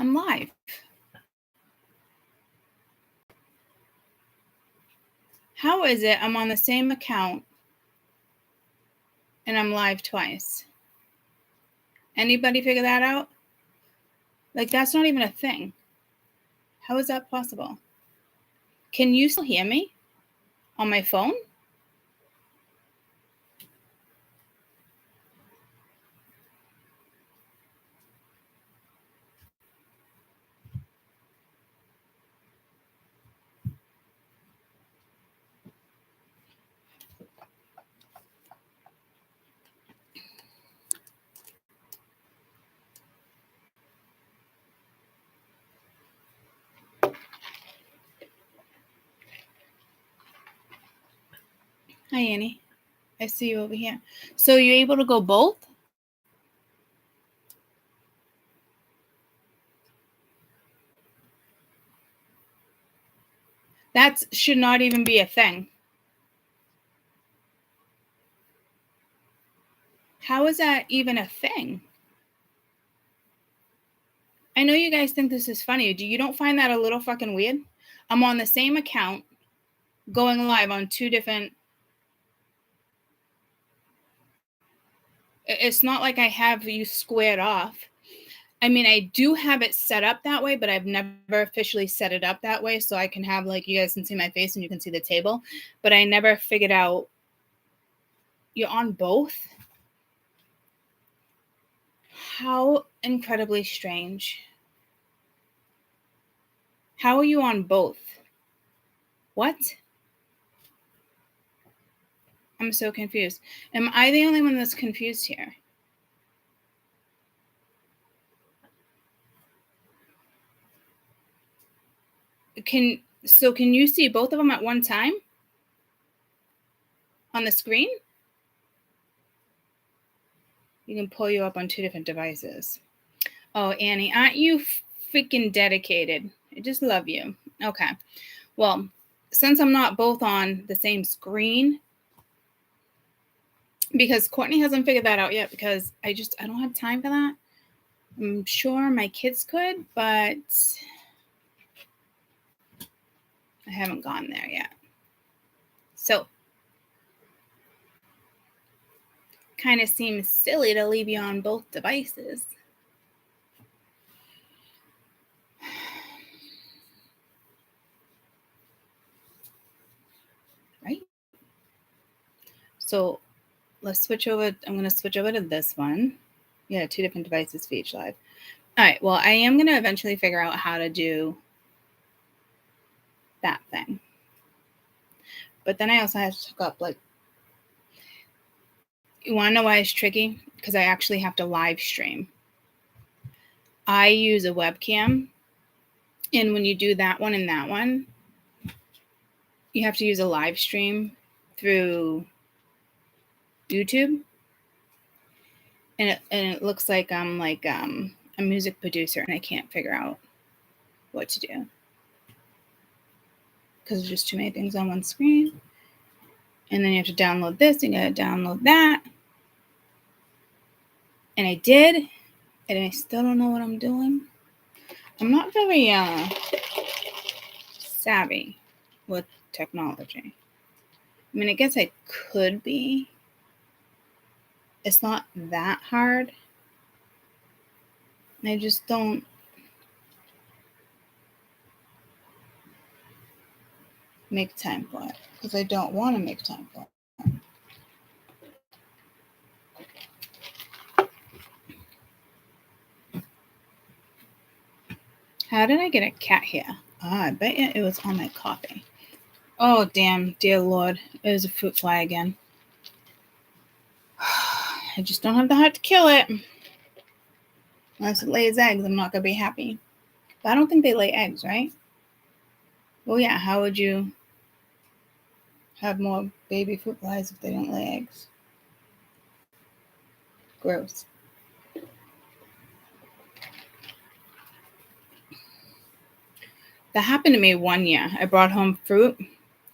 I'm live. How is it I'm on the same account and I'm live twice? Anybody figure that out? Like, that's not even a thing. How is that possible? Can you still hear me on my phone? Hi, Annie. I see you over here. So you're able to go both? That should not even be a thing. How is that even a thing? I know you guys think this is funny. You don't find that a little fucking weird? I'm on the same account going live on two different... It's not like I have you squared off. I mean, I do have it set up that way, but I've never officially set it up that way. So I can have, like, you guys can see my face and you can see the table, but I never figured out you're on both. How incredibly strange. How are you on both? What? I'm so confused. Am I the only one that's confused here? Can you see both of them at one time on the screen? You can pull you up on two different devices. Oh, Annie, aren't you freaking dedicated? I just love you. Okay. Well, since I'm not both on the same screen, because Courtney hasn't figured that out yet, because I don't have time for that. I'm sure my kids could, but I haven't gone there yet. So, kind of seems silly to leave you on both devices. Right? So, let's switch over. I'm going to switch over to this one. Yeah, two different devices for each live. All right. Well, I am going to eventually figure out how to do that thing. But then I also have to look up, like, you want to know why it's tricky? Because I actually have to live stream. I use a webcam. And when you do that one and that one, you have to use a live stream through YouTube. And it looks like I'm like a music producer and I can't figure out what to do. Because there's just too many things on one screen. And then you have to download this, you gotta download that. And I did, and I still don't know what I'm doing. I'm not very savvy with technology. I mean, I guess I could be. It's not that hard. I just don't make time for it because I don't want to make time for it. How did I get a cat here? I bet you it was on my coffee. Oh, damn, dear Lord. It was a fruit fly again. I just don't have the heart to kill it. Unless it lays eggs, I'm not going to be happy. But I don't think they lay eggs, right? Well, yeah, how would you have more baby fruit flies if they don't lay eggs? Gross. That happened to me one year. I brought home fruit.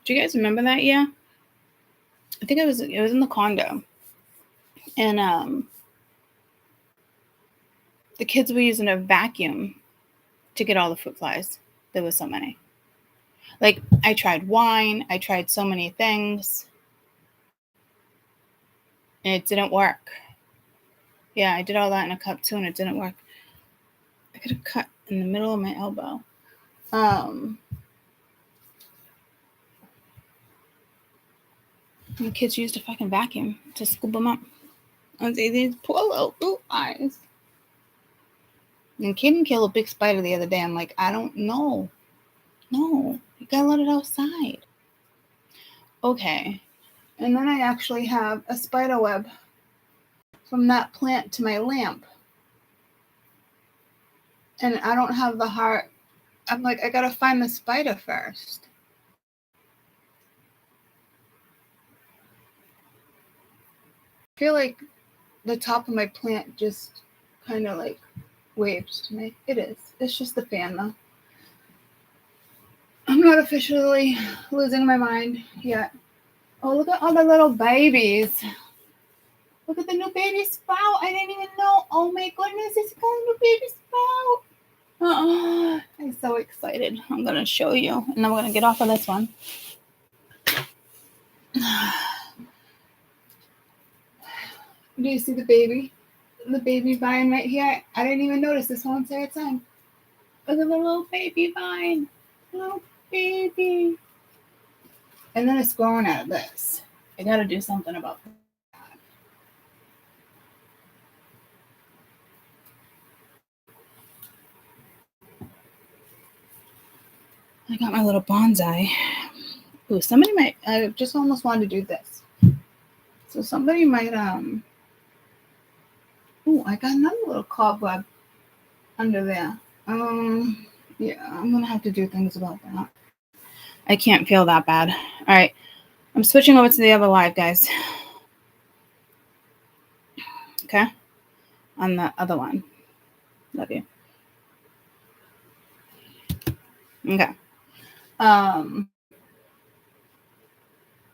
Do you guys remember that year? I think it was in the condo. And the kids were using a vacuum to get all the fruit flies. There was so many. Like, I tried wine. I tried so many things. And it didn't work. Yeah, I did all that in a cup too, and it didn't work. I could have cut in the middle of my elbow. The kids used a fucking vacuum to scoop them up. I was these poor little fruit flies. And Kaden killed a big spider the other day. I'm like, I don't know. No, you gotta let it outside. Okay. And then I actually have a spider web from that plant to my lamp. And I don't have the heart. I'm like, I gotta find the spider first. I feel like the top of my plant just kind of like waves to me. It is. It's just the fan though. I'm not officially losing my mind yet. Oh, look at all the little babies. Look at the new baby spout. I didn't even know. Oh my goodness, it's got a new baby spout. Oh, I'm so excited. I'm going to show you. And I'm going to get off of this one. Do you see the baby? The baby vine right here? I didn't even notice this whole entire time. Look at the little baby vine. Little baby. And then it's growing out of this. I got to do something about that. I got my little bonsai. Ooh, somebody might, I just almost wanted to do this. So somebody might, ooh, I got another little cobweb under there. Yeah, I'm going to have to do things about that. I can't feel that bad. All right. I'm switching over to the other live, guys. Okay. On the other one. Love you. Okay.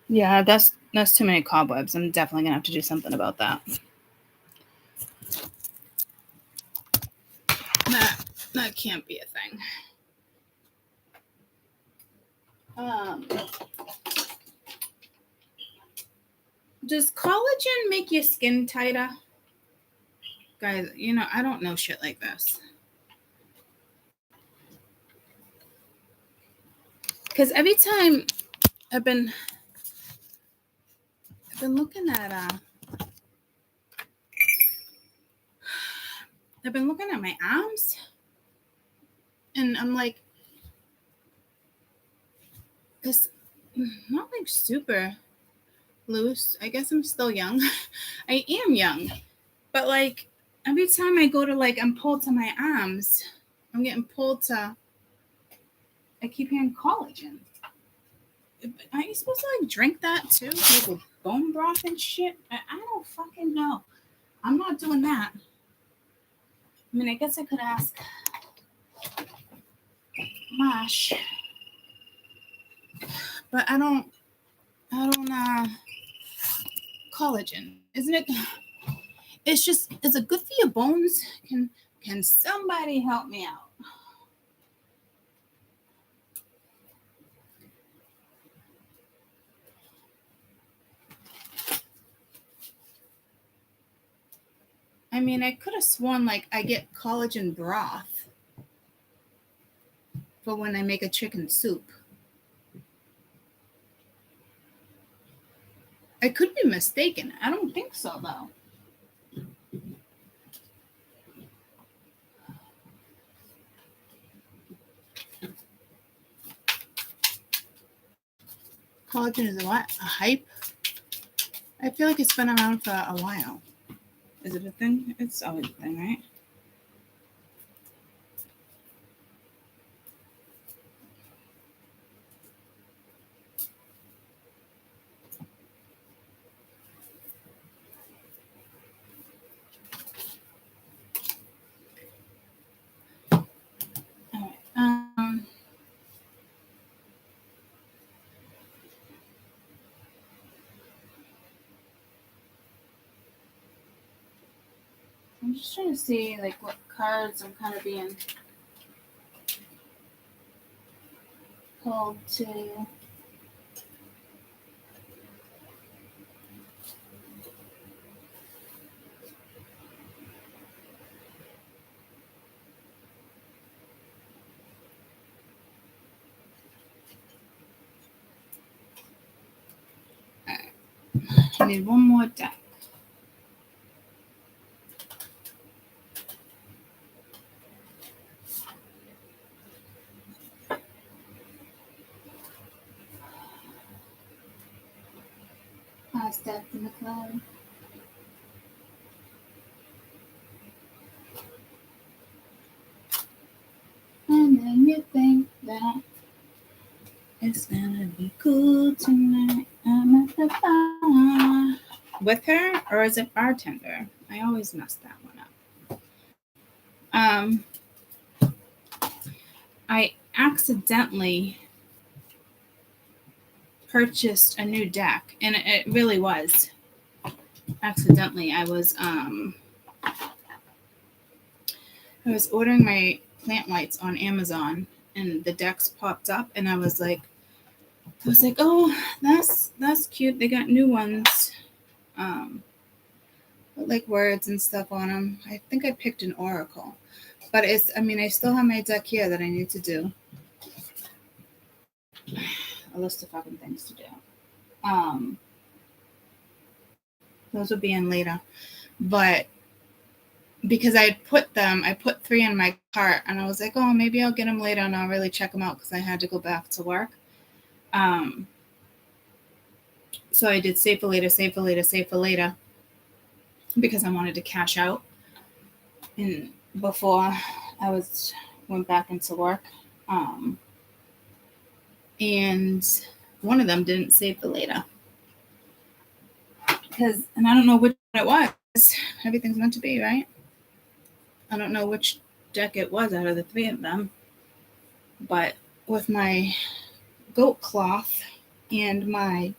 Yeah, that's too many cobwebs. I'm definitely gonna have to do something about that. That can't be a thing. Does collagen make your skin tighter? Guys, you know, I don't know shit like this. Because every time I've been looking at my arms, and I'm like, it's not like super loose. I guess I'm still young. I am young, but like every time I go to I'm pulled to my arms, I'm getting pulled to. I keep hearing collagen. Aren't you supposed to drink that too, with bone broth and shit? I don't fucking know. I'm not doing that. I mean, I guess I could ask Mash, but I don't. Collagen, isn't it? It's it good for your bones? Can somebody help me out? I mean, I could have sworn I get collagen broth for when I make a chicken soup. I could be mistaken. I don't think so, though. Collagen is what? A hype? I feel like it's been around for a while. Is it a thing? It's always a thing, right? All right. I'm just trying to see what cards I'm kind of being called to I need one more deck. Last deck in the cloud. And then you think that it's gonna be cool tonight. I'm at the bar. With her, or is it bartender? I always mess that one up. I accidentally purchased a new deck, and it really was accidentally. I was ordering my plant lights on Amazon, and the decks popped up, and I was like, oh, that's cute. They got new ones, with like words and stuff on them. I think I picked an oracle, but I still have my deck here that I need to do. A list of fucking things to do. Those will be in later, but because I put 3 in my cart, and I was like, oh, maybe I'll get them later and I'll really check them out because I had to go back to work. So I did save for later because I wanted to cash out and before I went back into work. And one of them didn't save for later. And I don't know which one it was. Everything's meant to be, right? I don't know which deck it was out of the 3 of them. But with my goat cloth and my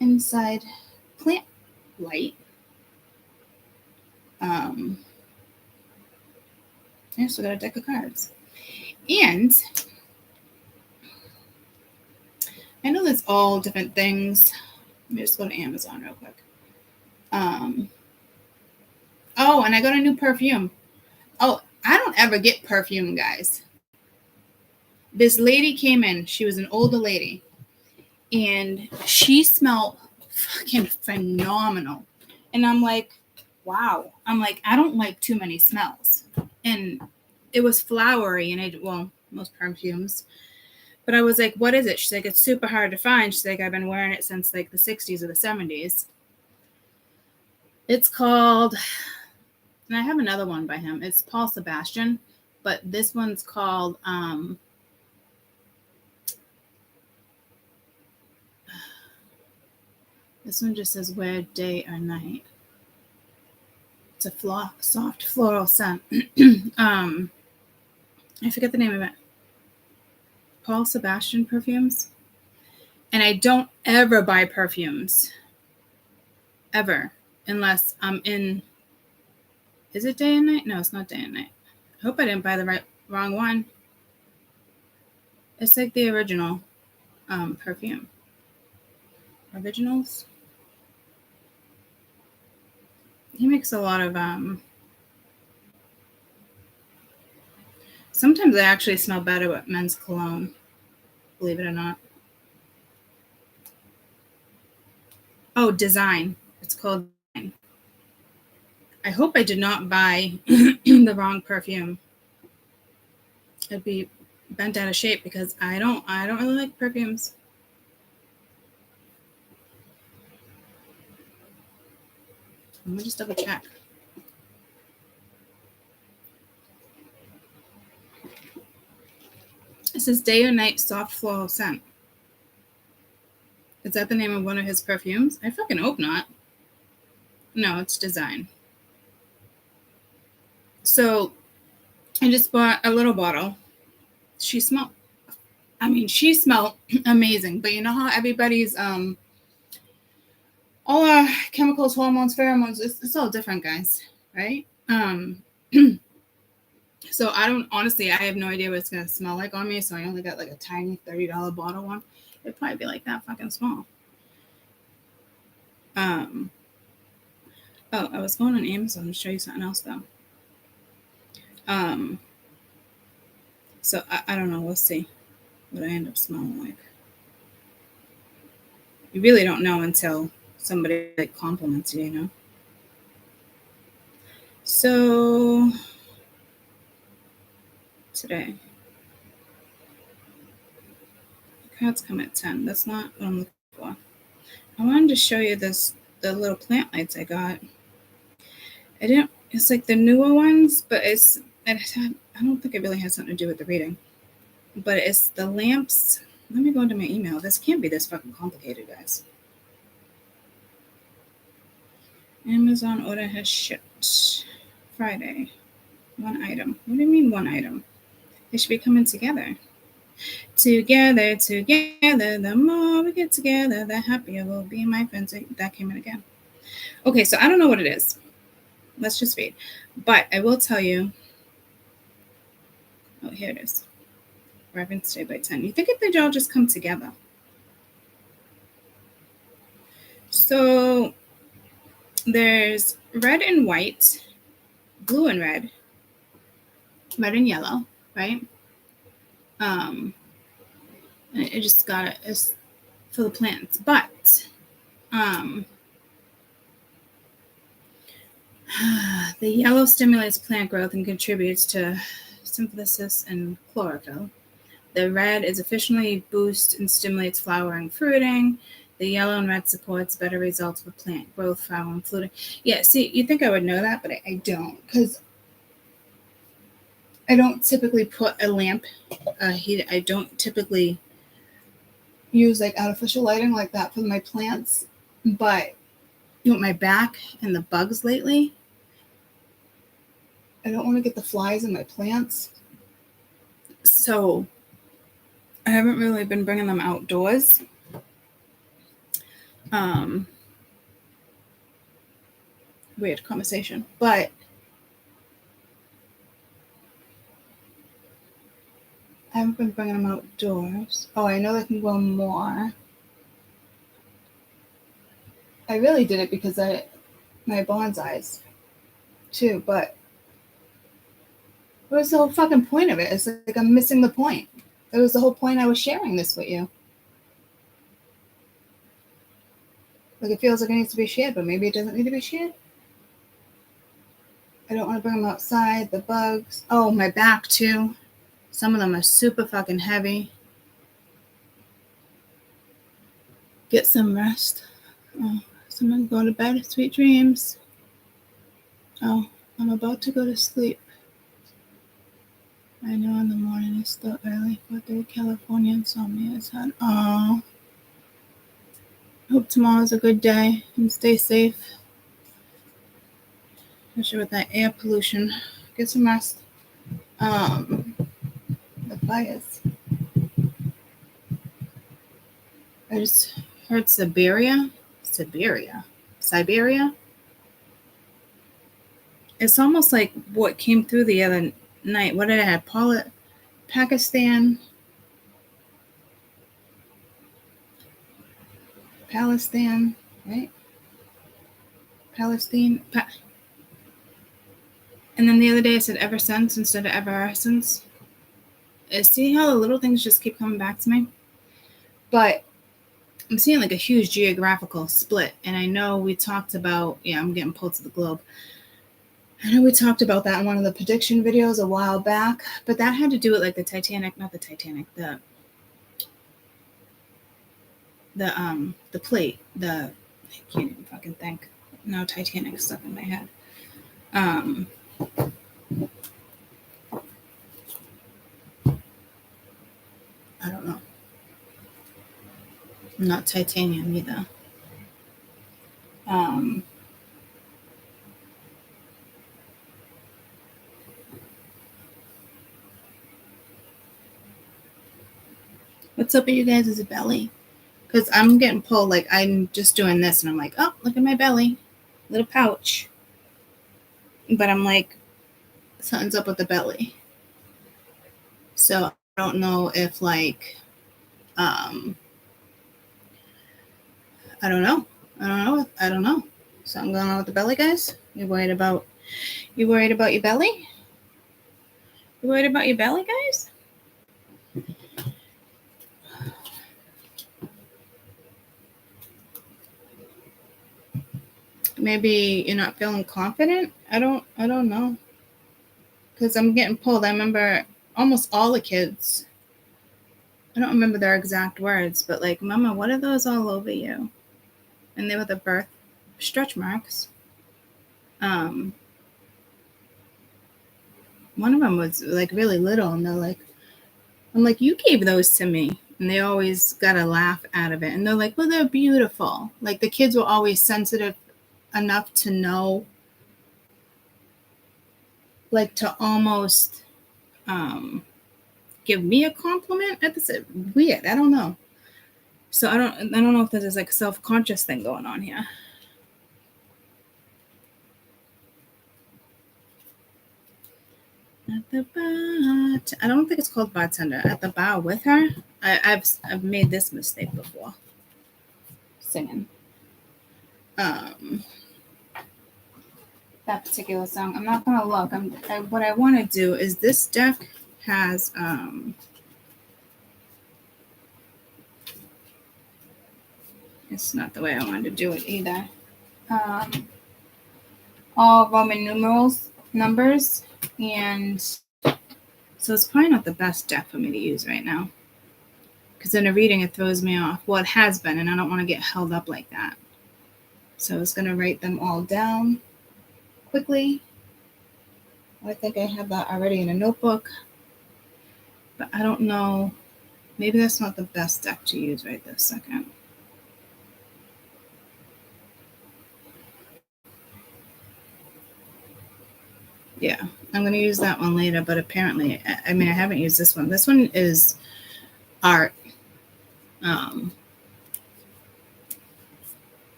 inside plant light, I also got a deck of cards. And I know there's all different things. Let me just go to Amazon real quick. Oh, and I got a new perfume. Oh, I don't ever get perfume, guys. This lady came in. She was an older lady. And she smelled fucking phenomenal. And I'm like, wow. I'm like, I don't like too many smells. And it was flowery. And most perfumes. But I was like, what is it? She's like, it's super hard to find. She's like, I've been wearing it since like the 60s or the 70s. It's called, and I have another one by him. It's Paul Sebastian, but this one's called, this one just says wear day or night. It's a soft floral scent. I forget the name of it. Paul Sebastian perfumes. And I don't ever buy perfumes. Ever. Unless I'm in... Is it day and night? No, it's not day and night. I hope I didn't buy the wrong one. It's like the original perfume. Originals. He makes a lot of... Sometimes I actually smell better with men's cologne. Believe it or not. Oh, Design. It's called Design. I hope I did not buy the wrong perfume. It'd be bent out of shape because I don't really like perfumes. Let me just double check. It says day or night soft floral scent. Is that the name of one of his perfumes? I fucking hope not. No, it's Design. So I just bought a little bottle. She smelled amazing. But you know how everybody's all our chemicals, hormones, pheromones, it's all different, guys, right? So I have no idea what it's going to smell like on me. So I only got like a tiny $30 bottle one. It'd probably be like that fucking small. Oh, I was going on Amazon to show you something else though. So I don't know. We'll see what I end up smelling like. You really don't know until somebody like compliments you, you know? So today, cards come at 10. That's not what I'm looking for. I wanted to show you the little plant lights I got. It's like the newer ones, but I don't think it really has something to do with the reading. But it's the lamps. Let me go into my email. This can't be this fucking complicated, guys. Amazon order has shipped Friday. One item. What do you mean one item? They should be coming together. Together, the more we get together, the happier we'll be, my friends. That came in again. Okay, so I don't know what it is. Let's just read. But I will tell you. Oh, here it is. Arriving today by 10. You think if they'd all just come together? So there's red and white, blue and red and yellow, right? And it just got it for the plants. But the yellow stimulates plant growth and contributes to synthesis and chlorophyll. The red is efficiently boosts and stimulates flowering, fruiting. The yellow and red supports better results with plant growth, flowering, fruiting. Yeah, see, you think I would know that, but I don't, because I don't typically put a lamp heat. I don't typically use like artificial lighting like that for my plants. But with my back and the bugs lately, I don't want to get the flies in my plants. So I haven't really been bringing them outdoors. Weird conversation, but I haven't been bringing them outdoors. Oh, I know they can grow more. I really did it because my bonsais too, but what was the whole fucking point of it? It's like I'm missing the point. That was the whole point I was sharing this with you. Like it feels like it needs to be shared, but maybe it doesn't need to be shared. I don't want to bring them outside. The bugs. Oh, my back too. Some of them are super fucking heavy. Get some rest. Oh, someone go to bed. Sweet dreams. Oh, I'm about to go to sleep. I know in the morning it's still early, but the California insomnia is hot. Oh. Hope tomorrow's a good day and stay safe. Especially with that air pollution. Get some rest. The fires. I just heard Siberia. It's almost like what came through the other night. What did I have? Pakistan, right? Palestine. And then the other day I said ever since instead of ever since. See how the little things just keep coming back to me? But I'm seeing like a huge geographical split. And I know we talked about, I'm getting pulled to the globe. I know we talked about that in one of the prediction videos a while back, but that had to do with like the plate, I can't even fucking think. Now Titanic's stuck in my head. I don't know. Not titanium either. What's up with you guys' belly? Because I'm getting pulled, like I'm just doing this and I'm like, oh, look at my belly. Little pouch. But I'm like, something's up with the belly. So I don't know if like, I don't know. Something going on with the belly, guys? You worried about your belly? You worried about your belly, guys? Maybe you're not feeling confident. I don't know. Because I'm getting pulled. I remember almost all the kids. I don't remember their exact words, but like, Mama, what are those all over you? And they were the birth stretch marks. One of them was like really little, and they're like, I'm like, you gave those to me. And they always got a laugh out of it. And they're like, well, they're beautiful. Like the kids were always sensitive enough to know, like to almost give me a compliment at this. Weird. I don't know. So I don't know if there's like a self-conscious thing going on here. At the bar, I don't think it's called bartender. At the bar with her. I've made this mistake before. Singing. That particular song. I'm not gonna look. What I want to do is this deck has it's not the way I wanted to do it either. All Roman numbers, and so it's probably not the best deck for me to use right now. Because in a reading, it throws me off. Well, it has been, and I don't want to get held up like that. So I was going to write them all down quickly. I think I have that already in a notebook. But I don't know. Maybe that's not the best deck to use right this second. Yeah, I'm going to use that one later, but apparently, I mean, I haven't used this one. This one is art.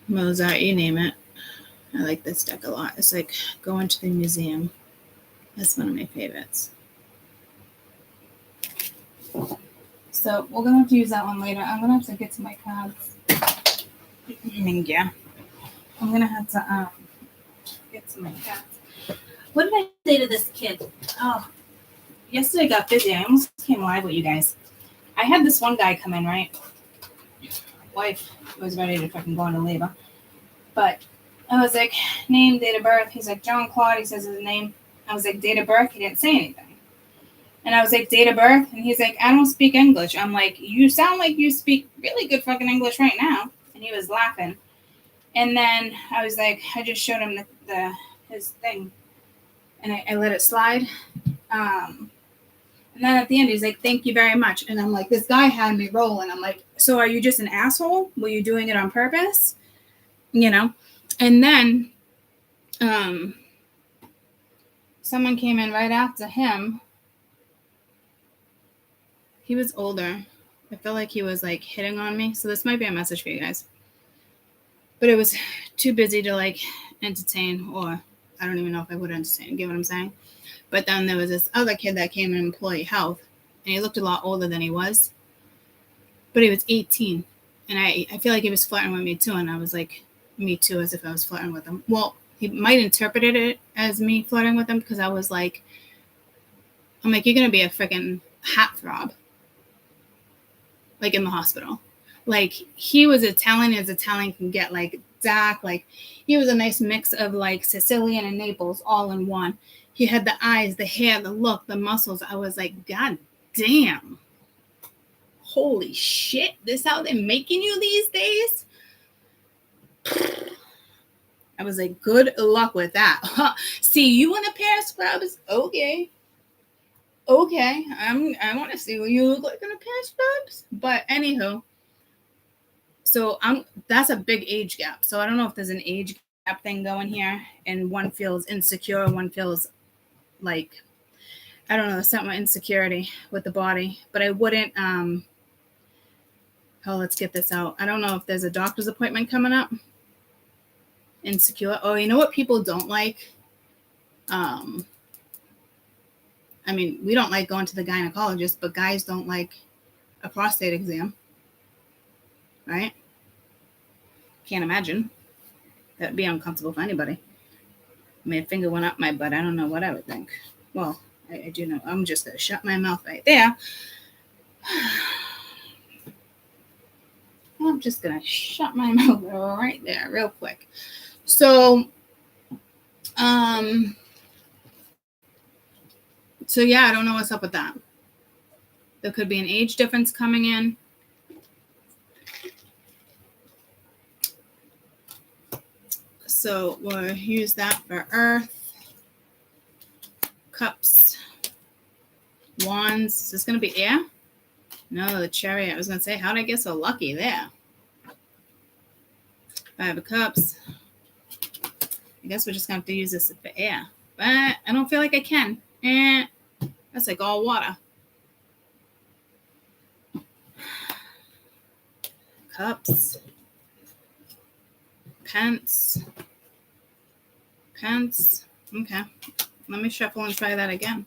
Mozart, you name it. I like this deck a lot. It's like going to the museum. That's one of my favorites. So we're going to have to use that one later. I'm going to have to get to my cards. Yeah. I'm going to have to get to my cards. What did I say to this kid? Oh, yesterday got busy. I almost came live with you guys. I had this one guy come in, right? Wife was ready to fucking go into labor. But I was like, name, date of birth. He's like, John Claude. He says his name. I was like, date of birth. He didn't say anything. And I was like, date of birth. And he's like, I don't speak English. I'm like, you sound like you speak really good fucking English right now. And he was laughing. And then I was like, I just showed him his thing. And I let it slide. And then at the end, he's like, thank you very much. And I'm like, this guy had me rolling. I'm like, so are you just an asshole? Were you doing it on purpose? You know? And then someone came in right after him. He was older. I felt like he was like hitting on me. So this might be a message for you guys. But it was too busy to like entertain, or I don't even know if I would entertain. Get what I'm saying? But then there was this other kid that came in employee health, and he looked a lot older than he was. But he was 18. And I feel like he was flirting with me too. And I was like, me too, as if I was flirting with him. Well, he might interpreted it as me flirting with him, because I was like, I'm like, you're going to be a freaking heartthrob. Like in the hospital. Like he was Italian as Italian can get, like dark, like he was a nice mix of like Sicilian and Naples all in one. He had the eyes, the hair, the look, the muscles. I was like, God damn. Holy shit. This how they're making you these days? I was like, good luck with that. See you in a pair of scrubs? Okay. I want to see what you look like in a pair of scrubs. But anywho, so that's a big age gap. So I don't know if there's an age gap thing going here, and one feels insecure, one feels like, I don't know, something insecurity with the body. But I wouldn't let's get this out. I don't know if there's a doctor's appointment coming up. Insecure. Oh, you know what people don't like? I mean, we don't like going to the gynecologist, but guys don't like a prostate exam, right? Can't imagine. That would be uncomfortable for anybody. My finger went up my butt. I don't know what I would think. Well, I do know. I'm just going to shut my mouth right there. I'm just going to shut my mouth right there real quick. So yeah, I don't know what's up with that. There could be an age difference coming in. So we'll use that for Earth. Cups. Wands. Is this going to be air? No, the Chariot. I was going to say, how did I get so lucky there? Five of Cups. I guess we're just going to have to use this for air. But I don't feel like I can. That's like all water. Cups. Pence. Okay. Let me shuffle and try that again.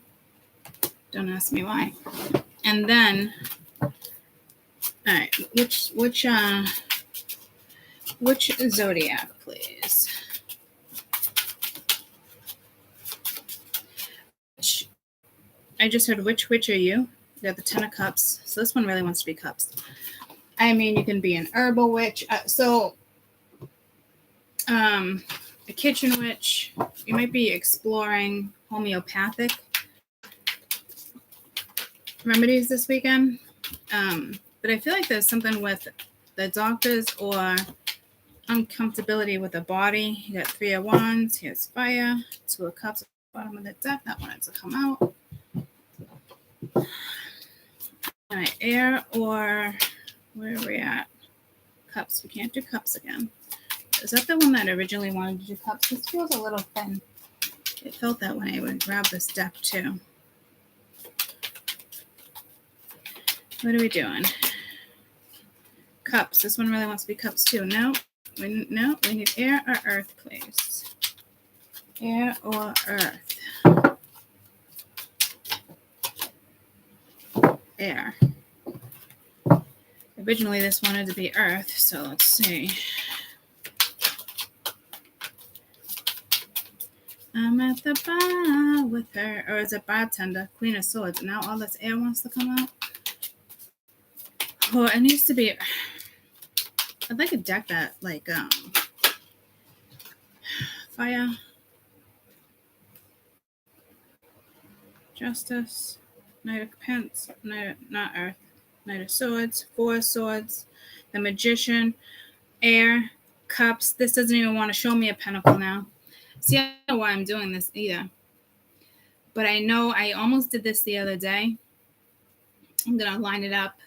Don't ask me why. And then, all right, which zodiac, please? I just heard which are you? You got the 10 of Cups. So this one really wants to be Cups. I mean, you can be an herbal witch. A kitchen witch. You might be exploring homeopathic remedies this weekend. But I feel like there's something with the doctors or uncomfortability with the body. You got 3 of Wands. Here's fire. 2 of Cups at the bottom of the deck. That wanted to come out. All right, air or where are we at? Cups. We can't do Cups again. Is that the one that originally wanted to do Cups? This feels a little thin. It felt that way when I grabbed this deck too. What are we doing? Cups. This one really wants to be Cups too. No, we need air or earth, please. Air or earth. Air. Originally, this wanted to be earth, so let's see. I'm at the bar with her, or is it bartender? Queen of Swords. Now all this air wants to come out. Oh, it needs to be. I'd like a deck that, like, fire, Justice, Knight of Pence, not Earth, Knight of Swords, 4 of Swords, the Magician, Air, Cups. This doesn't even want to show me a Pentacle now. See, I don't know why I'm doing this either. But I know I almost did this the other day. I'm going to line it up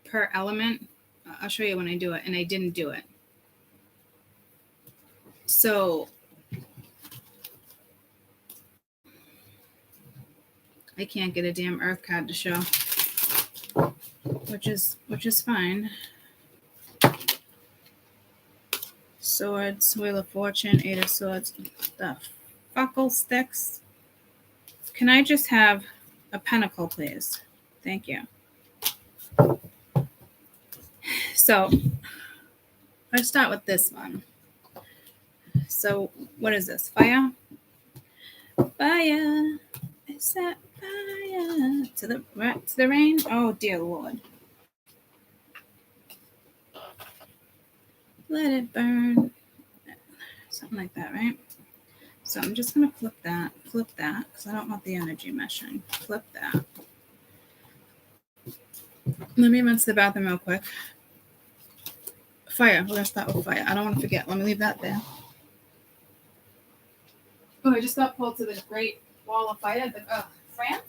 per element. I'll show you when I do it. And I didn't do it. So I can't get a damn Earth card to show. Which is fine. Swords, Wheel of Fortune, 8 of Swords. The fuckle sticks. Can I just have a pentacle, please? Thank you. So let's start with this one. So what is this? Fire? Fire. Is that fire? To the rain? Oh dear Lord. Let it burn. Something like that, right? So I'm just going to flip that, because I don't want the energy meshing. Flip that. Let me rinse the bathroom real quick. Fire. We're going to start with fire. I don't want to forget. Let me leave that there. Oh, I just got pulled to the Great Wall of Fire. France?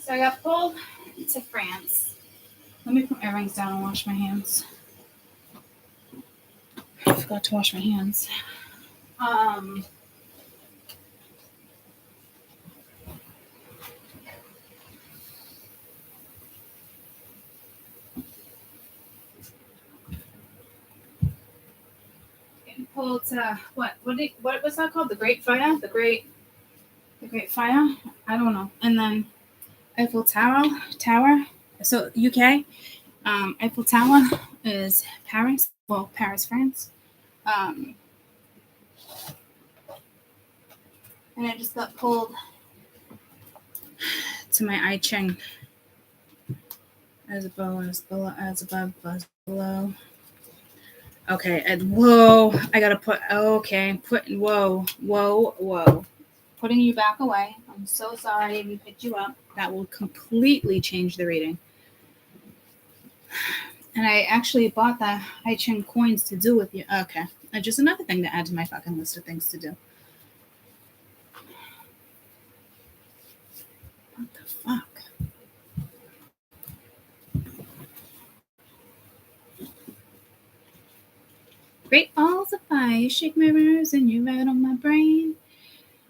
So I got pulled to France. Let me put my rings down and wash my hands. I forgot to wash my hands. Getting pulled to what was that called? The Great Fire? The Great Fire? I don't know. And then Eiffel Tower. So UK. Eiffel Tower is Paris. Well, Paris, France. And I just got pulled to my I Ching. As above, as below, as above, as below. Okay, and whoa, I gotta put, okay, whoa. Putting you back away. I'm so sorry if we picked you up. That will completely change the reading. And I actually bought the I Ching coins to do with you. Okay, just another thing to add to my fucking list of things to do. What the fuck? Great balls of fire, shake my nerves and you right on my brain.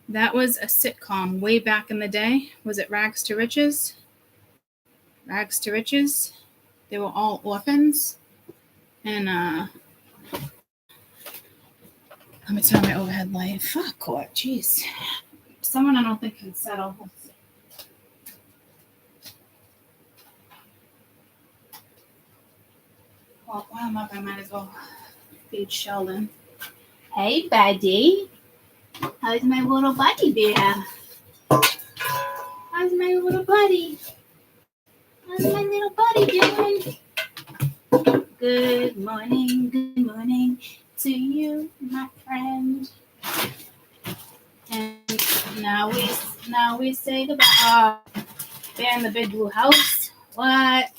That was a sitcom way back in the day. Was it Rags to Riches? Rags to Riches. They were all orphans. And let me turn my overhead light. Fuck court, jeez. Someone I don't think can settle. Well, while I'm up, I might as well feed Sheldon. Hey, buddy. How's my little buddy bear? How's my little buddy? How's my little buddy doing? Good morning to you, my friend. And now we say goodbye. Bear in the big blue house. What?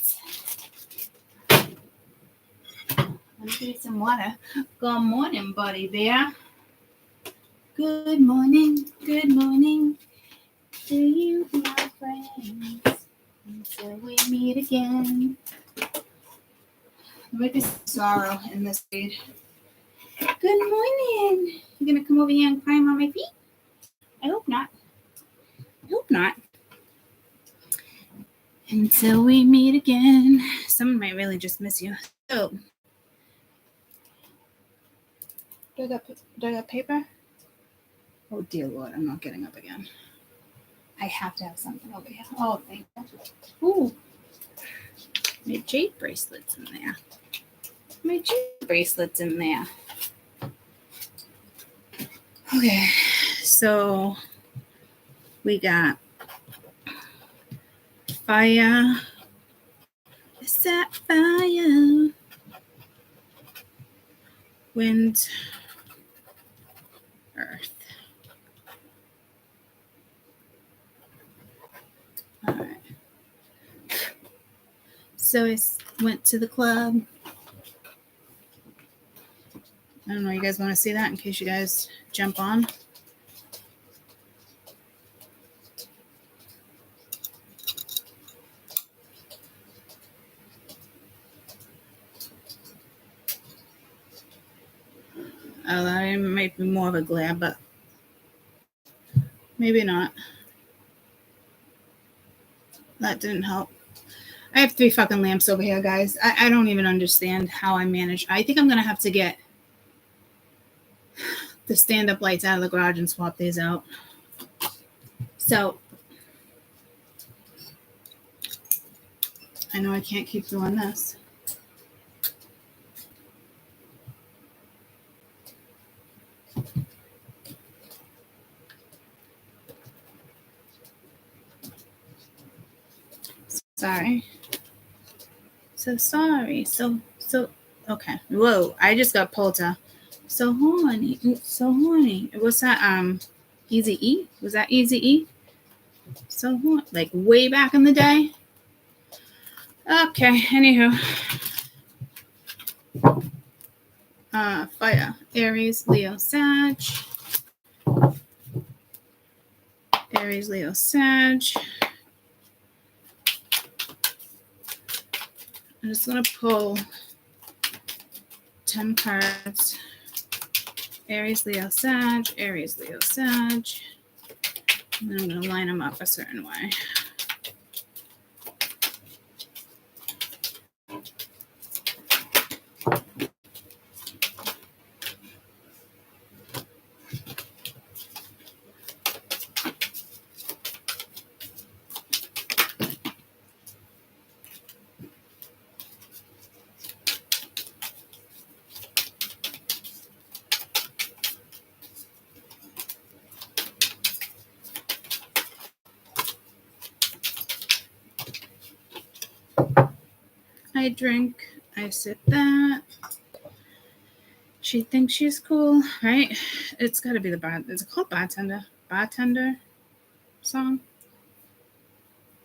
Let me give you some water. Good morning, buddy bear. Good morning to you, my friends. Until we meet again. There might be some sorrow in this read. Good morning. You gonna come over here and climb on my feet? I hope not. Until we meet again. Someone might really just miss you. So, do I got paper? Oh dear Lord, I'm not getting up again. I have to have something over here. Oh, thank you. Ooh. My jade bracelets in there. Okay, so we got fire. Set fire. Wind. Earth. All right. So I went to the club. I don't know, you guys want to see that in case you guys jump on? Oh, that might be more of a glare, but maybe not. That didn't help. I have 3 fucking lamps over here, guys. I don't even understand how I manage. I think I'm going to have to get the stand-up lights out of the garage and swap these out. So, I know I can't keep doing this. Sorry. So sorry. So, okay. Whoa, I just got pulled to. So horny. What's that? Easy E? Was that Easy E? So horny. Like way back in the day? Okay, anywho. Fire. Aries, Leo, Sag. Aries, Leo, Sag. I'm just going to pull 10 cards. Aries, Leo, Sag, Aries, Leo, Sag. And then I'm going to line them up a certain way. I drink, I sip that. She thinks she's cool, right? It's got to be the bar. Is it called Bartender? Bartender song?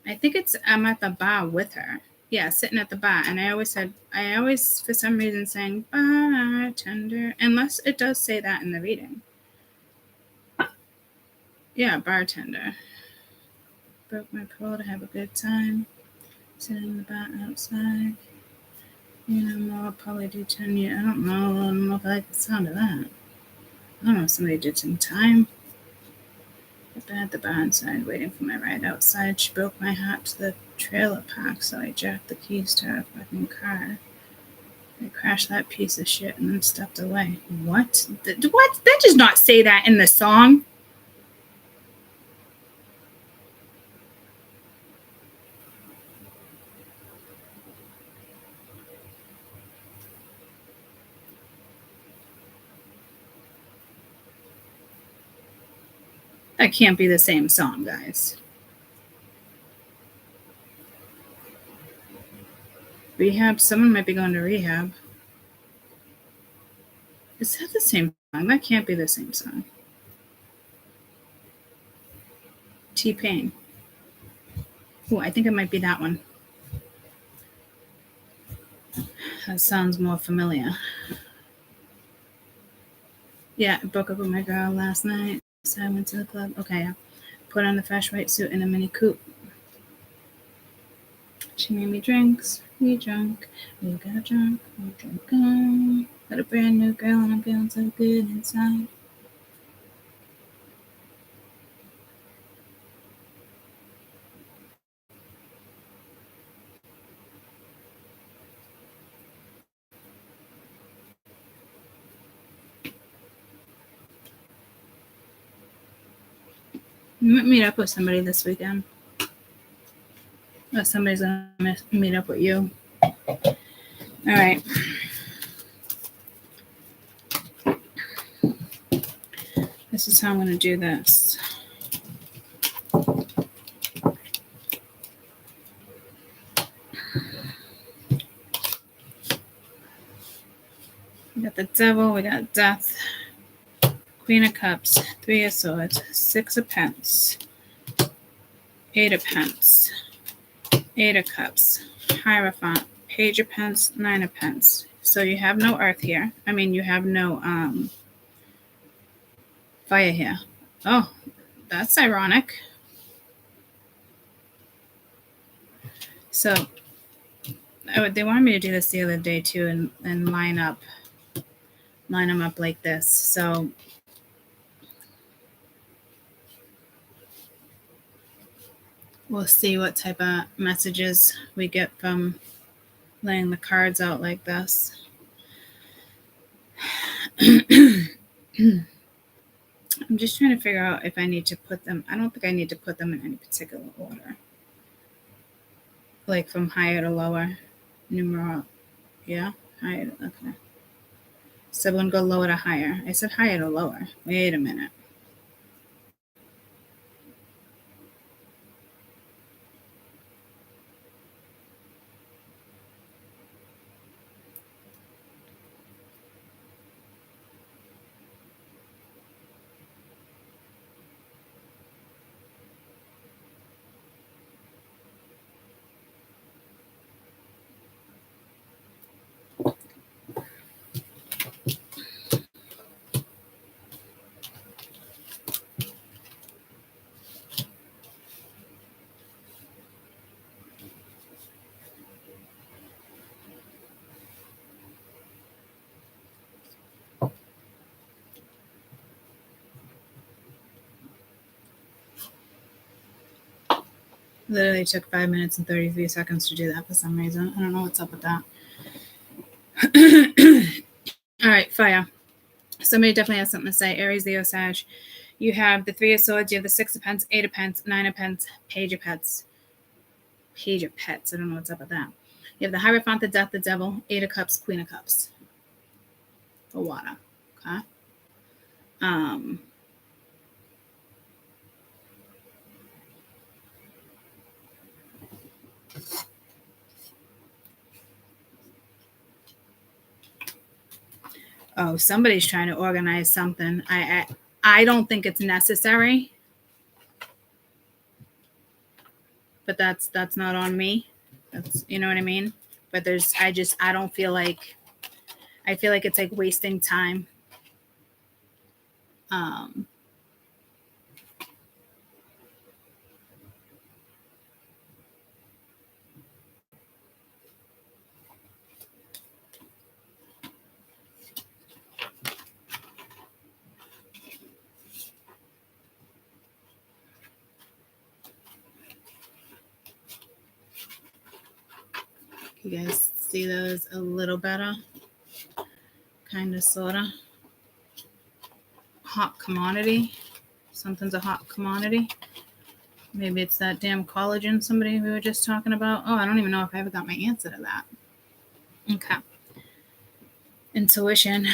I think it's I'm at the bar with her. Yeah, sitting at the bar. And I always, for some reason, sang bartender. Unless it does say that in the reading. Yeah, bartender. Broke my pearl to have a good time. Sitting in the bar outside. You know, more probably do 10 years. I don't know if I like the sound of that. I don't know if somebody did some time. I've been at the bar inside waiting for my ride outside. She broke my heart to the trailer park, so I jacked the keys to her fucking car. I crashed that piece of shit and then stepped away. What? What? That does not say that in the song. That can't be the same song, guys. Rehab? Someone might be going to rehab. Is that the same song? That can't be the same song. T-Pain. Oh, I think it might be that one. That sounds more familiar. Yeah, I broke up with my girl last night. So I went to the club. Okay, yeah. Put on the fresh white suit and a mini coupe. She made me drinks. We drunk. We got drunk. We drank on. Got a brand new girl and I'm feeling so good inside. You might meet up with somebody this weekend. Or somebody's going to meet up with you. All right. This is how I'm going to do this. We got the devil, we got death, Queen of Cups, Three of Swords, Six of Pence, Eight of Pence, Eight of Cups, Hierophant, Page of Pence, Nine of Pence. So you have no earth here. I mean, you have no fire here. Oh, that's ironic. So they wanted me to do this the other day too and line them up like this. So we'll see what type of messages we get from laying the cards out like this. I'm just trying to figure out if I need to put them. I don't think I need to put them in any particular order. Like from higher to lower. Numeral. Yeah? Higher. Okay. So I'm going to go lower to higher. I said higher to lower. Wait a minute. Literally took 5 minutes and 33 seconds to do that for some reason. I don't know what's up with that. All right, fire. Somebody definitely has something to say. Aries, Leo, Sag. You have the Three of Swords, you have the Six of Pence, Eight of Pence, Nine of Pence, Page of Pets. Page of Pets. I don't know what's up with that. You have the Hierophant, the Death, the Devil, Eight of Cups, Queen of Cups. For water. Okay. Oh, somebody's trying to organize something. I don't think it's necessary, but that's not on me. That's, you know what I mean? But I don't feel like, I feel like it's like wasting time. You guys see those a little better? Kind of, sort of. Hot commodity. Something's a hot commodity. Maybe it's that damn collagen somebody we were just talking about. Oh, I don't even know if I ever got my answer to that. Okay. Intuition.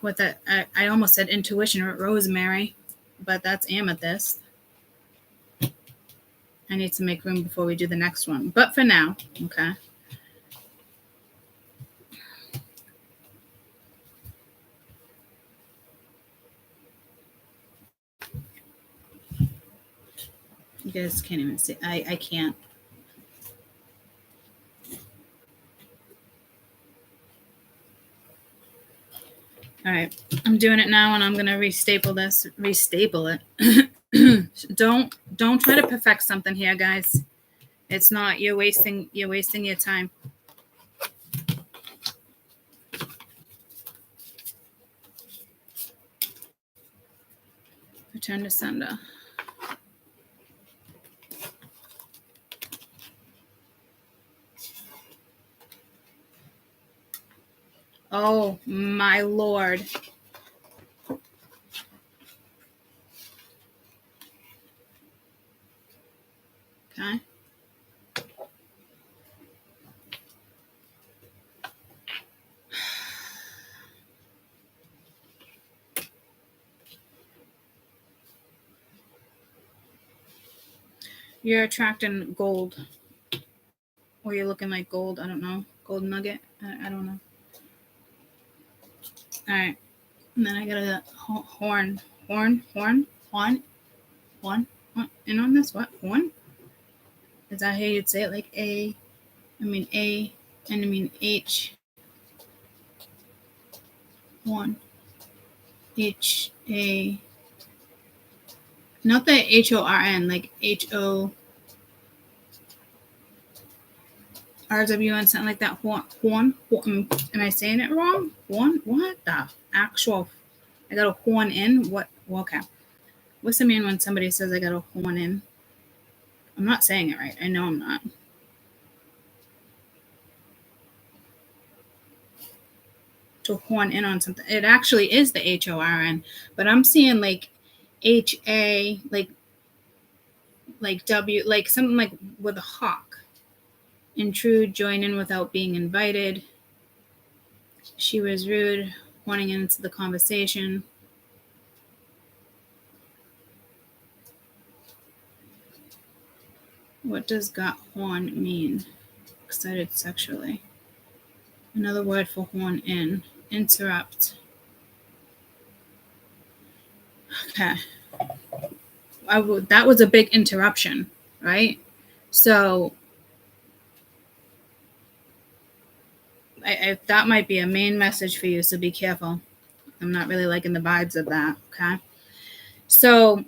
With that, I almost said intuition or rosemary, but that's amethyst. I need to make room before we do the next one. But for now, okay. You guys can't even see. I can't. All right. I'm doing it now, and I'm going to restaple it. Don't try to perfect something here, guys. It's not. You're wasting your time. Return to sender. Oh, my Lord. Okay. You're attracting gold. Or you're looking like gold. I don't know. Gold nugget. I don't know. All right. And then I got a horn. And on this, what? Horn? Is that how you'd say it? Like A, and I mean H. One. H, A. Not the HORN, like HO. RWN, something like that. Horn. Am I saying it wrong? Horn? What the actual? I got a horn in? What? Okay. What's it mean when somebody says I got a horn in? I'm not saying it right. I know I'm not. To horn in on something. It actually is the HORN, but I'm seeing like HA, like W, like something like with a hawk. Intrude, join in without being invited. She was rude, horning into the conversation. What does got horn mean? Excited sexually. Another word for horn in. Interrupt. Okay. That was a big interruption, right? So that might be a main message for you, so be careful. I'm not really liking the vibes of that, okay? So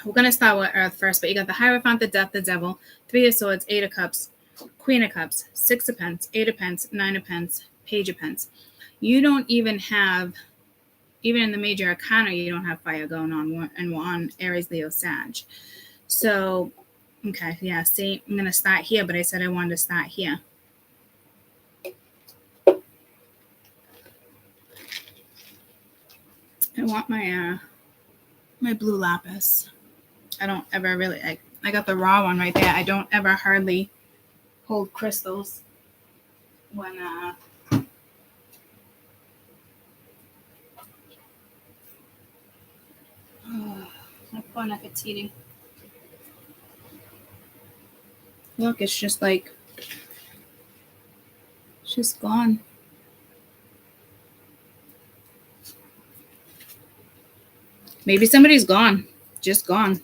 we're going to start with Earth first, but you got the Hierophant, the Death, the Devil, Three of Swords, Eight of Cups, Queen of Cups, Six of Pence, Eight of Pence, Nine of Pence, Page of Pence. You don't even have, even in the major arcana, you don't have fire going on, and we're on Aries, Leo, Sag. So Okay, yeah, see, I'm going to start here, but I said I wanted to start here. I want my my blue lapis. I don't ever really, I got the raw one right there. I don't ever hardly hold crystals when my poor neck it's eating. Look, it's just like, it's just gone. Maybe somebody's gone, just gone.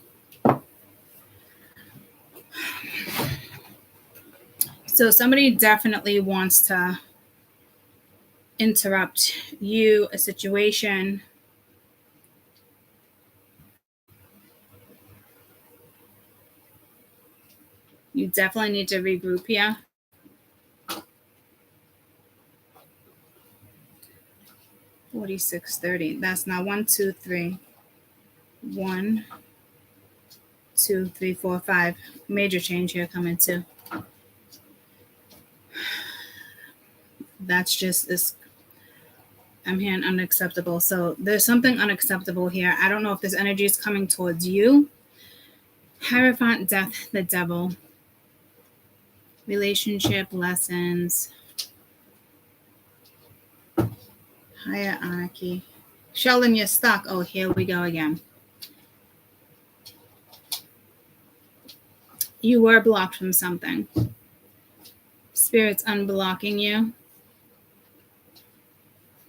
So somebody definitely wants to interrupt you, a situation. You definitely need to regroup here. $46.30. That's not 1, 2, 3. 1, 2, 3, 4, 5. Major change here coming too. That's just this. I'm hearing unacceptable. So there's something unacceptable here. I don't know if this energy is coming towards you. Hierophant, death, the devil. Relationship, lessons. Hierarchy. Sheldon, you're stuck. Oh, here we go again. You were blocked from something. Spirit's unblocking you.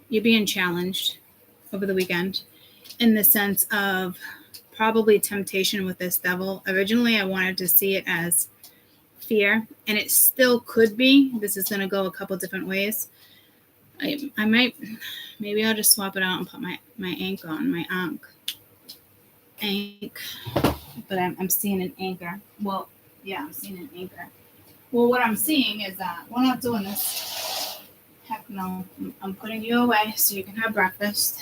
You're being challenged over the weekend in the sense of probably temptation with this devil. Originally, I wanted to see it as fear, and it still could be. This is going to go a couple different ways. I might, maybe I'll just swap it out and put my ankh on, my ankh. But I'm seeing an anchor. Well, yeah, I'm seeing an anchor. Well, what I'm seeing is that we're not doing this. Heck no. I'm putting you away so you can have breakfast.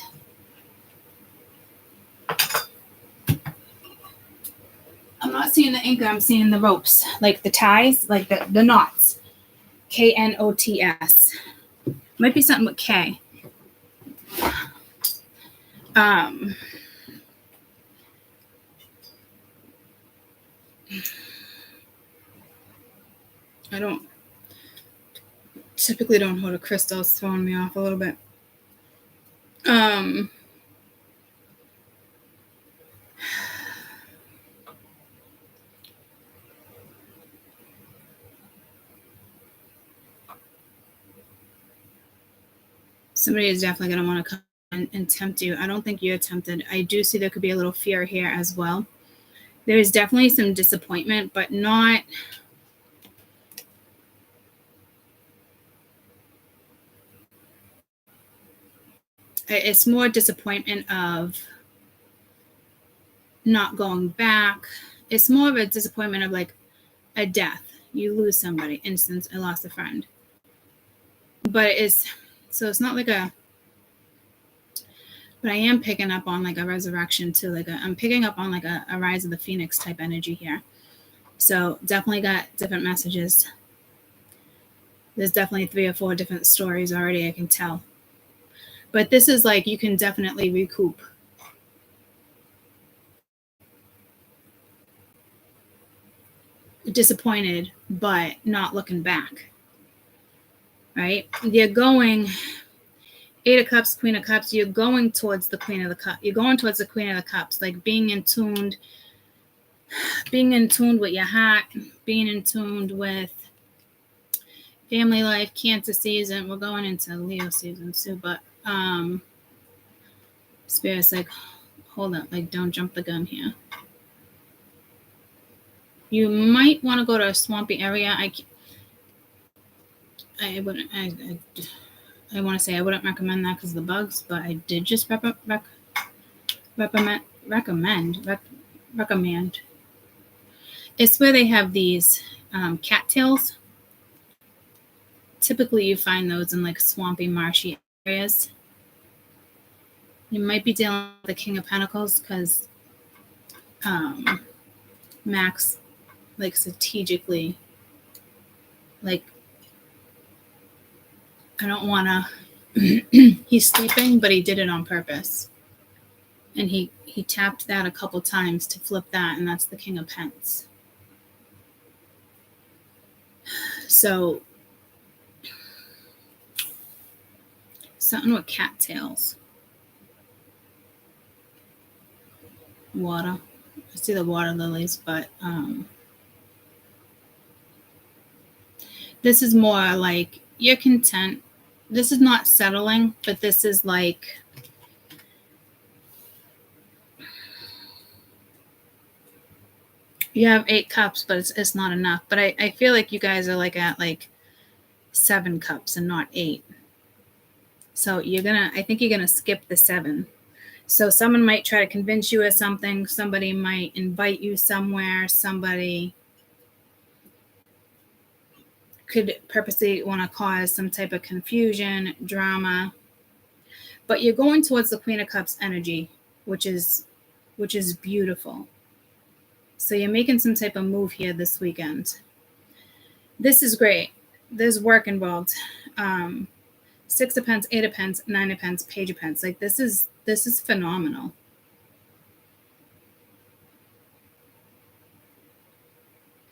I'm not seeing the anchor. I'm seeing the ropes, like the ties, like the knots. KNOTS. Might be something with K. I don't typically don't hold a crystal. It's throwing me off a little bit. Somebody is definitely going to want to come and tempt you. I don't think you're tempted. I do see there could be a little fear here as well. There is definitely some disappointment, but not... It's more disappointment of not going back. It's more of a disappointment of like a death. You lose somebody. Instance, I lost a friend. But it's not like a... But I am picking up on like a resurrection too. I'm picking up on like a rise of the phoenix type energy here. So definitely got different messages. There's definitely 3 or 4 different stories already, I can tell. But this is like you can definitely recoup. Disappointed, but not looking back. Right? You're going... 8 of Cups, Queen of Cups, you're going towards the Queen of the Cups. You're going towards the Queen of the Cups, like being in tuned with your heart, being in tuned with family life, Cancer season. We're going into Leo season too, but Spirit's like, hold up, like don't jump the gun here. You might want to go to a swampy area. I want to say I wouldn't recommend that because of the bugs, but I did just recommend. It's where they have these cattails. Typically, you find those in like swampy, marshy areas. You might be dealing with the King of Pentacles because Max like strategically, like, I don't want to, he's sleeping, but he did it on purpose. And he tapped that a couple times to flip that, and that's the King of Pence. So, something with cattails. Water. I see the water lilies, but this is more like you're content. This is not settling, but this is like, you have 8 cups, but it's not enough. But I feel like you guys are like at like 7 cups and not 8. So I think you're gonna skip the 7. So someone might try to convince you of something. Somebody might invite you somewhere. Somebody could purposely want to cause some type of confusion, drama. But you're going towards the Queen of Cups energy, which is beautiful. So you're making some type of move here this weekend. This is great. There's work involved. 6 of Pence, 8 of Pence, 9 of Pence, Page of Pence. Like this is phenomenal.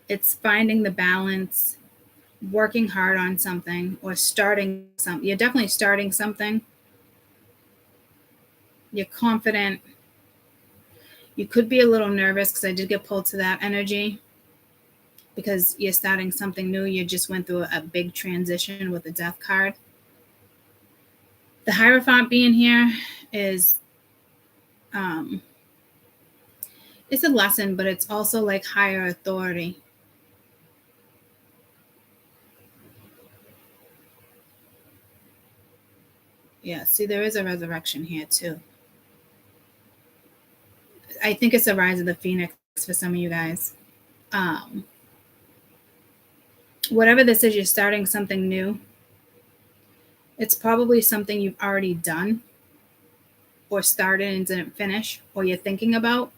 It's finding the balance, working hard on something, or starting something. You're definitely starting something. You're confident. You could be a little nervous because I did get pulled to that energy because you're starting something new. You just went through a big transition with the Death card. The Hierophant being here is, it's a lesson, but it's also like higher authority. Yeah, see, there is a resurrection here too. I think it's a rise of the Phoenix for some of you guys. Whatever this is, you're starting something new. It's probably something you've already done or started and didn't finish, or you're thinking about,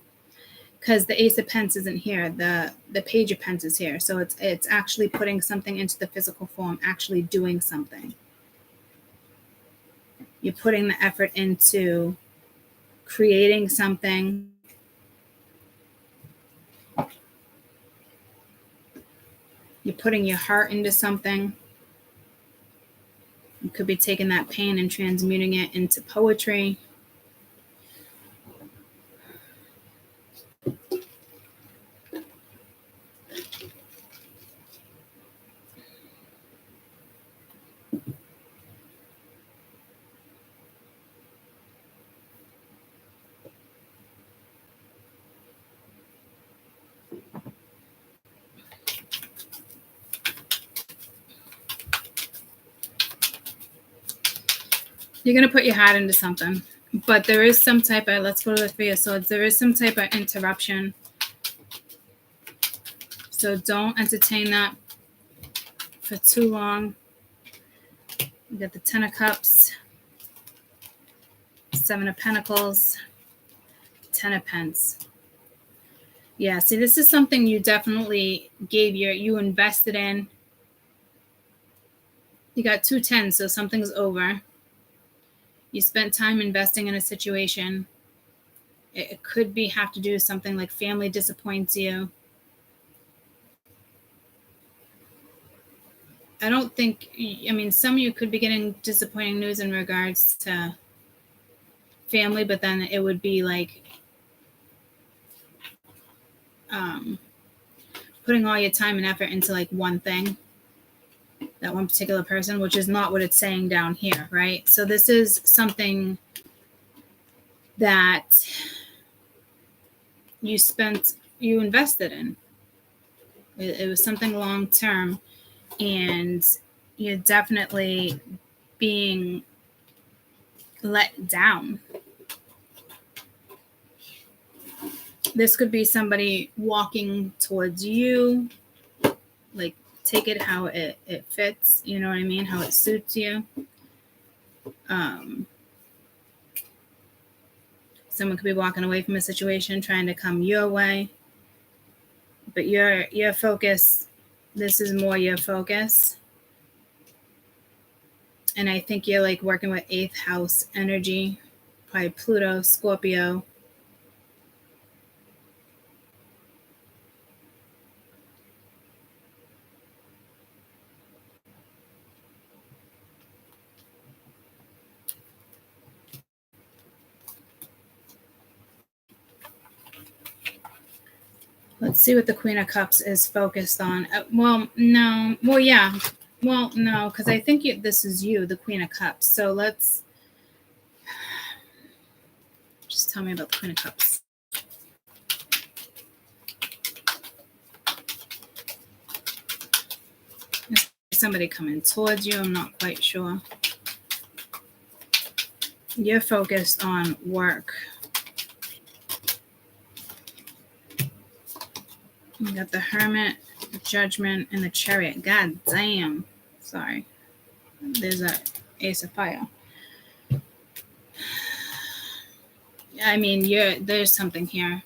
because the Ace of Pence isn't here. The Page of Pence is here. So it's actually putting something into the physical form, actually doing something. You're putting the effort into creating something. You're putting your heart into something. You could be taking that pain and transmuting it into poetry. You're going to put your heart into something. But there is some type of, let's go to the Three of Swords. There is some type of interruption. So don't entertain that for too long. You got the 10 of Cups, 7 of Pentacles, 10 of Pence. Yeah, see, this is something you definitely you invested in. You got 2 10s, so something's over. You spent time investing in a situation. It could have to do with something like family disappoints you. I don't think, I mean, some of you could be getting disappointing news in regards to family, but then it would be like putting all your time and effort into like one thing, that one particular person, which is not what it's saying down here, right? So this is something that you invested in. It was something long term, and you're definitely being let down. This could be somebody walking towards you, like take it how it fits, you know what I mean? How it suits you. Someone could be walking away from a situation, trying to come your way. But your focus, this is more your focus. And I think you're like working with 8th house energy, probably Pluto, Scorpio. Let's see what the Queen of Cups is focused on. Well, no. Well, yeah. Well, no, because I think this is you, the Queen of Cups. So let's just tell me about the Queen of Cups. Is somebody coming towards you? I'm not quite sure. You're focused on work. You got the Hermit, the Judgment, and the Chariot. God damn. Sorry. There's a Ace of Fire. I mean, there's something here.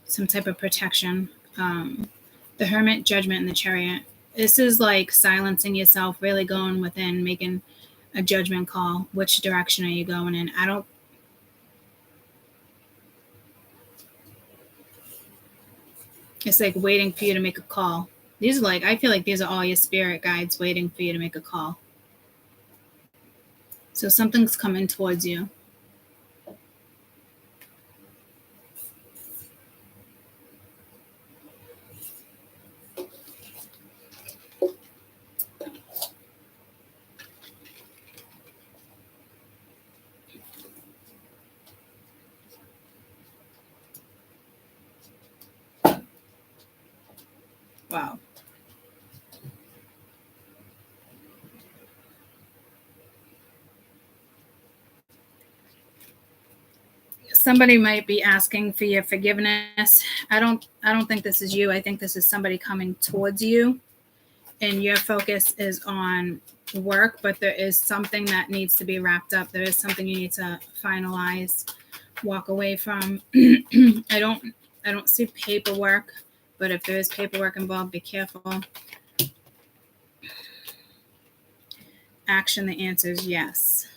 Some type of protection. The Hermit, Judgment, and the Chariot. This is like silencing yourself, really going within, making a judgment call. Which direction are you going in? It's like waiting for you to make a call. These are like, I feel like these are all your spirit guides waiting for you to make a call. So something's coming towards you. Wow. Somebody might be asking for your forgiveness. I don't think this is you. I think this is somebody coming towards you, and your focus is on work, but there is something that needs to be wrapped up. There is something you need to finalize, walk away from. I don't see paperwork, but if there is paperwork involved, be careful. Action, the answer is yes.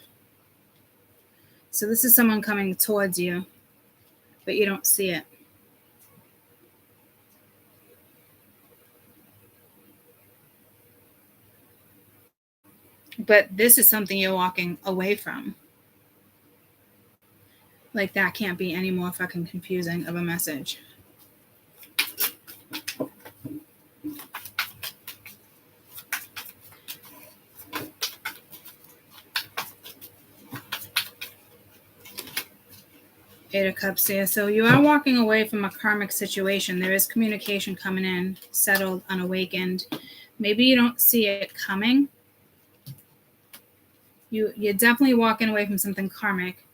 So this is someone coming towards you, but you don't see it. But this is something you're walking away from. Like, that can't be any more fucking confusing of a message. Eight of Cups here. So you are walking away from a karmic situation. There is communication coming in, settled, unawakened. Maybe you don't see it coming. You're definitely walking away from something karmic.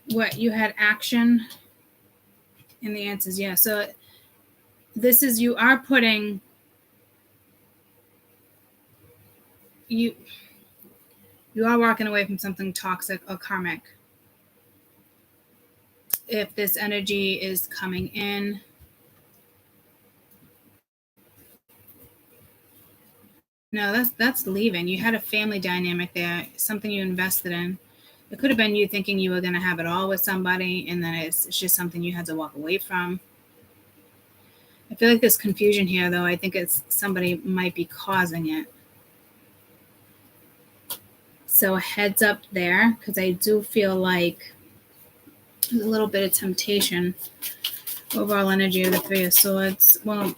What, you had action? And the answer is yes. So this is, you are putting, you are walking away from something toxic or karmic. If this energy is coming in, no, that's leaving. You had a family dynamic there, something you invested in. It could have been you thinking you were going to have it all with somebody, and then it's just something you had to walk away from. I feel like there's confusion here, though. I think it's somebody might be causing it. So heads up there, because I do feel like there's a little bit of temptation. Overall energy of the Three of Swords. Well,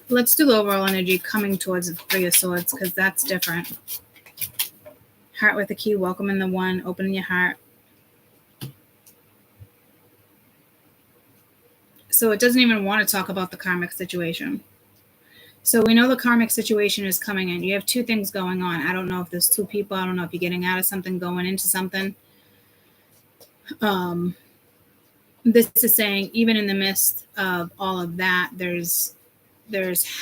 let's do the overall energy coming towards the Three of Swords, because that's different. Heart with the key, welcoming the one, opening your heart. So it doesn't even want to talk about the karmic situation. So we know the karmic situation is coming in. You have two things going on. I don't know if there's two people. I don't know if you're getting out of something, going into something. This is saying, even in the midst of all of that, there's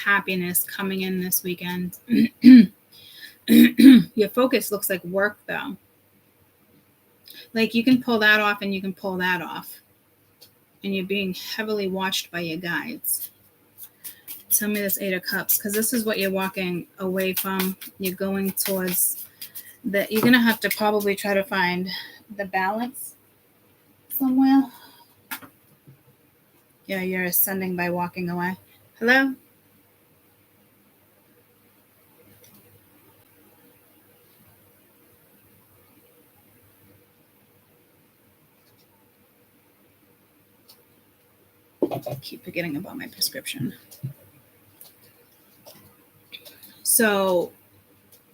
happiness coming in this weekend. Your focus looks like work, though. Like, you can pull that off and you can pull that off. and you're being heavily watched by your guides. Tell me this Eight of Cups, because this is what you're walking away from. You're going towards that. You're going to have to probably try to find the balance somewhere. Yeah, you're ascending by walking away. Hello? I keep forgetting about my prescription. So,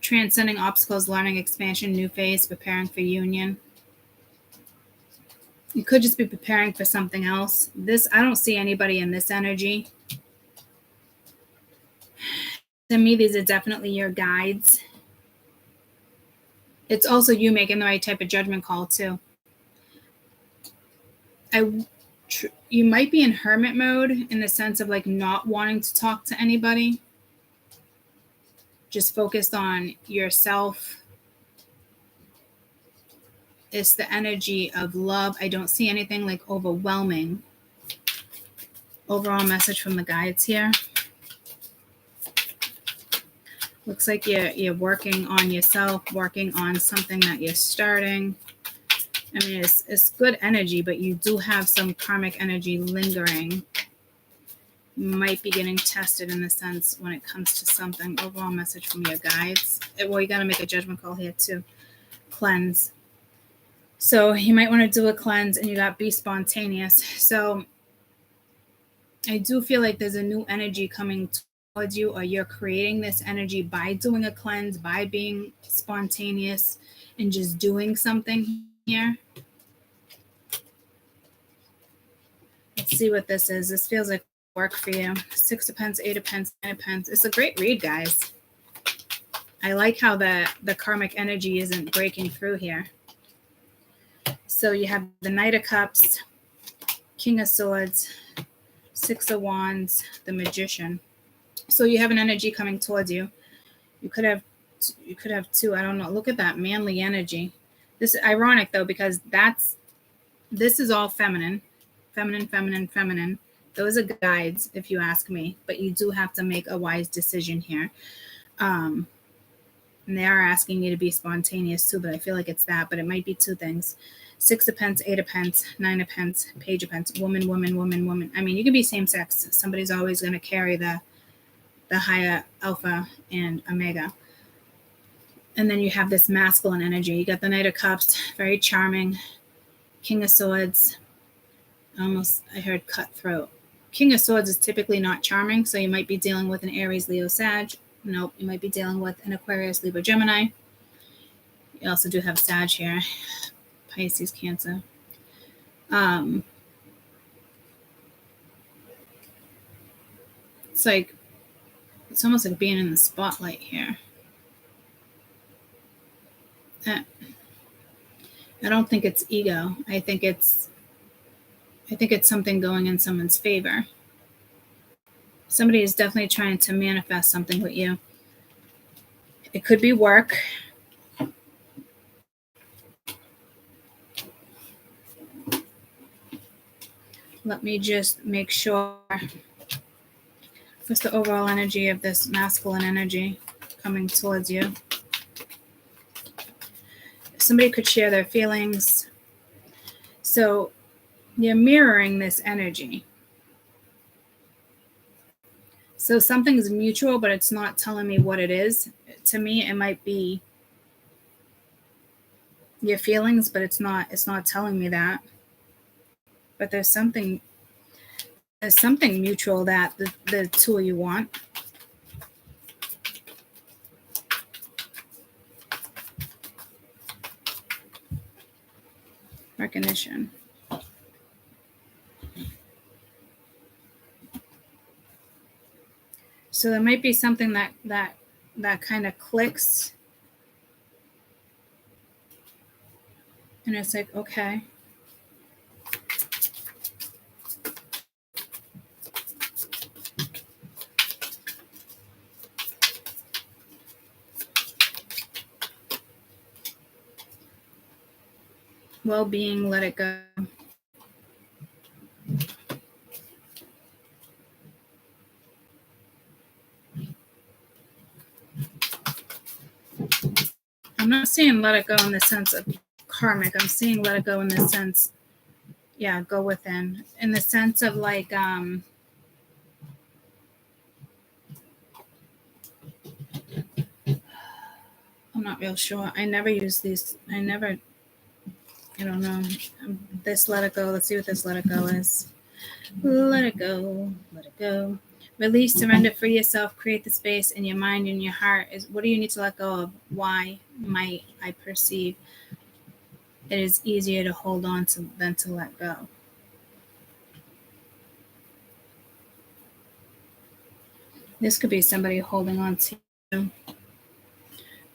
transcending obstacles, learning, expansion, new phase, preparing for union. You could just be preparing for something else. This, I don't see anybody in this energy. To me, these are definitely your guides. It's also you making the right type of judgment call too. You might be in hermit mode in the sense of like not wanting to talk to anybody. Just focused on yourself. It's the energy of love. I don't see anything like overwhelming. Overall message from the guides here. Looks like you're working on yourself, working on something that you're starting. I mean, it's good energy, but you do have some karmic energy lingering. You might be getting tested in the sense when it comes to something. Overall message from your guides. Well, you got to make a judgment call here too. Cleanse. So you might want to do a cleanse and you got be spontaneous. So I do feel like there's a new energy coming towards you, or you're creating this energy by doing a cleanse, by being spontaneous and just doing something here. Let's see what this is. This feels like work for you. Six of Pence, Eight of Pence, Nine of Pence. It's a great read, guys. I like how the karmic energy isn't breaking through here. So you have the Knight of Cups, King of Swords, Six of Wands, the Magician. So you have an energy coming towards you. You could have two. I don't know. Look at that manly energy. This is ironic though, because this is all feminine. Feminine. Those are guides, if you ask me. But you do have to make a wise decision here. And they are asking you to be spontaneous too, but I feel like it's that. But it might be two things. Six of Pence, Eight of Pence, Nine of Pence, Page of Pence, woman. I mean, you can be same sex. Somebody's always going to carry the higher alpha and omega. And then you have this masculine energy. You got the Knight of Cups, very charming. King of Swords. I heard cutthroat. King of Swords is typically not charming, so you might be dealing with an Aries, Leo, Sag. Nope, you might be dealing with an Aquarius, Libra, Gemini. You also do have Sag here. Pisces, Cancer. It's almost like being in the spotlight here. I don't think it's ego. I think it's something going in someone's favor. Somebody is definitely trying to manifest something with you. It could be work. Let me just make sure. What's the overall energy of this masculine energy coming towards you? Somebody could share their feelings. So you're mirroring this energy. So something's mutual, but it's not telling me what it is. To me, it might be your feelings, but it's not telling me that. But there's something mutual that the two of you want. Recognition. So there might be something that kind of clicks. And it's like, okay. Well-being, let it go. I'm not saying let it go in the sense of karmic. I'm saying let it go in the sense, yeah, go within. In the sense of like, I'm not real sure. I never use these. I don't know. This let it go. Let's see what this let it go is. Let it go. Let it go. Release, surrender, free yourself, create the space in your mind and your heart. Is what do you need to let go of? Why might I perceive it is easier to hold on to than to let go? This could be somebody holding on to you.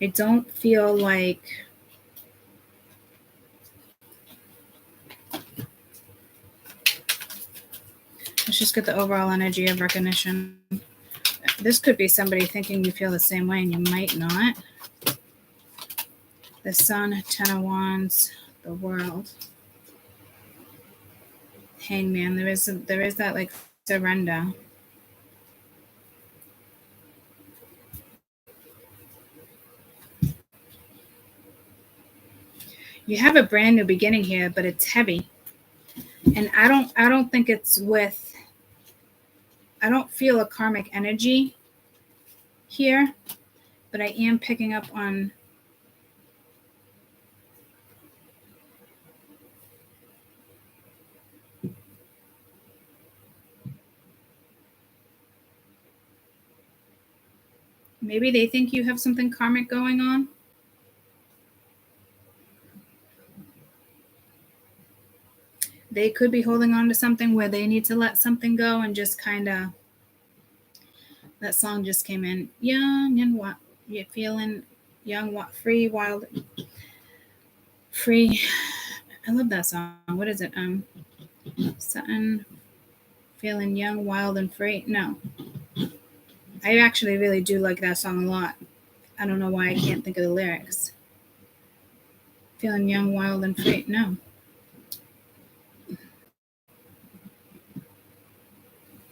I don't feel like let's just get the overall energy of recognition. This could be somebody thinking you feel the same way and you might not. The Sun, Ten of Wands, the World, Hangman. There is that like surrender. You have a brand new beginning here, but it's heavy. And I don't think it's with, I don't feel a karmic energy here, but I am picking up on maybe they think you have something karmic going on. They could be holding on to something where they need to let something go and just kind of, that song just came in. Young and what? You're feeling young, what? Free, wild, free. I love that song. What is it? Something, feeling young, wild, and free. No. I actually really do like that song a lot. I don't know why I can't think of the lyrics. Feeling young, wild, and free. No.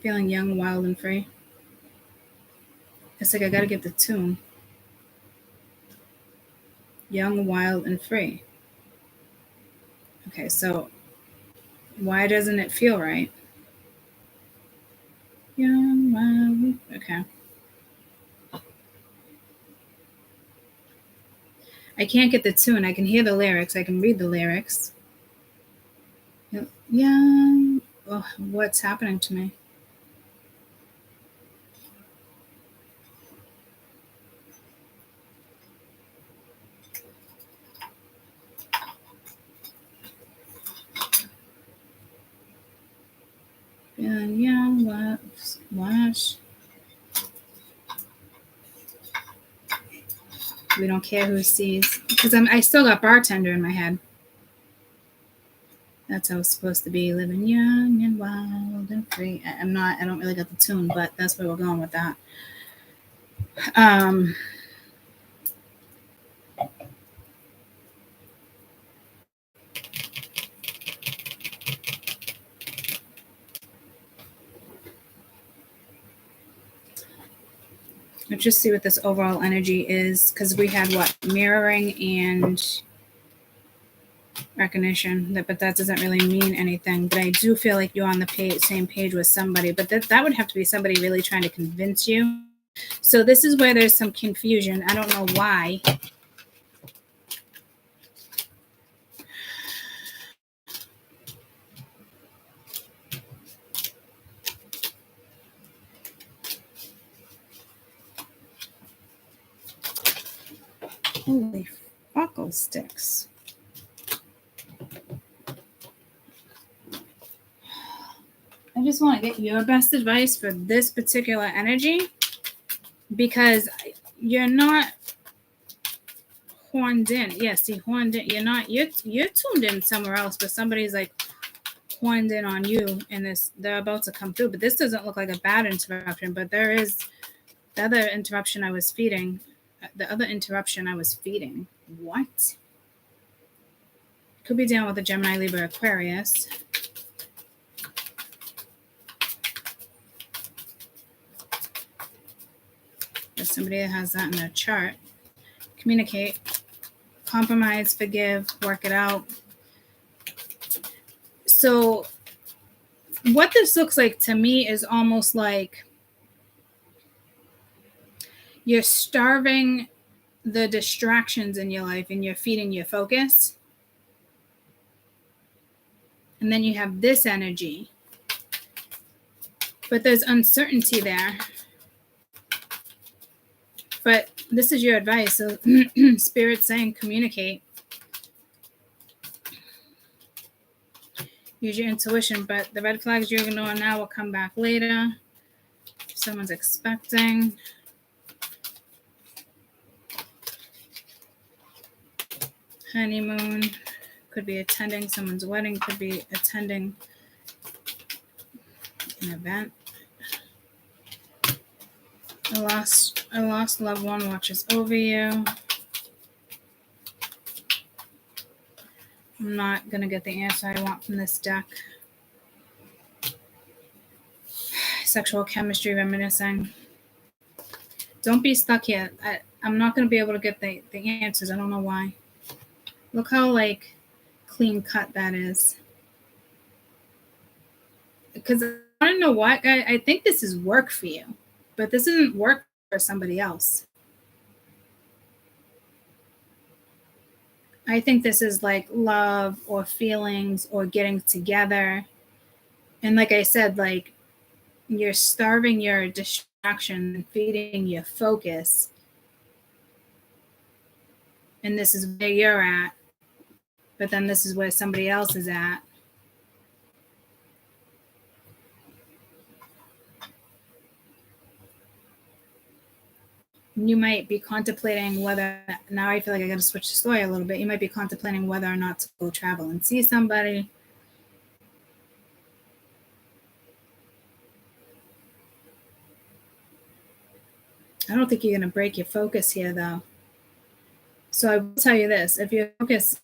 Feeling young, wild, and free. It's like I gotta get the tune. Young, wild, and free. Okay, so why doesn't it feel right? Young, wild, okay. I can't get the tune. I can hear the lyrics. I can read the lyrics. Young, oh, what's happening to me? Young, wash. We don't care who sees. Because I still got bartender in my head. That's how it's supposed to be. Living young and wild and free. I don't really get the tune, but that's where we're going with that. Let's just see what this overall energy is, because we had what? Mirroring and recognition, but that doesn't really mean anything. But I do feel like you're on the same page with somebody, but that would have to be somebody really trying to convince you. So this is where there's some confusion. I don't know why. Holy fuckle sticks. I just want to get your best advice for this particular energy, because you're not horned in. Yeah, see, horned in. You're not. You're tuned in somewhere else, but somebody's like horned in on you, and they're about to come through. But this doesn't look like a bad interruption. But there is the other interruption I was feeding. What? Could be down with a Gemini, Libra, Aquarius. There's somebody that has that in their chart. Communicate. compromise, forgive, work it out. So what this looks like to me is almost like you're starving the distractions in your life and you're feeding your focus. And then you have this energy. But there's uncertainty there. But this is your advice. So Spirit's saying communicate. Use your intuition. But the red flags you're ignoring now will come back later. Someone's expecting. Honeymoon. Could be attending someone's wedding. Could be attending an event. A lost loved one watches over you. I'm not going to get the answer I want from this deck. Sexual chemistry, reminiscing. Don't be stuck here. I'm not going to be able to get the answers. I don't know why. Look how, like, clean cut that is. Because I don't know what. I think this is work for you. But this isn't work for somebody else. I think this is like love or feelings or getting together. And like I said, like you're starving your distraction and feeding your focus. And this is where you're at. But then this is where somebody else is at. You might be contemplating whether, now I feel like I got to switch the story a little bit. You might be contemplating whether or not to go travel and see somebody. I don't think you're going to break your focus here, though. So I will tell you this. If your focus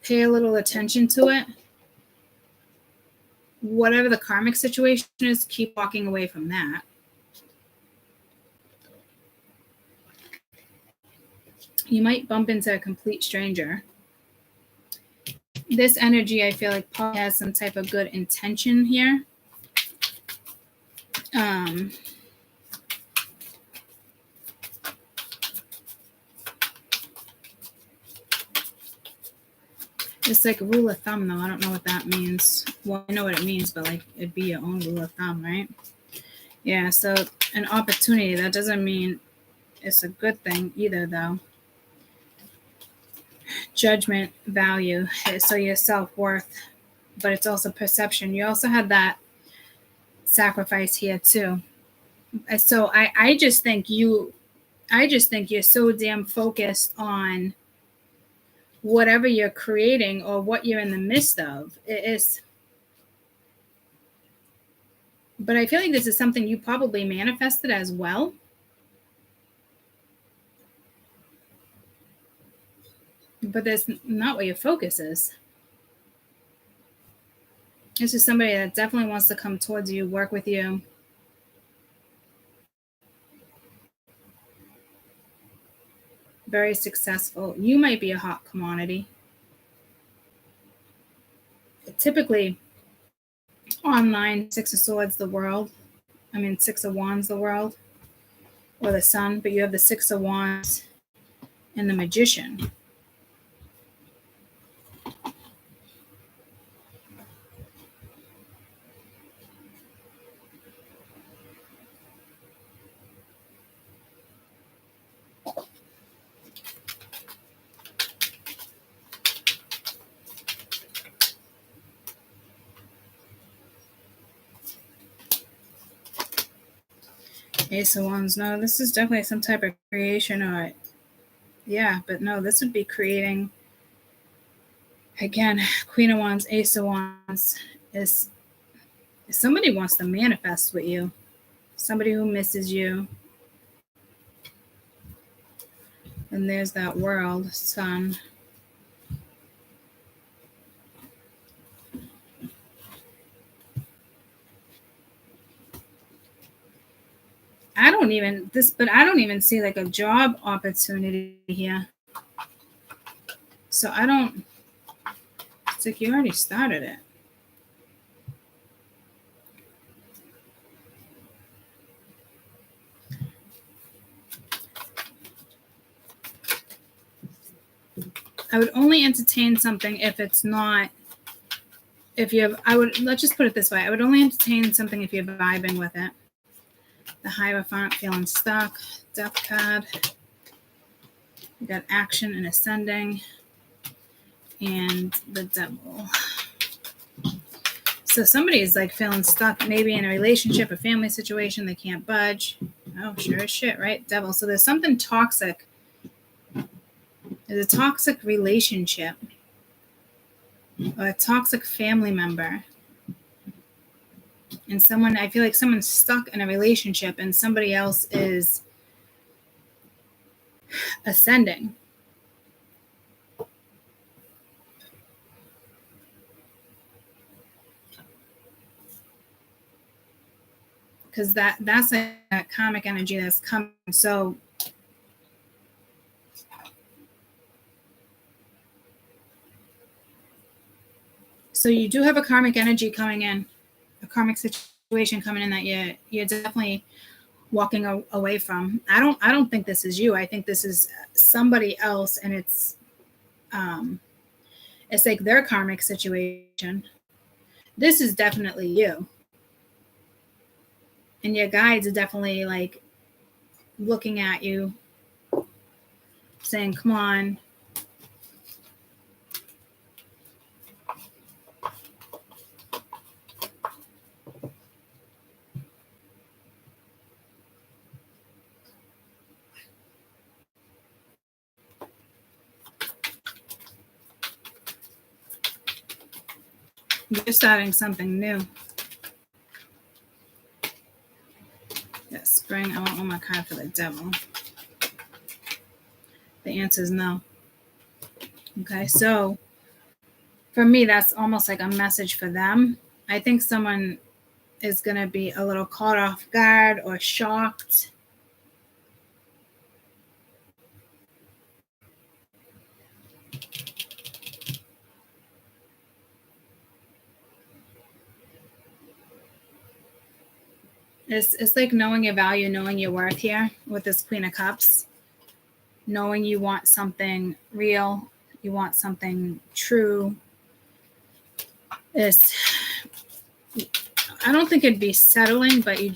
pay a little attention to it, whatever the karmic situation is, keep walking away from that. You might bump into a complete stranger. This energy, I feel like Paul has some type of good intention here. It's like a rule of thumb, though. I don't know what that means. Well, I know what it means, but like it'd be your own rule of thumb, right? Yeah, so an opportunity, that doesn't mean it's a good thing either, though. Judgment, value, so your self-worth, but it's also perception. You also had that sacrifice here too. So I just think you're so damn focused on whatever you're creating or what you're in the midst of. It is. But I feel like this is something you probably manifested as well. But that's not what your focus is. This is somebody that definitely wants to come towards you, work with you. Very successful. You might be a hot commodity. Typically, online, Six of Swords, the world. I mean, Six of Wands, the world. Or the sun. But you have the Six of Wands and the Magician. Ace of Wands. No, this is definitely some type of creation, or yeah, but no, this would be creating. Again, Queen of Wands, Ace of Wands is somebody wants to manifest with you. Somebody who misses you. And there's that world, sun. I don't even see like a job opportunity here. So it's like you already started it. I would only entertain something if it's not, let's just put it this way. I would only entertain something if you're vibing with it. The Hierophant, feeling stuck, Death card. We got action and ascending, and the Devil. So somebody is like feeling stuck, maybe in a relationship, a family situation, they can't budge. Oh, sure as shit, right? Devil. So there's something toxic. There's a toxic relationship or a toxic family member. And I feel like someone's stuck in a relationship and somebody else is ascending. Because that's that karmic energy that's coming. So you do have a karmic energy coming in, a karmic situation coming in that you're definitely walking away from. I don't think this is you. I think this is somebody else, and it's like their karmic situation. This is definitely you. And your guides are definitely like looking at you, saying, come on. You're starting something new. Yes, spring. I want one more card for the Devil. The answer is no. Okay, so for me, that's almost like a message for them. I think someone is going to be a little caught off guard or shocked. It's like knowing your value, knowing your worth here with this Queen of Cups. Knowing you want something real, you want something true. I don't think it'd be settling, but your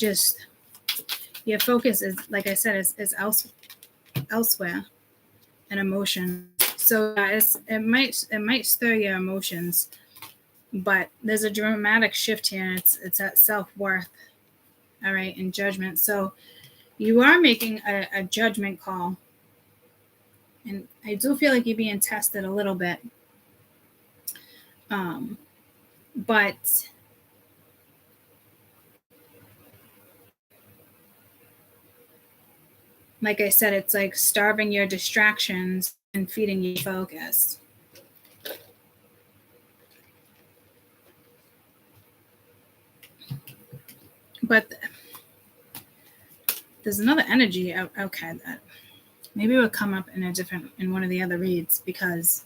focus is, like I said, is elsewhere and emotion. So it might stir your emotions, but there's a dramatic shift here, and it's at self-worth. All right, and judgment. So you are making a judgment call. And I do feel like you're being tested a little bit. But like I said, it's like starving your distractions and feeding your focus. But there's another energy. Okay, that maybe it will come up in one of the other reads, because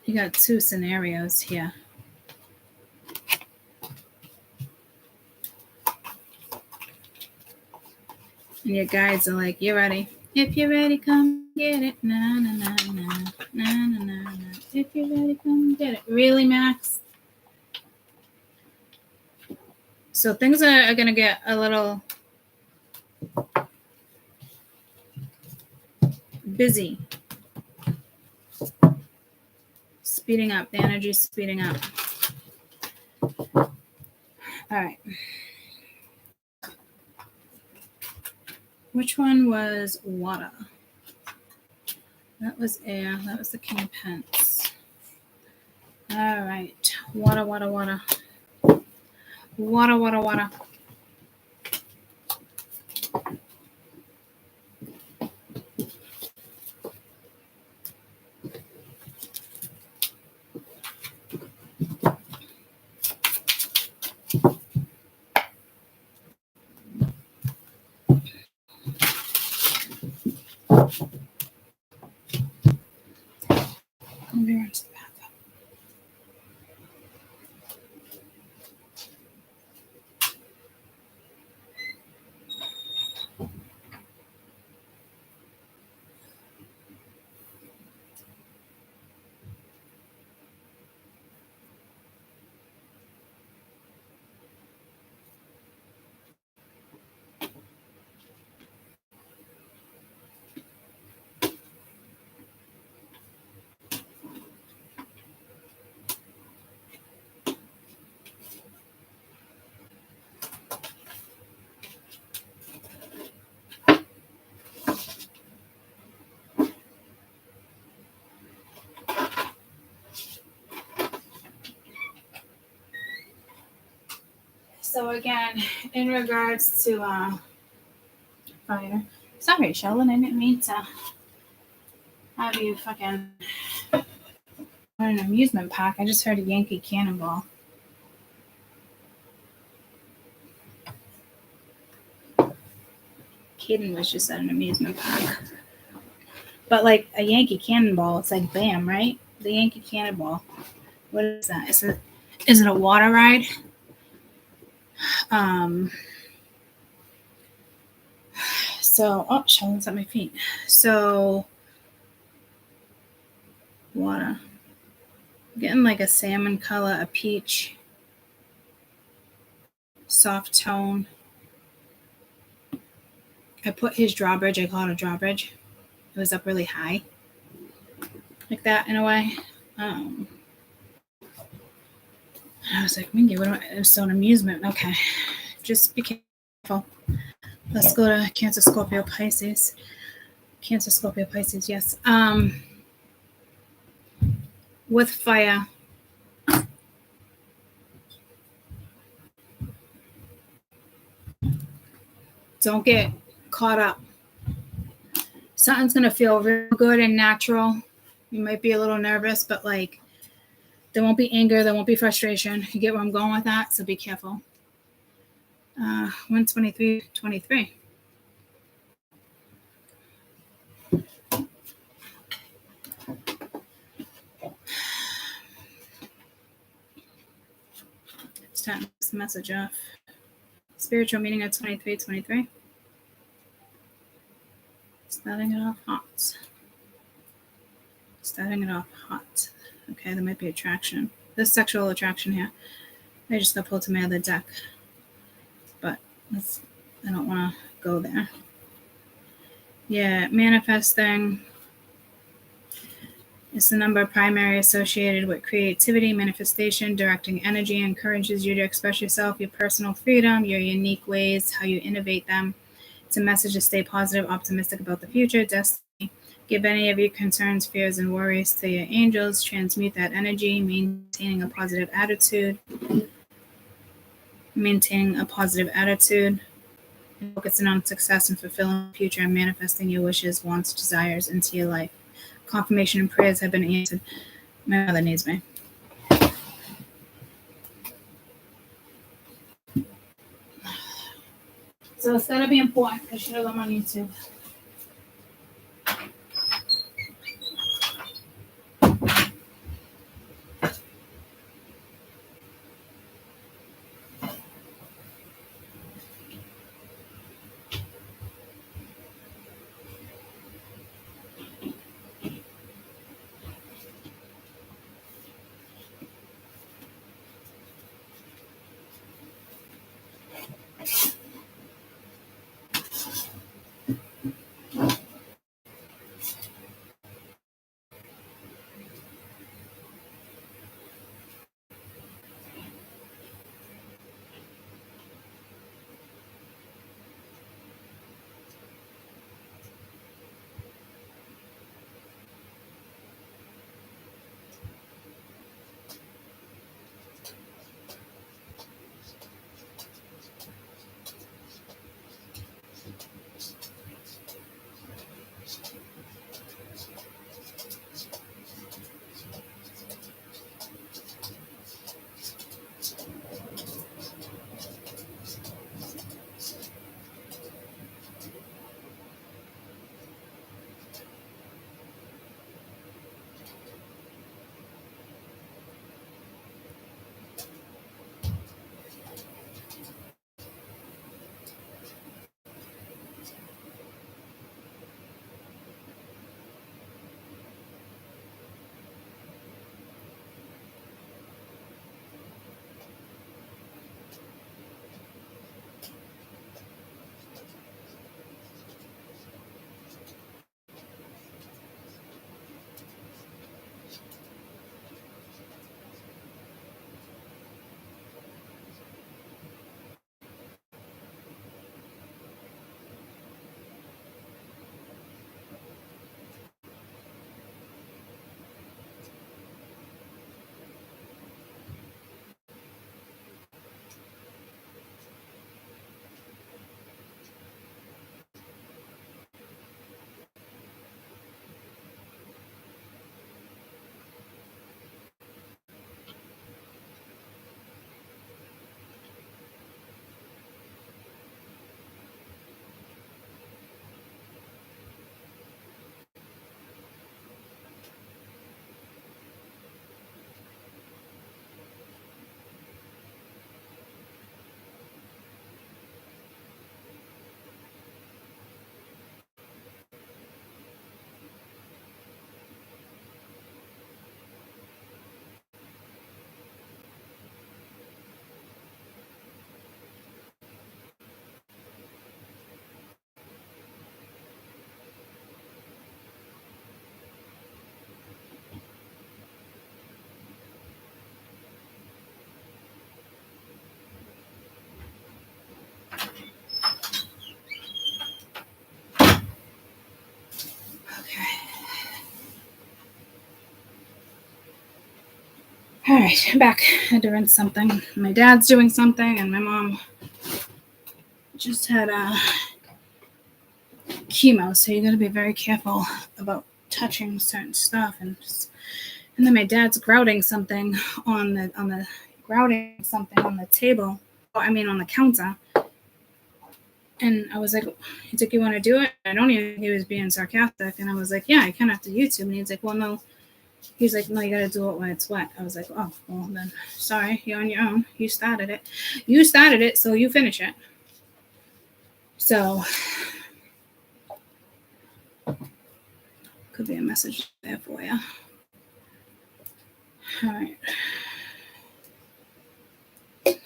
you got two scenarios here. And your guides are like, you're ready. If you're ready, come get it. Na, na, na, na, na, na, na, na. If you're ready, come get it. Really, Max? So things are going to get a little busy. Speeding up. The energy is speeding up. All right. Which one was water? That was air. That was the King of Pence. All right. Water, water, water. Water, water, water. So again, in regards to fire. Sorry, Sheldon, I didn't mean to have you fucking an amusement park. I just heard a Yankee Cannonball. Kaden was just at an amusement park. But like a Yankee Cannonball, it's like bam, right? The Yankee Cannonball. What is that? Is it a water ride? So, oh, Sheldon's at my feet. So, water. I'm getting like a salmon color, a peach, soft tone. I put his drawbridge, I call it a drawbridge. It was up really high. Like that in a way. I was like, Mingy, it was so an amusement. Okay. Just be careful. Let's go to Cancer, Scorpio, Pisces. Cancer, Scorpio, Pisces, yes. With fire. Don't get caught up. Something's going to feel real good and natural. You might be a little nervous, but like there won't be anger. There won't be frustration. You get where I'm going with that? So be careful. 123.23. It's time to this message off. Spiritual meaning of 23.23. Starting it off hot. Starting it off hot. Okay, there might be attraction. There's sexual attraction here. I just got pulled to my other deck. But I don't want to go there. Yeah, manifesting. It's the number primary associated with creativity, manifestation, directing energy, encourages you to express yourself, your personal freedom, your unique ways, how you innovate them. It's a message to stay positive, optimistic about the future, destiny. Give any of your concerns, fears, and worries to your angels. Transmute that energy, maintaining a positive attitude. Focusing on success and fulfilling the future and manifesting your wishes, wants, desires into your life. Confirmation and prayers have been answered. My mother needs me. So it's gotta be important because she knows I'm on YouTube. All right, I'm back. I had to rinse something. My dad's doing something, and my mom just had chemo, so you got to be very careful about touching certain stuff. And then my dad's grouting something on the table. I mean, on the counter. And I was like, he's like, you want to do it? I don't even think he was being sarcastic. And I was like, yeah, I can after YouTube. And he's like, well, no. He's like, no, you got to do it when it's wet. I was like, oh, well, then sorry, you're on your own. You started it, so you finish it. So, could be a message there for you. All right. I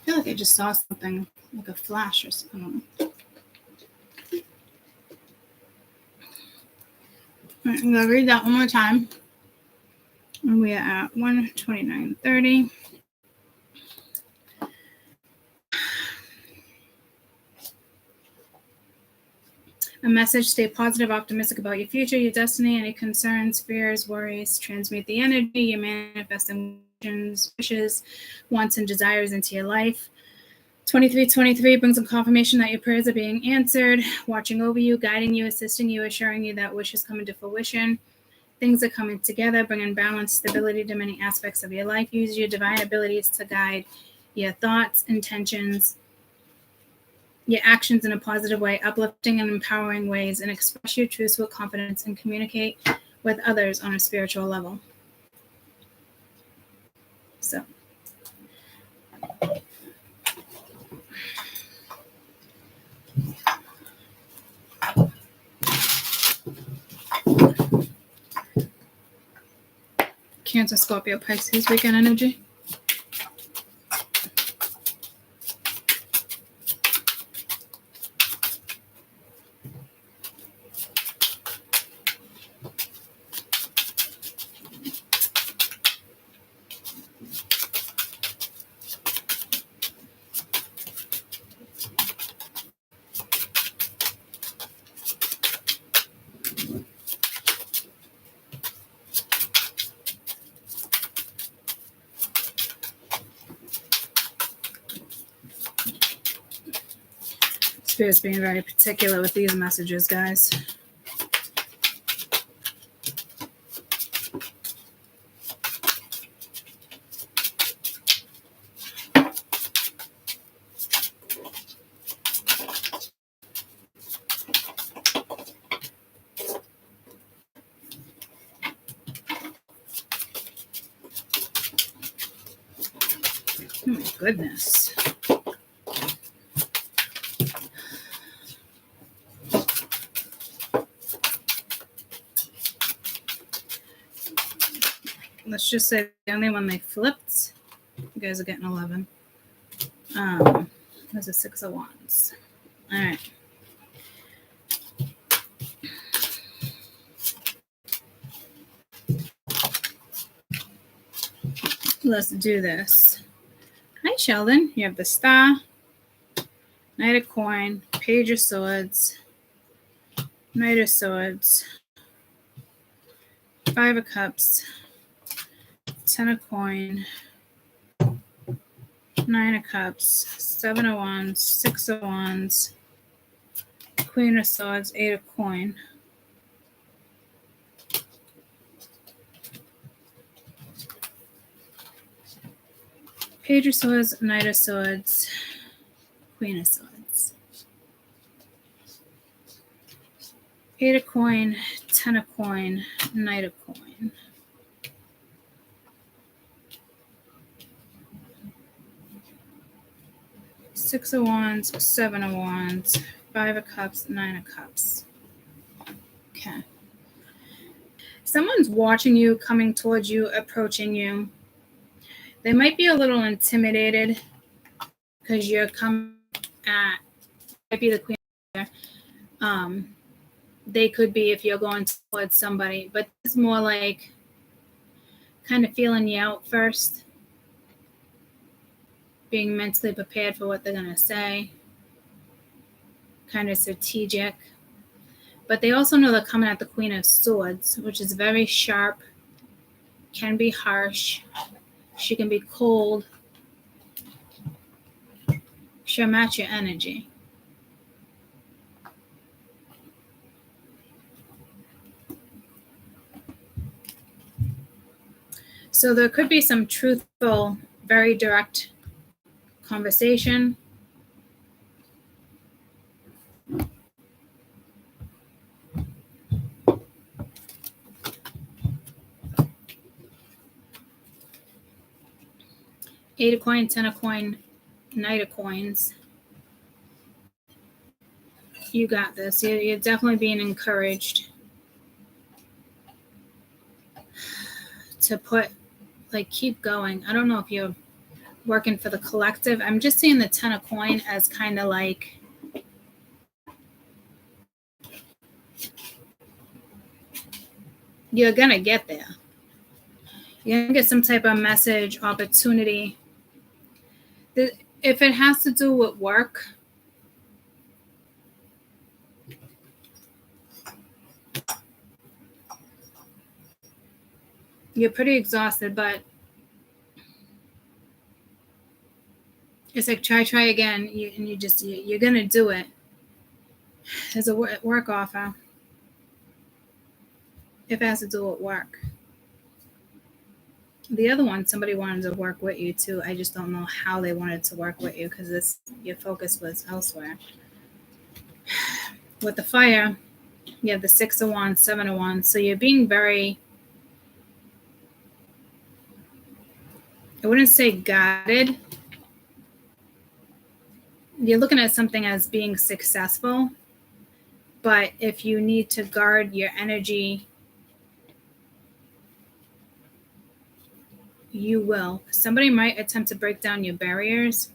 feel like I just saw something like a flash or something. All right, I'm going to read that one more time. And we are at 1:29:30. A message: stay positive, optimistic about your future, your destiny, any concerns, fears, worries. Transmute the energy. You manifest emotions, wishes, wants, and desires into your life. 2323 brings a confirmation that your prayers are being answered, watching over you, guiding you, assisting you, assuring you that wishes come into fruition. Things are coming together, bringing balance, stability to many aspects of your life. Use your divine abilities to guide your thoughts, intentions, your actions in a positive way, uplifting and empowering ways, and express your truths with confidence and communicate with others on a spiritual level. So, Cancer, Scorpio, Pisces weekend energy. Spirit's being very particular with these messages, guys. Oh my goodness. Let's just say the only one they flipped, you guys are getting 11. There's a 6 of Wands. All right. Let's do this. Hi, Sheldon. You have the Star, Knight of Coin, Page of Swords, Knight of Swords, 5 of Cups, 10 of Coin, 9 of Cups, 7 of Wands, 6 of Wands, Queen of Swords, 8 of Coin. Page of Swords, Knight of Swords, Queen of Swords. 8 of Coin, 10 of Coin, Knight of Coin. Six of Wands, 7 of Wands, 5 of Cups, 9 of Cups. Okay. Someone's watching you, coming towards you, approaching you. They might be a little intimidated because you're coming at, might be the Queen there. They could be if you're going towards somebody, but it's more like kind of feeling you out first, being mentally prepared for what they're going to say, kind of strategic. But they also know they're coming at the Queen of Swords, which is very sharp, can be harsh. She can be cold. She'll match your energy. So there could be some truthful, very direct conversation. Eight of coin, 10 of coin, Knight of coins. You got this. You're definitely being encouraged to keep going. I don't know if you're working for the collective. I'm just seeing the 10 of coin as kind of like you're going to get there. You're going to get some type of message, opportunity. If it has to do with work, you're pretty exhausted, but it's like try again. You're going to do it. There's a work offer. If it has to do with work. The other one, somebody wanted to work with you too. I just don't know how they wanted to work with you because your focus was elsewhere. With the fire, you have the 6 of wands, 7 of wands. So you're being very, I wouldn't say guided. You're looking at something as being successful. But if you need to guard your energy, you will. Somebody might attempt to break down your barriers.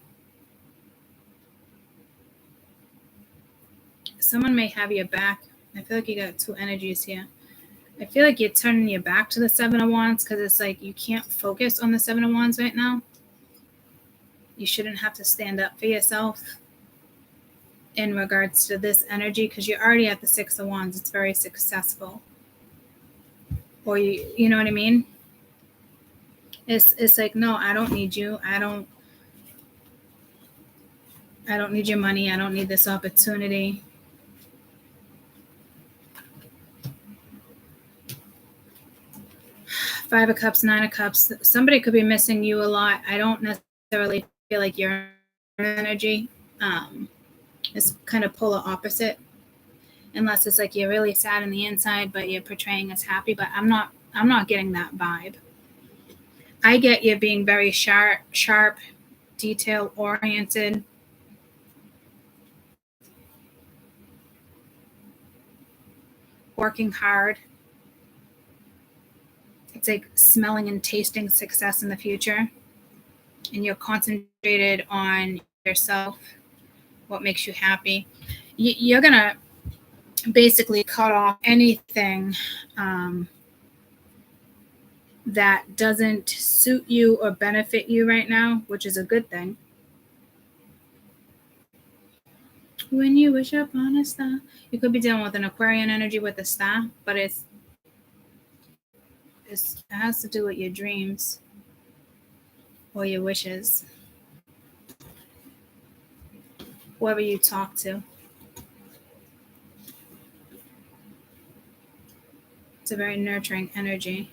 Someone may have your back. I feel like you got two energies here. I feel like you're turning your back to the 7 of wands because it's like you can't focus on the 7 of wands right now. You shouldn't have to stand up for yourself in regards to this energy because you're already at the 6 of wands. It's very successful. Or you know what I mean? It's like, no, I don't need you. I don't need your money. I don't need this opportunity. Five of Cups, 9 of Cups. Somebody could be missing you a lot. I don't necessarily feel like your energy. It's kind of polar opposite. Unless it's like you're really sad on the inside, but you're portraying as happy. But I'm not getting that vibe. I get you being very sharp, detail-oriented. Working hard. It's like smelling and tasting success in the future. And you're concentrated on yourself, what makes you happy. You're going to basically cut off anything that doesn't suit you or benefit you right now, which is a good thing. When you wish upon a star, you could be dealing with an Aquarian energy with a star, but it has to do with your dreams or your wishes. Whoever you talk to. It's a very nurturing energy.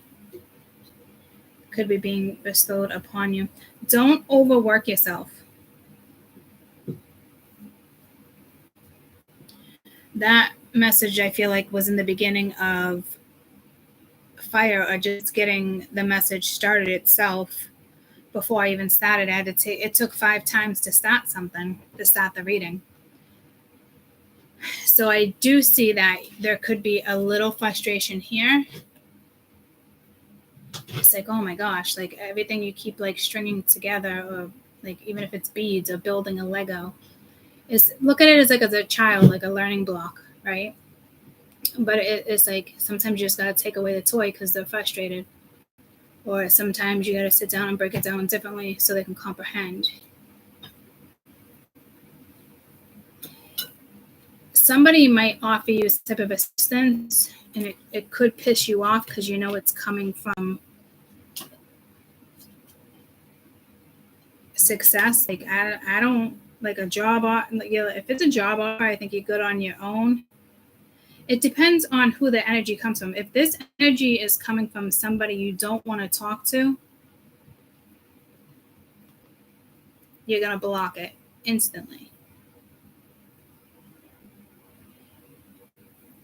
Could be being bestowed upon you. Don't overwork yourself. That message, I feel like, was in the beginning of fire, or just getting the message started itself. Before I even started, it took 5 times to start something, to start the reading. So I do see that there could be a little frustration here. It's like, oh my gosh, like everything you keep like stringing together, or like even if it's beads or building a Lego, look at it as like as a child, like a learning block, right? But it's like sometimes you just gotta take away the toy because they're frustrated, or sometimes you gotta sit down and break it down differently so they can comprehend. somebody might offer you some type of assistance, and it could piss you off because you know it's coming from success. Like I don't like a job. If it's a job offer, I think you're good on your own. It depends on who the energy comes from. If this energy is coming from somebody you don't want to talk to, you're going to block it instantly.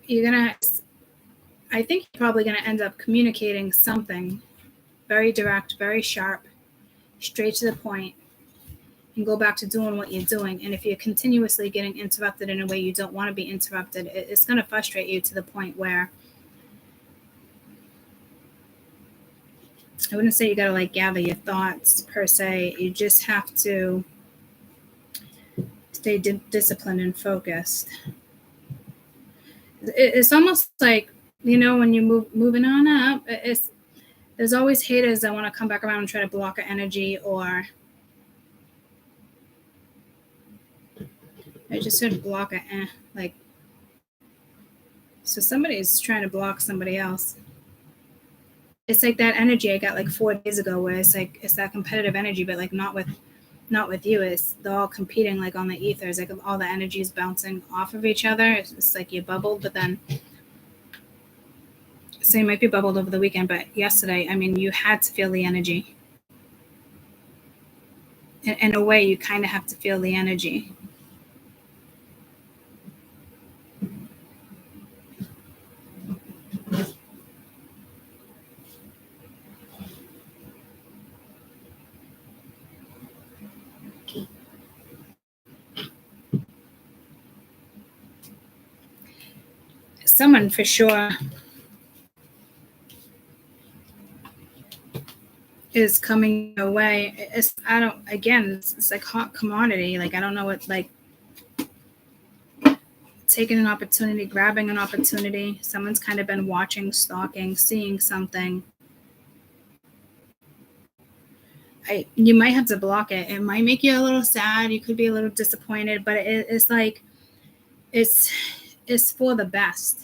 I think you're probably going to end up communicating something very direct, very sharp, straight to the point, and go back to doing what you're doing. And if you're continuously getting interrupted in a way you don't want to be interrupted, it's going to frustrate you to the point where I wouldn't say you got to like gather your thoughts per se. You just have to stay disciplined and focused. It's almost like, you know, when you're moving on up, there's always haters that want to come back around and try to block an energy, or I just said block it. Like, so somebody's trying to block somebody else. It's like that energy I got like 4 days ago, where it's like it's that competitive energy, but like not with you. It's they're all competing like on the ether. It's like all the energy is bouncing off of each other. It's like you bubbled, but then so you might be bubbled over the weekend, but yesterday, I mean, you had to feel the energy. In a way, you kind of have to feel the energy. Someone for sure is coming away. It's like hot commodity. Like I don't know what, like taking an opportunity, grabbing an opportunity. Someone's kind of been watching, stalking, seeing something. You might have to block it. It might make you a little sad. You could be a little disappointed, but it's like it's for the best.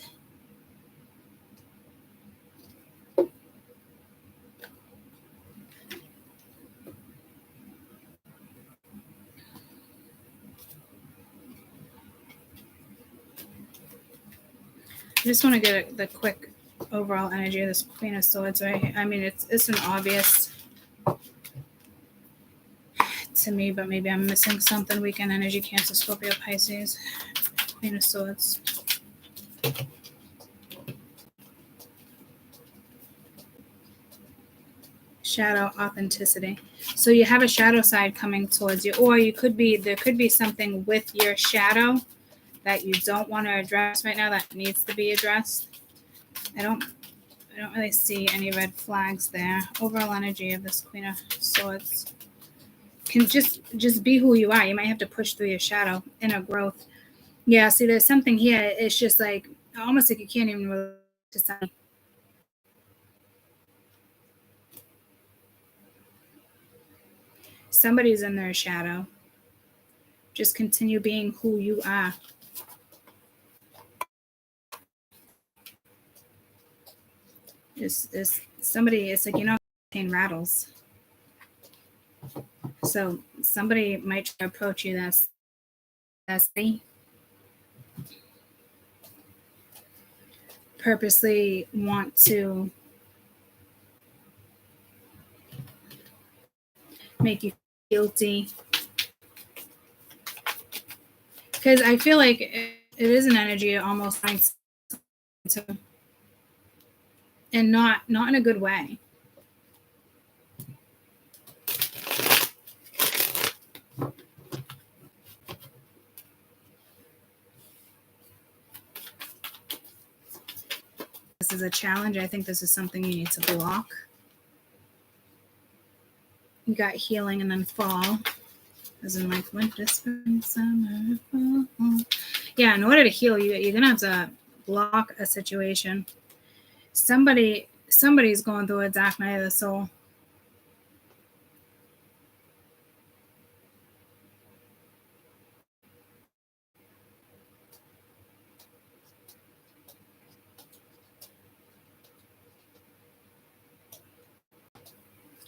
I just want to get the quick overall energy of this Queen of Swords right here. I mean, it's an obvious to me, but maybe I'm missing something. Weekend energy, Cancer, Scorpio, Pisces, Queen of Swords. Shadow, authenticity. So you have a shadow side coming towards you, or there could be something with your shadow that you don't want to address right now that needs to be addressed. I don't really see any red flags there. Overall energy of this Queen of Swords can just be who you are. You might have to push through your shadow, inner growth. Yeah, see, there's something here. It's just like almost like you can't even relate to something. Somebody's in their shadow. Just continue being who you are. It's somebody, it's like, you know, pain rattles. So somebody might try to approach you that's me. Purposely want to make you guilty. Because I feel like it is an energy almost to, and not in a good way. This is a challenge. I think this is something you need to block. You got healing and then fall. As in like winter, spring, summer, fall. Yeah, in order to heal, you're going to have to block a situation. Somebody's going through a dark night of the soul.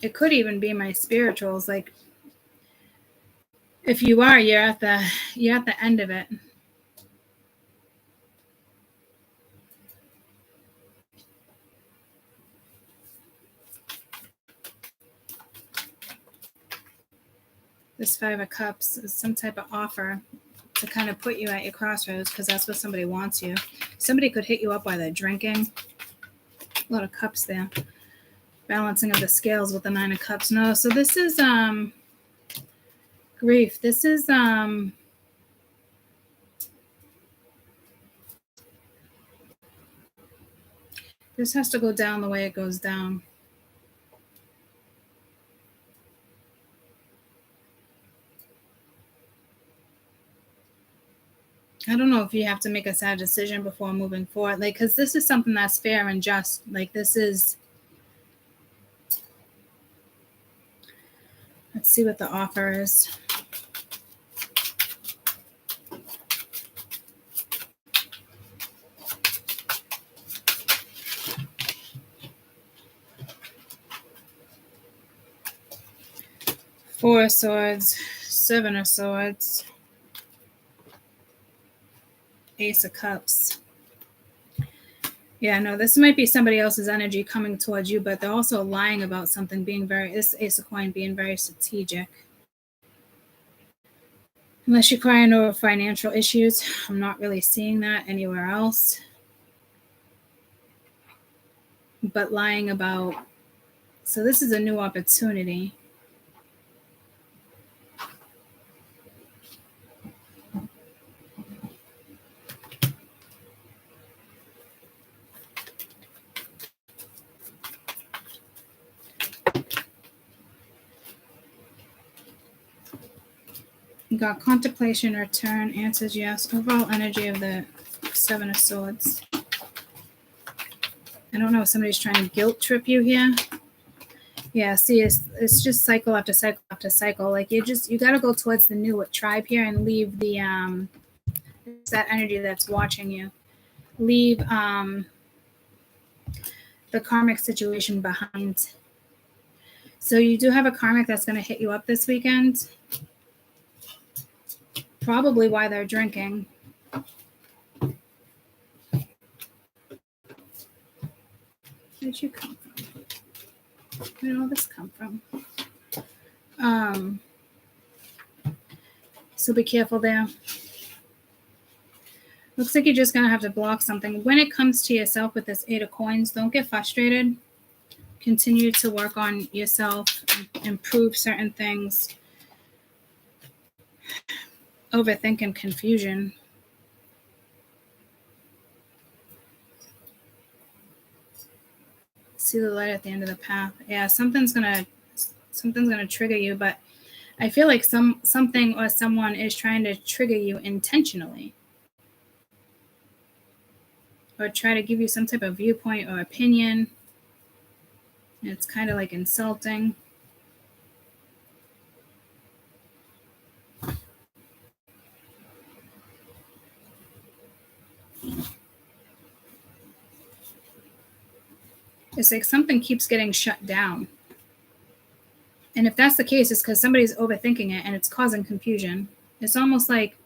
It could even be my spirituals. Like, if you are, you're at the end of it. This Five of Cups is some type of offer to kind of put you at your crossroads, because that's what somebody wants you. Somebody could hit you up while they're drinking. A lot of cups there. Balancing of the scales with the Nine of Cups. No, so this is grief. This is this has to go down the way it goes down. I don't know if you have to make a sad decision before moving forward, like, because this is something that's fair and just. Like, this is. Let's see what the offer is. Four of Swords, Seven of Swords, Ace of Cups. Yeah, no, this might be somebody else's energy coming towards you, but they're also lying about something, this Ace of Coin being very strategic. Unless you're crying over financial issues, I'm not really seeing that anywhere else. But lying about, so this is a new opportunity. You got contemplation, return, answers yes. Overall energy of the Seven of Swords. I don't know if somebody's trying to guilt trip you here. Yeah, see, it's just cycle after cycle after cycle. Like, you got to go towards the new tribe here and leave the that energy that's watching you. Leave the karmic situation behind. So you do have a karmic that's going to hit you up this weekend. Probably why they're drinking. Where did you come from? Where did all this come from? So be careful there. Looks like you're just going to have to block something. When it comes to yourself with this Eight of Coins, don't get frustrated. Continue to work on yourself, improve certain things. Overthinking confusion. See the light at the end of the path. Yeah, something's gonna trigger you, but I feel like something or someone is trying to trigger you intentionally, or try to give you some type of viewpoint or opinion. It's kind of like insulting. It's like something keeps getting shut down. And if that's the case, it's because somebody's overthinking it and it's causing confusion. It's almost like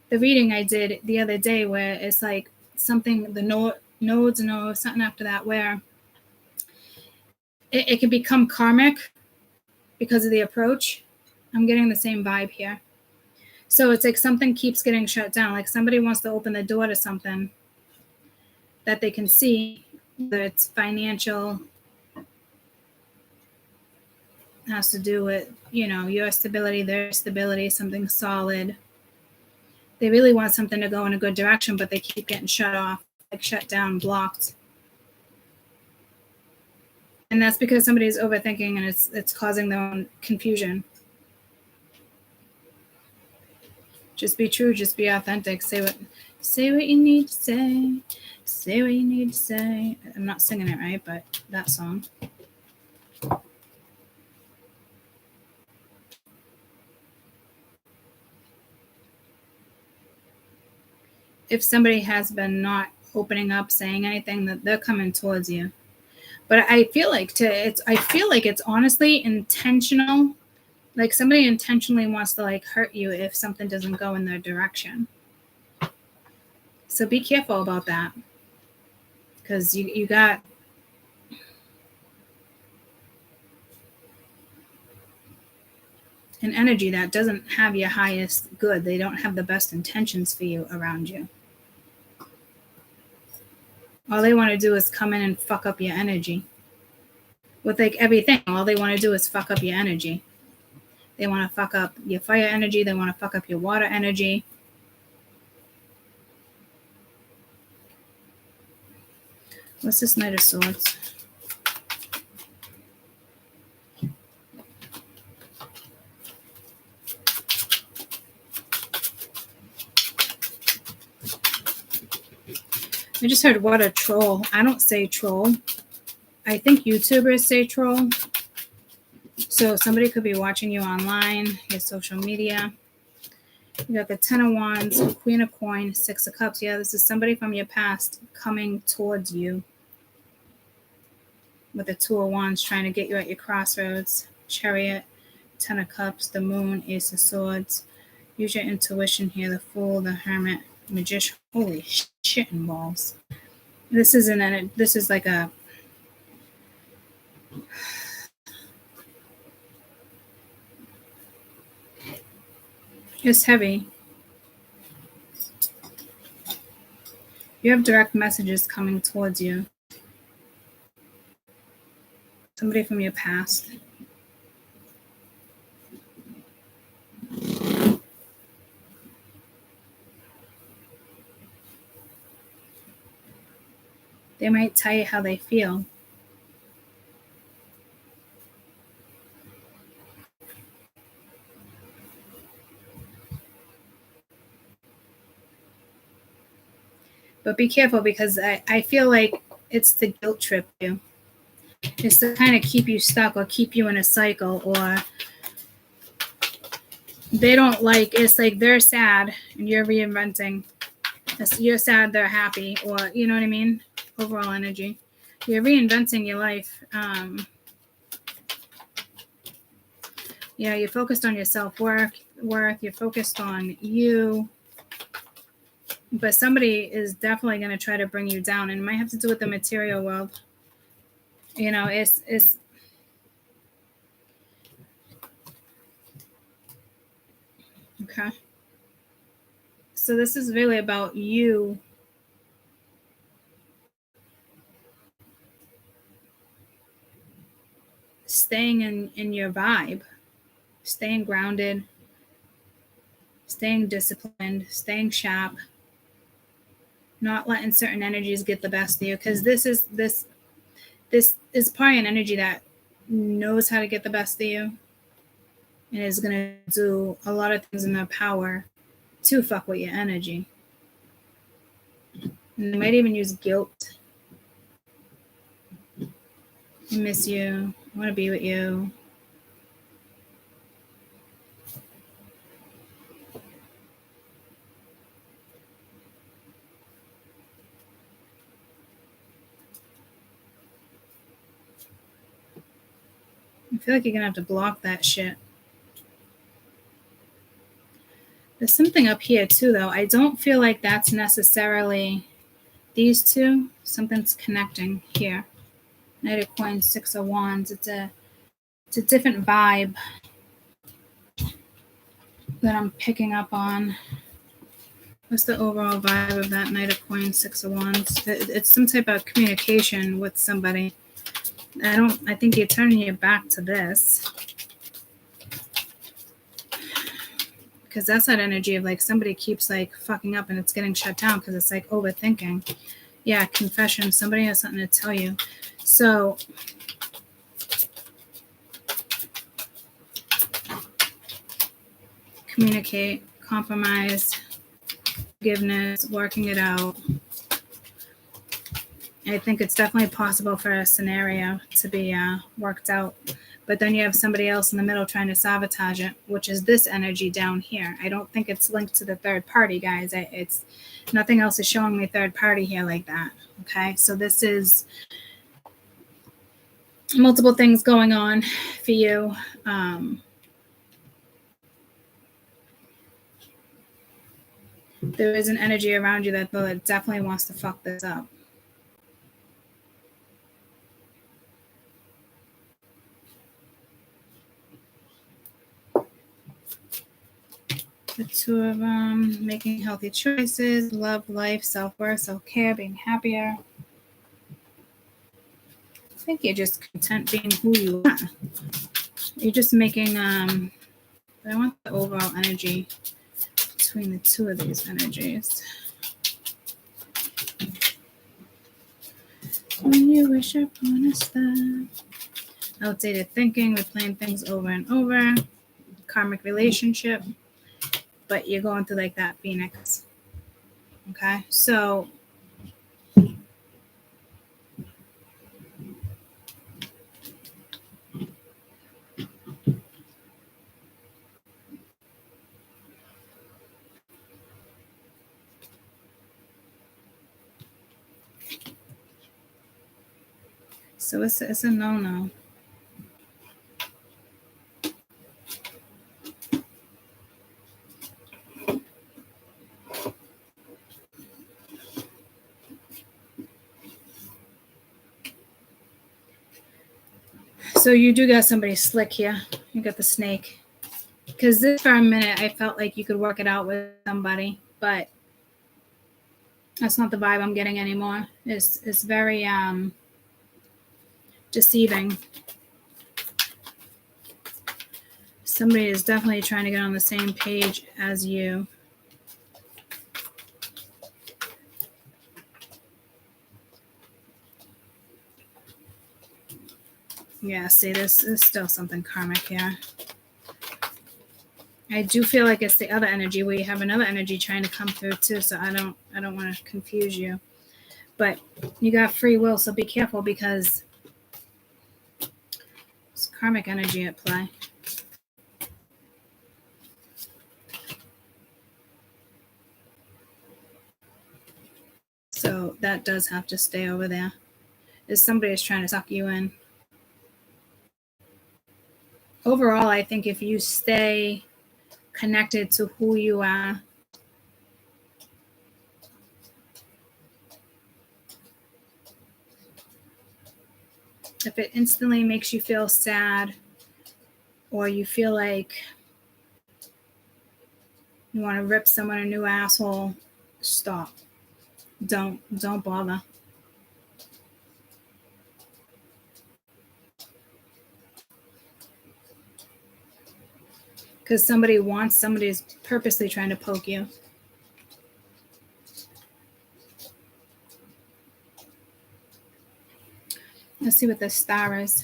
the reading I did the other day, where it's like something, the nodes, something after that, where it can become karmic because of the approach. I'm getting the same vibe here. So it's like something keeps getting shut down. Like somebody wants to open the door to something that they can see, whether it's financial, has to do with, your stability, their stability, something solid. They really want something to go in a good direction, but they keep getting shut off, like shut down, blocked. And that's because somebody's overthinking and it's causing their own confusion. Just be true, just be authentic. Say what you need to say. Say what you need to say. I'm not singing it right, but that song. If somebody has been not opening up, saying anything, that they're coming towards you. But I feel like it's honestly intentional. Like somebody intentionally wants to like hurt you if something doesn't go in their direction. So be careful about that. Because you got an energy that doesn't have your highest good. They don't have the best intentions for you around you. All they want to do is come in and fuck up your energy. With like everything, all they want to do is fuck up your energy. They want to fuck up your fire energy. They want to fuck up your water energy. What's this Knight of Swords? I just heard what a troll. I don't say troll. I think YouTubers say troll. So somebody could be watching you online, your social media. You got the Ten of Wands, Queen of Coins, Six of Cups. Yeah, this is somebody from your past coming towards you. With the Two of Wands trying to get you at your crossroads. Chariot, Ten of Cups, the Moon, Ace of Swords. Use your intuition here. The Fool, the Hermit, Magician. Holy shit and balls. This is like a it's heavy. You have direct messages coming towards you. Somebody from your past. They might tell you how they feel. But be careful because I feel like it's to guilt trip you. It's to kind of keep you stuck or keep you in a cycle, or they don't like, it's like they're sad and you're reinventing. You're sad, they're happy, or you know what I mean? Overall energy. You're reinventing your life. You're focused on your self-worth. You're focused on you. But somebody is definitely going to try to bring you down, and it might have to do with the material world. You know, it's okay. So this is really about you staying in your vibe, staying grounded, staying disciplined, staying sharp, not letting certain energies get the best of you, because this is probably an energy that knows how to get the best of you and is going to do a lot of things in their power to fuck with your energy. And they might even use guilt. I miss you. I want to be with you. I feel like you're going to have to block that shit. There's something up here too, though. I don't feel like that's necessarily these two. Something's connecting here. Knight of Coins, Six of Wands. It's a different vibe that I'm picking up on. What's the overall vibe of that Knight of Coins, Six of Wands? It's some type of communication with somebody. I think you're turning your back to this. Because that's that energy of like somebody keeps like fucking up and it's getting shut down because it's like overthinking. Yeah, confession. Somebody has something to tell you. So communicate, compromise, forgiveness, working it out. I think it's definitely possible for a scenario to be worked out. But then you have somebody else in the middle trying to sabotage it, which is this energy down here. I don't think it's linked to the third party, guys. It's nothing else is showing me third party here like that. Okay, so this is multiple things going on for you. There is an energy around you that definitely wants to fuck this up. The two of them, making healthy choices, love, life, self-worth, self-care, being happier. I think you're just content being who you are. You're just making, I want the overall energy between the two of these energies. When you wish upon a star. Outdated thinking, replaying things over and over. Karmic relationship. But you're going through like that Phoenix. Okay, so it's a no-no. So you do got somebody slick here. You got the snake. Because this for a minute, I felt like you could work it out with somebody, but that's not the vibe I'm getting anymore. It's very deceiving. Somebody is definitely trying to get on the same page as you. Yeah, see, this is still something karmic here. I do feel like it's the other energy where you have another energy trying to come through too. So I don't want to confuse you, but you got free will. So be careful because it's karmic energy at play. So that does have to stay over there. If somebody is trying to suck you in. Overall, I think if you stay connected to who you are, if it instantly makes you feel sad or you feel like you want to rip someone a new asshole, stop. Don't bother. Because somebody's purposely trying to poke you. Let's see what the star is.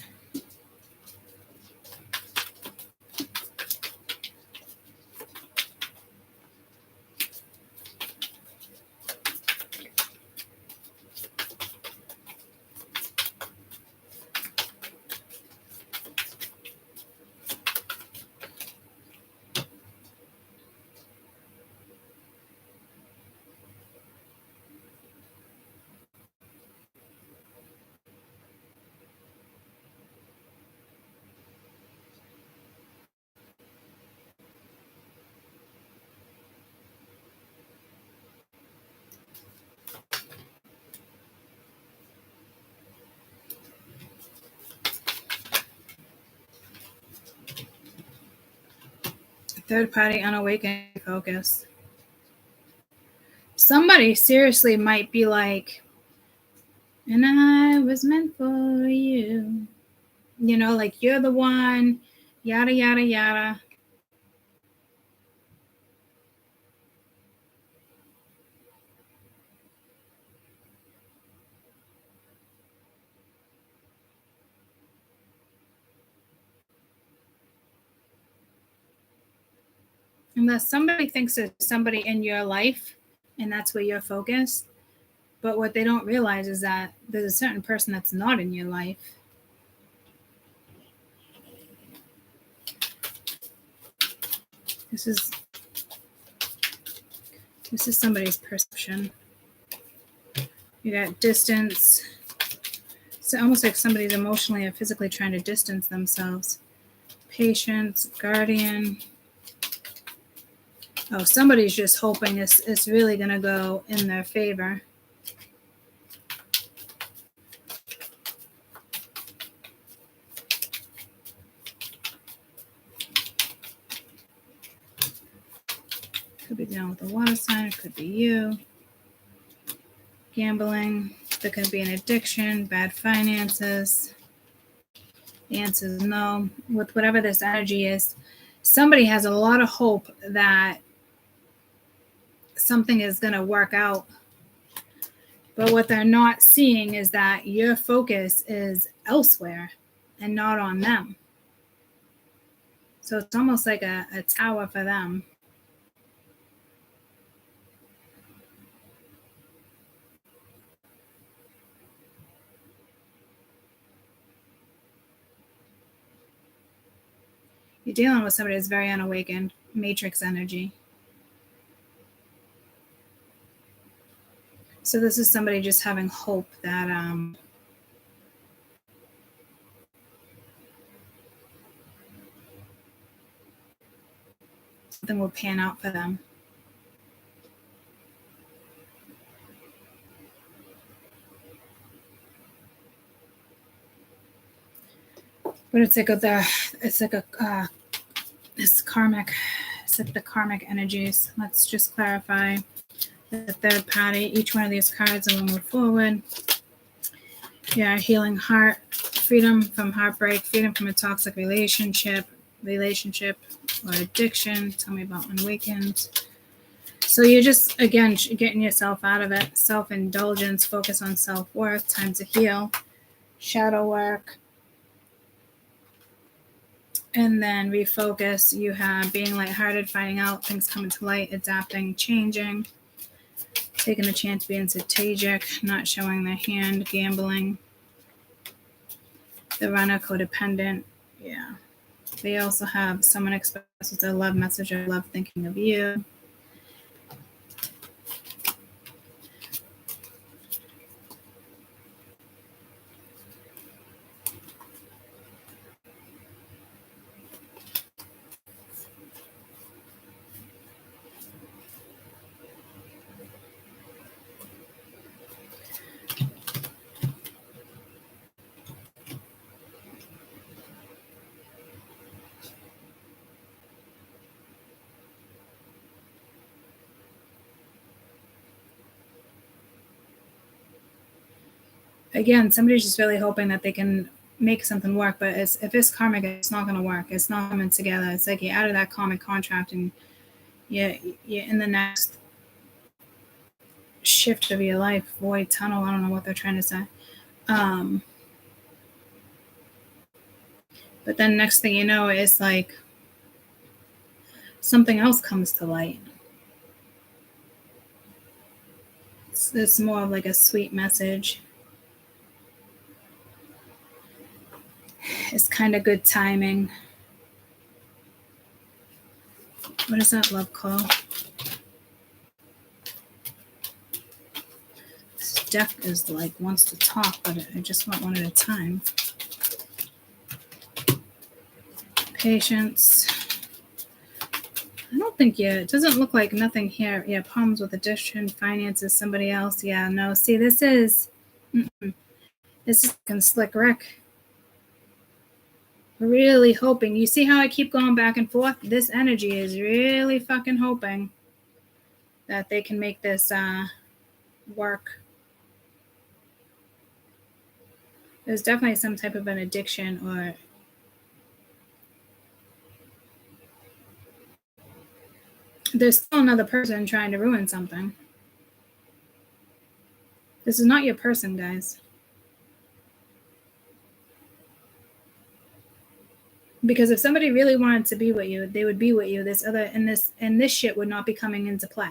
Third party unawakened focus. Somebody seriously might be like, and I was meant for you. You know, like you're the one, yada, yada, yada. Unless somebody thinks there's somebody in your life and that's where you're focused. But what they don't realize is that there's a certain person that's not in your life. This is somebody's perception. You got distance, It's almost like somebody's emotionally or physically trying to distance themselves. Patience, guardian. Oh, somebody's just hoping it's really going to go in their favor. Could be down with the water sign. It could be you. Gambling. There could be an addiction, bad finances. The answer is no. With whatever this energy is, somebody has a lot of hope that something is going to work out. But what they're not seeing is that your focus is elsewhere and not on them. So it's almost like a tower for them. You're dealing with somebody that's very unawakened, matrix energy. So this is somebody just having hope that something will pan out for them. But it's like this karmic, it's like the karmic energies. Let's just clarify the third party. Each one of these cards, and we'll move forward. Yeah, healing heart, freedom from heartbreak, freedom from a toxic relationship or addiction. Tell me about Unveiling. So you're just, again, getting yourself out of it. Self-indulgence, focus on self-worth, time to heal, shadow work. And then refocus. You have being lighthearted, finding out things coming to light, adapting, changing, taking a chance, being strategic, not showing their hand, gambling. The runner, codependent. Yeah. They also have someone expresses their love message or love thinking of you. Again, somebody's just really hoping that they can make something work, but if it's karmic, it's not going to work. It's not coming together. It's like you're out of that karmic contract and you're in the next shift of your life, void, tunnel. I don't know what they're trying to say. But then next thing you know, it's like something else comes to light. It's more of like a sweet message. It's kind of good timing. What is that love call? This deck is like wants to talk, but I just want one at a time. Patience. I don't think it doesn't look like nothing here. Yeah, problems with addiction, finances, somebody else. Yeah, no. See, this is Slick Rick. Really hoping. You see how I keep going back and forth? This energy is really fucking hoping that they can make this work. There's definitely some type of an addiction, or there's still another person trying to ruin something. This is not your person, guys. Because if somebody really wanted to be with you, they would be with you. This shit would not be coming into play.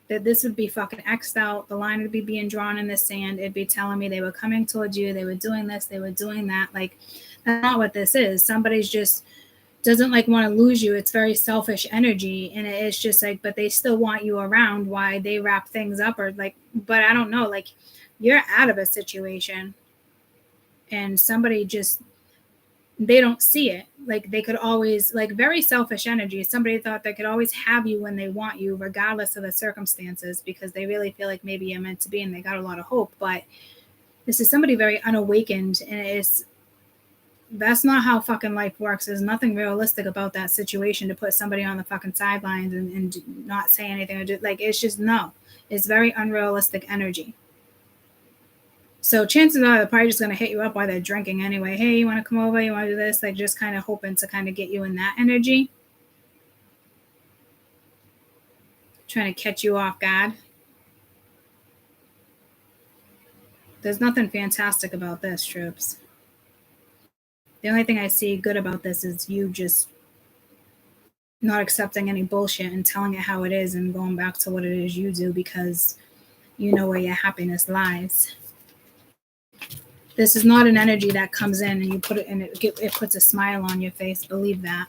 That this would be fucking X'd out. The line would be being drawn in the sand. It'd be telling me they were coming towards you. They were doing this. They were doing that. Like, that's not what this is. Somebody's just doesn't like want to lose you. It's very selfish energy. And it's just like, but they still want you around. Why they wrap things up or like, but I don't know. Like, you're out of a situation and somebody just, they don't see it. Like they could always, like very selfish energy. Somebody thought they could always have you when they want you, regardless of the circumstances, because they really feel like maybe you're meant to be and they got a lot of hope. But this is somebody very unawakened, and that's not how fucking life works. There's nothing realistic about that situation to put somebody on the fucking sidelines and not say anything or do, like, it's just, no, it's very unrealistic energy. So chances are they're probably just going to hit you up while they're drinking anyway. Hey, you want to come over? You want to do this? Like just kind of hoping to kind of get you in that energy. Trying to catch you off guard. There's nothing fantastic about this, troops. The only thing I see good about this is you just not accepting any bullshit and telling it how it is and going back to what it is you do because you know where your happiness lies. This is not an energy that comes in and you put it in, it puts a smile on your face. Believe that.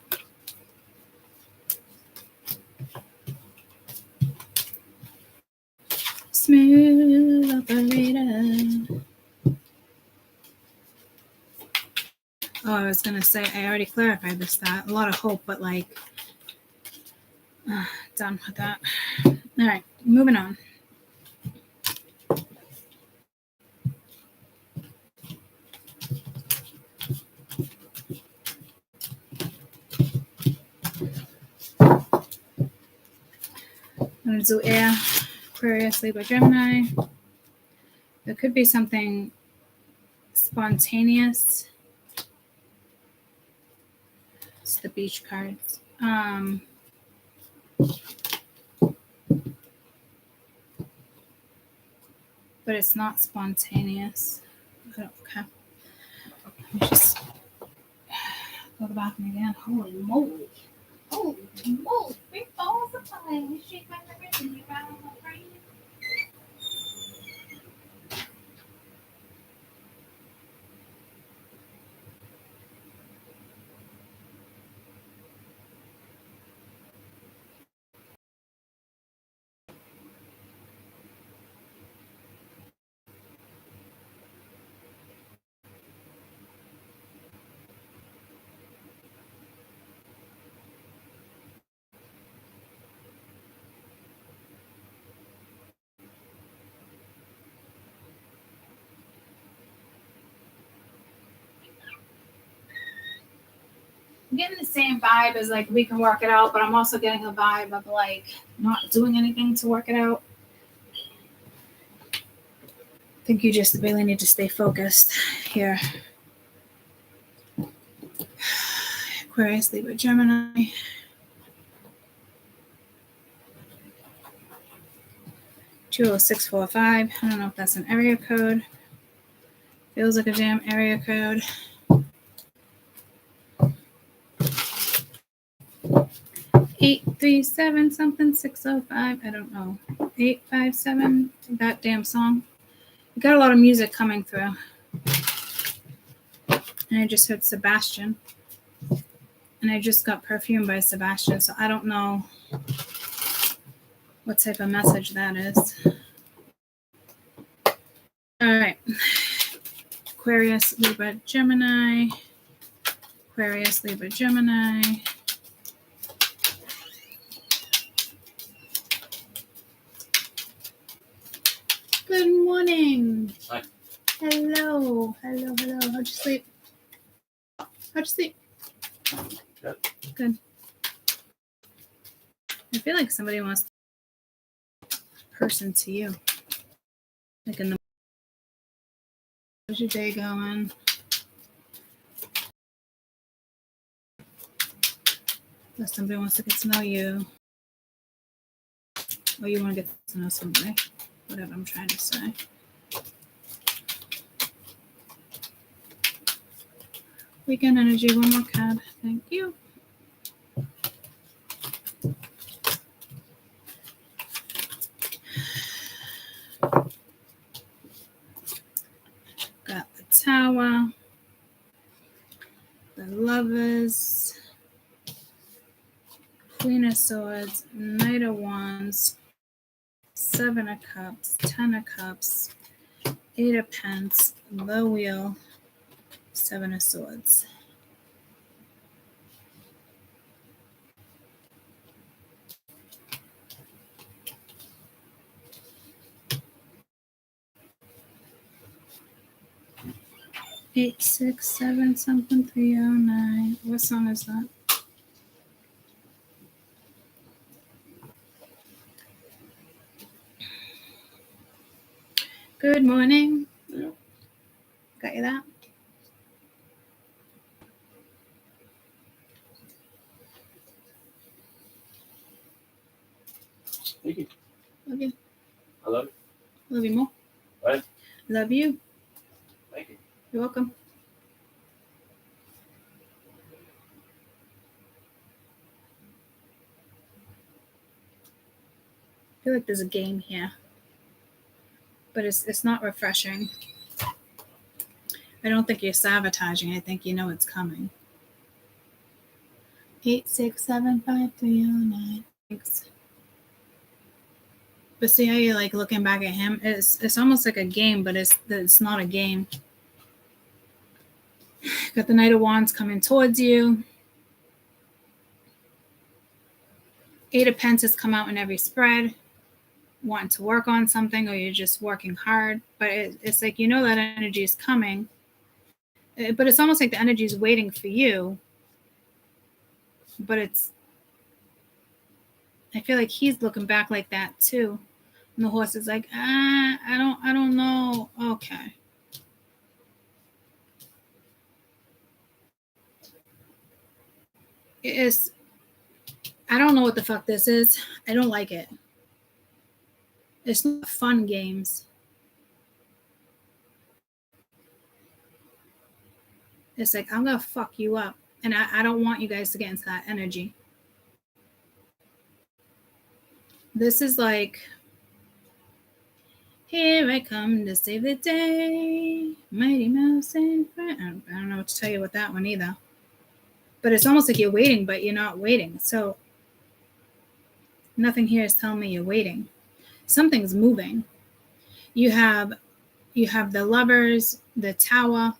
Smooth operator. Oh, I was going to say, I already clarified this, that. A lot of hope, but like, done with that. All right, moving on. I'm going to do air, Aquarius, Libra, Gemini. There could be something spontaneous. It's the beach cards. But it's not spontaneous. Okay. Let me just go to the bathroom again. Holy moly. Holy moly. 3 balls of fire. Shake my wrist and you rattle my brain. I'm getting the same vibe as like we can work it out, but I'm also getting a vibe of like not doing anything to work it out. I think you just really need to stay focused here. Aquarius, Libra, Gemini. Two 645. I don't know if that's an area code. Feels like a damn area code. Eight 3 7 something 605. I don't know. 857. That damn song. We got a lot of music coming through. And I just heard Sebastian. And I just got Perfume by Sebastian. So I don't know what type of message that is. All right. Aquarius, Libra, Gemini. Aquarius, Libra, Gemini. Good morning. Hi. Hello. Hello. How'd you sleep? Good. I feel like somebody wants person to you. Like in the how's your day going? Or somebody wants to get to know you. Or you want to get to know somebody. Whatever I'm trying to say. Weekend energy, one more card. Thank you. Got the Tower. The Lovers. Queen of Swords. Knight of Wands. 7 of Cups. 10 of Cups. Eight of Pence, the Wheel, Seven of Swords. Eight, six, seven, something, 309. What song is that? Good morning. Yeah. Got you that? Thank you. Love you. I love you. Love you more. Right. Love you. Thank you. You're welcome. I feel like there's a game here, but it's not refreshing. I don't think you're sabotaging. I think you know it's coming. 8675309. Thanks. But see how you're like looking back at him? It's almost like a game, but it's not a game. Got the Knight of Wands coming towards you. Eight of Pentacles come out in every spread, wanting to work on something, or you're just working hard. But it's like you know that energy is coming. But it's almost like the energy is waiting for you. But I feel like he's looking back like that too. And the horse is like, I don't know. Okay. I don't know what the fuck this is. I don't like it. It's not fun games. It's like, I'm going to fuck you up. And I don't want you guys to get into that energy. This is like, here I come to save the day. Mighty Mouse and friend. I don't know what to tell you with that one either. But it's almost like you're waiting, but you're not waiting. So nothing here is telling me you're waiting. Something's moving. You have the Lovers, the Tower,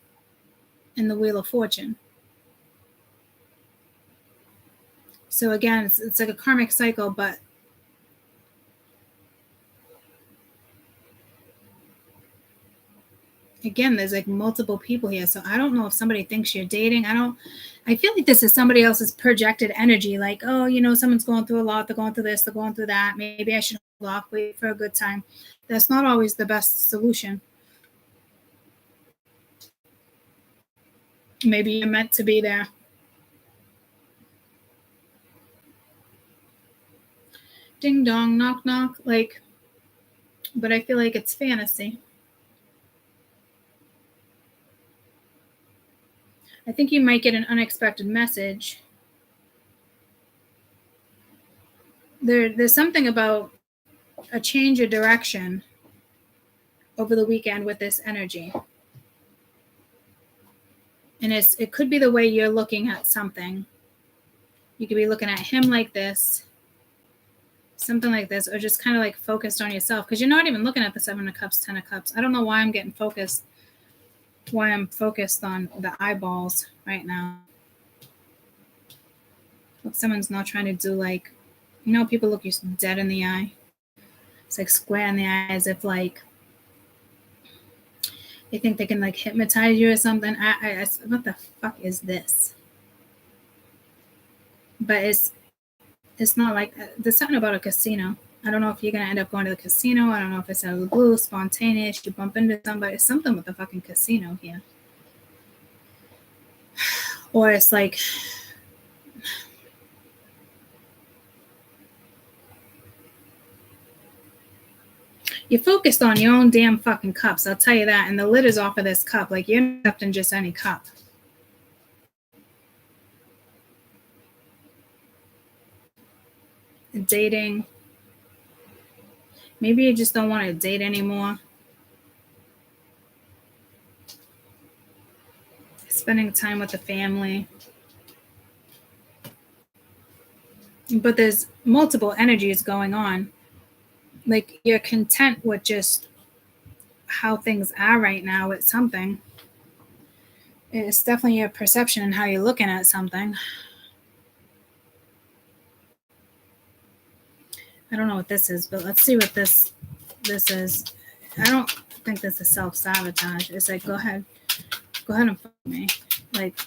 and the Wheel of Fortune. So again, it's like a karmic cycle, but again, there's like multiple people here. So I don't know if somebody thinks you're dating. I feel like this is somebody else's projected energy. Like, oh, someone's going through a lot. They're going through this. They're going through that. Maybe I should hold off, wait for a good time. That's not always the best solution. Maybe you're meant to be there. Ding dong, knock knock. But I feel like it's fantasy. I think you might get an unexpected message. There's something about a change of direction over the weekend with this energy. And it could be the way you're looking at something. You could be looking at him like this, something like this, or just kind of like focused on yourself, because you're not even looking at the Seven of Cups, Ten of Cups. I don't know why I'm getting focused. Why I'm focused on the eyeballs right now. Look, someone's not trying to do like, people look you dead in the eye. It's like square in the eye, as if like they think they can like hypnotize you or something. What the fuck is this? But it's not like, there's something about a casino. I don't know if you're going to end up going to the casino. I don't know if it's out of the blue, spontaneous, you bump into somebody. It's something with the fucking casino here. Or it's like, you're focused on your own damn fucking cups. I'll tell you that. And the lid is off of this cup. Like, you're not accepting just any cup. Dating. Maybe you just don't want to date anymore. Spending time with the family. But there's multiple energies going on. Like, you're content with just how things are right now with something. It's definitely your perception and how you're looking at something. I don't know what this is, but let's see what this is. I don't think this is self-sabotage. It's like, go ahead and fuck me. Like,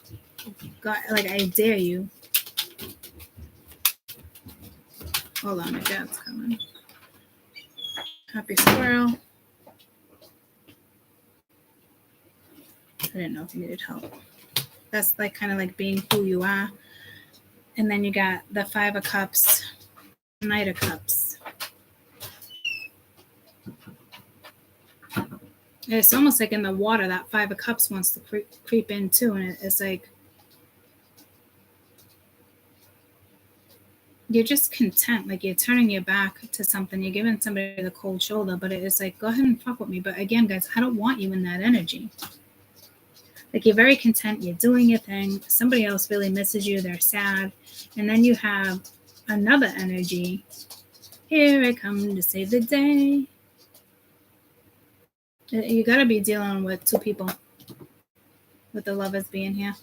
I dare you. Hold on, my dad's coming. Happy squirrel. I didn't know if you needed help. That's like kind of like being who you are. And then you got the 5 of Cups, Knight of Cups. It's almost like in the water, that 5 of Cups wants to creep in too. And it's like, you're just content. Like, you're turning your back to something. You're giving somebody the cold shoulder, but it's like, go ahead and fuck with me. But again, guys, I don't want you in that energy. Like, you're very content. You're doing your thing. Somebody else really misses you. They're sad. And then you have another energy. Here I come to save the day. You got to be dealing with 2 people with the Lovers being here.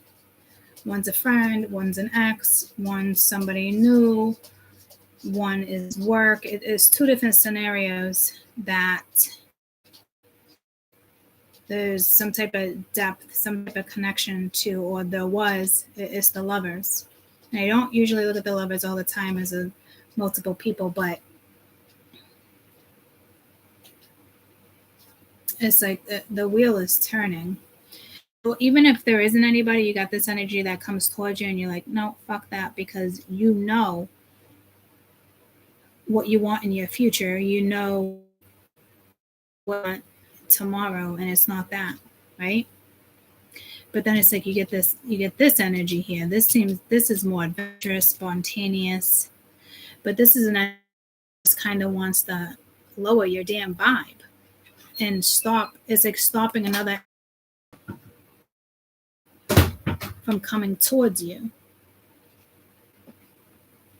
One's a friend, one's an ex, one's somebody new, one is work. It is 2 different scenarios that there's some type of depth, some type of connection to, or there was. It's the Lovers. And I don't usually look at the Lovers all the time as multiple people, but it's like the wheel is turning. Well, even if there isn't anybody, you got this energy that comes towards you and you're like, no, fuck that, because you know what you want in your future. You know what you want tomorrow, and it's not that, right? But then it's like you get this energy here. This is more adventurous, spontaneous, but this is an energy that just kind of wants to lower your damn vibe and stop. It's like stopping another from coming towards you,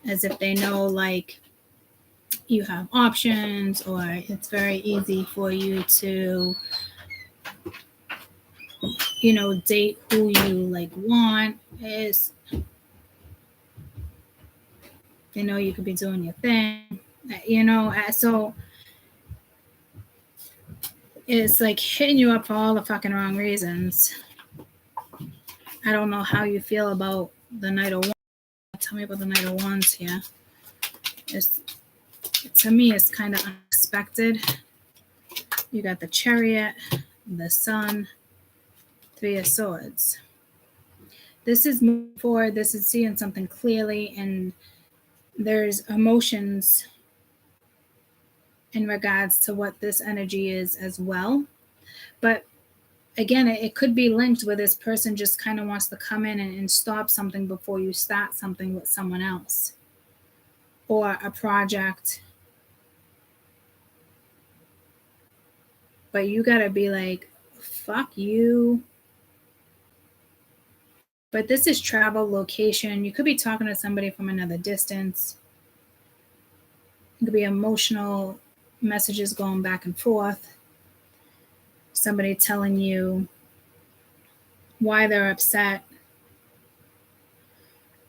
as if they know like you have options, or it's very easy for you to, date who you like want. Is they know you could be doing your thing, so it's like hitting you up for all the fucking wrong reasons. I don't know how you feel about the Knight of Wands. Tell me about the Knight of Wands here. To me, it's kind of unexpected. You got the Chariot, the Sun, 3 of Swords. This is moving forward. This is seeing something clearly, and there's emotions in regards to what this energy is as well. But again, it could be linked where this person just kind of wants to come in and stop something before you start something with someone else, or a project. But you got to be like, fuck you. But this is travel, location. You could be talking to somebody from another distance. It could be emotional messages going back and forth. Somebody telling you why they're upset,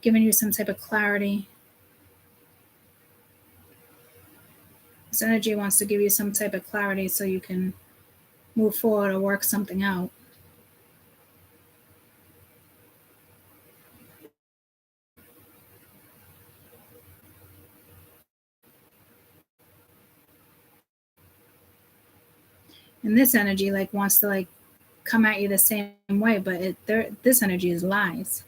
giving you some type of clarity. This energy wants to give you some type of clarity so you can move forward or work something out. And this energy wants to come at you the same way, but this energy is lies.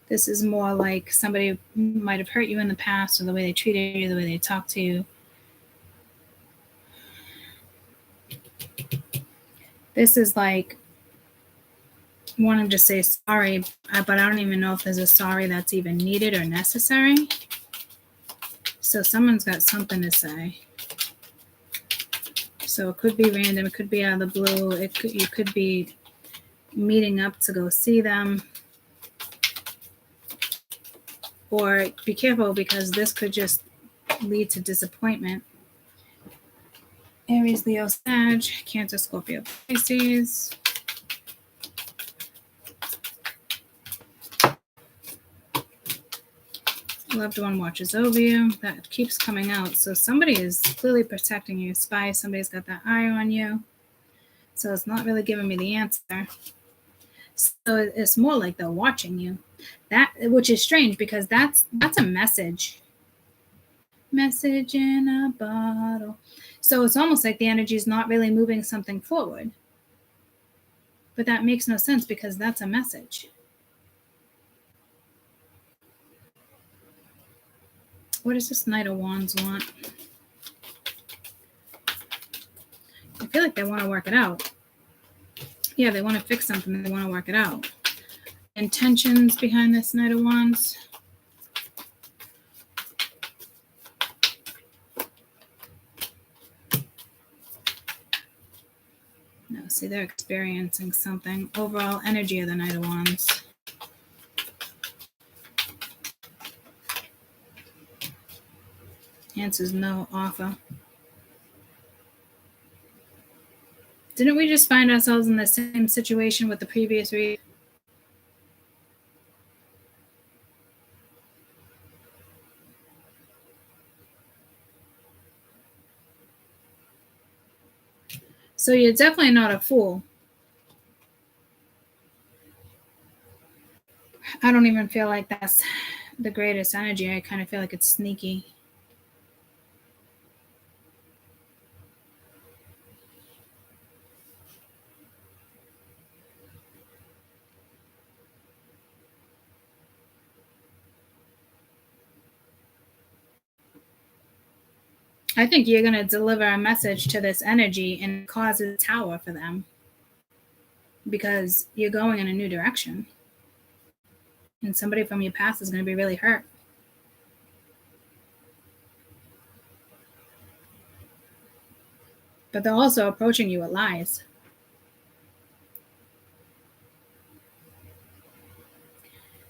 This is more like somebody might have hurt you in the past, or the way they treated you, the way they talked to you. This is like wanting to say sorry, but I don't even know if there's a sorry that's even needed or necessary. So someone's got something to say. So it could be random. It could be out of the blue. You could be meeting up to go see them. Or be careful, because this could just lead to disappointment. Aries, Leo, Sag, Cancer, Scorpio, Pisces. Loved one watches over you. That keeps coming out. So somebody is clearly protecting you. Spy, somebody's got that eye on you. So it's not really giving me the answer. So it's more like they're watching you. That, which is strange, because that's a message. Message in a bottle. So it's almost like the energy is not really moving something forward. But that makes no sense, because that's a message. What does this Knight of Wands want? I feel like they want to work it out. Yeah, they want to fix something. They want to work it out. Intentions behind this Knight of Wands. No, see, they're experiencing something. Overall energy of the Knight of Wands. Answer's no offer. Didn't we just find ourselves in the same situation with the previous read? So you're definitely not a fool. I don't even feel like that's the greatest energy. I kind of feel like it's sneaky. I think you're going to deliver a message to this energy and cause a tower for them, because you're going in a new direction. And somebody from your past is going to be really hurt. But they're also approaching you with lies.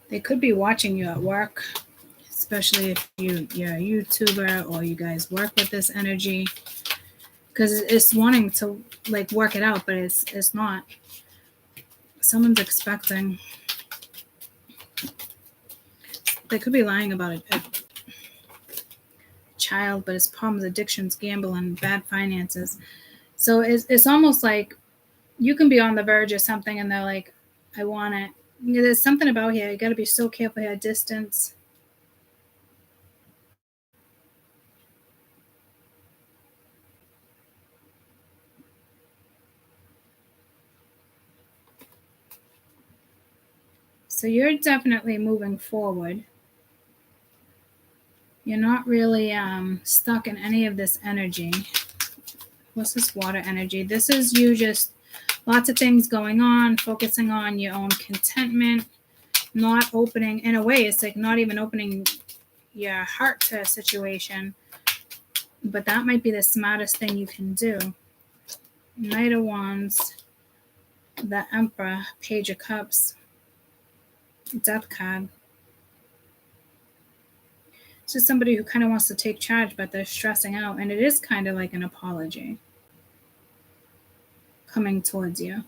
They could be watching you at work, especially if you're a YouTuber or you guys work with this energy, because it's wanting to like work it out, but it's not. Someone's expecting. They could be lying about a child, but it's problems, addictions, gambling, bad finances. So it's almost like you can be on the verge of something and they're like, I want it. There's something about here. You got to be so careful here. Distance. So you're definitely moving forward. You're not really stuck in any of this energy. What's this water energy? This is you just lots of things going on, focusing on your own contentment, not opening. In a way, it's like not even opening your heart to a situation. But that might be the smartest thing you can do. Knight of Wands, the Emperor, Page of Cups, Death card. It's just somebody who kind of wants to take charge, but they're stressing out. And it is kind of like an apology coming towards you.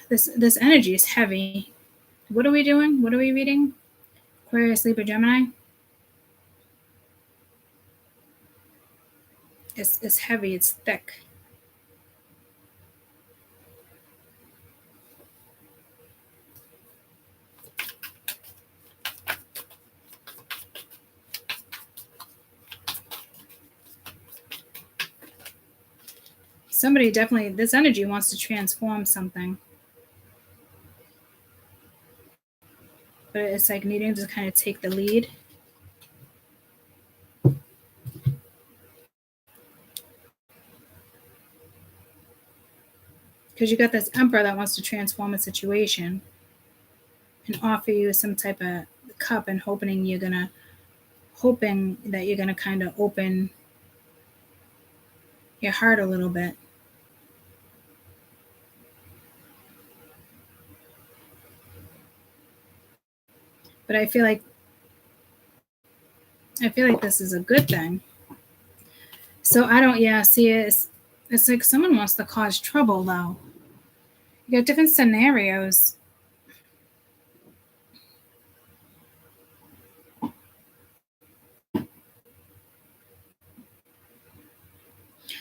This energy is heavy. What are we doing? What are we reading? Aquarius, Libra, Gemini. It's heavy. It's thick. Somebody definitely, this energy wants to transform something. But it's like needing to kind of take the lead. Because you got this Emperor that wants to transform a situation and offer you some type of cup and hoping that you're gonna kind of open your heart a little bit. But I feel like this is a good thing. So I don't, see, it's like someone wants to cause trouble, though. You got different scenarios.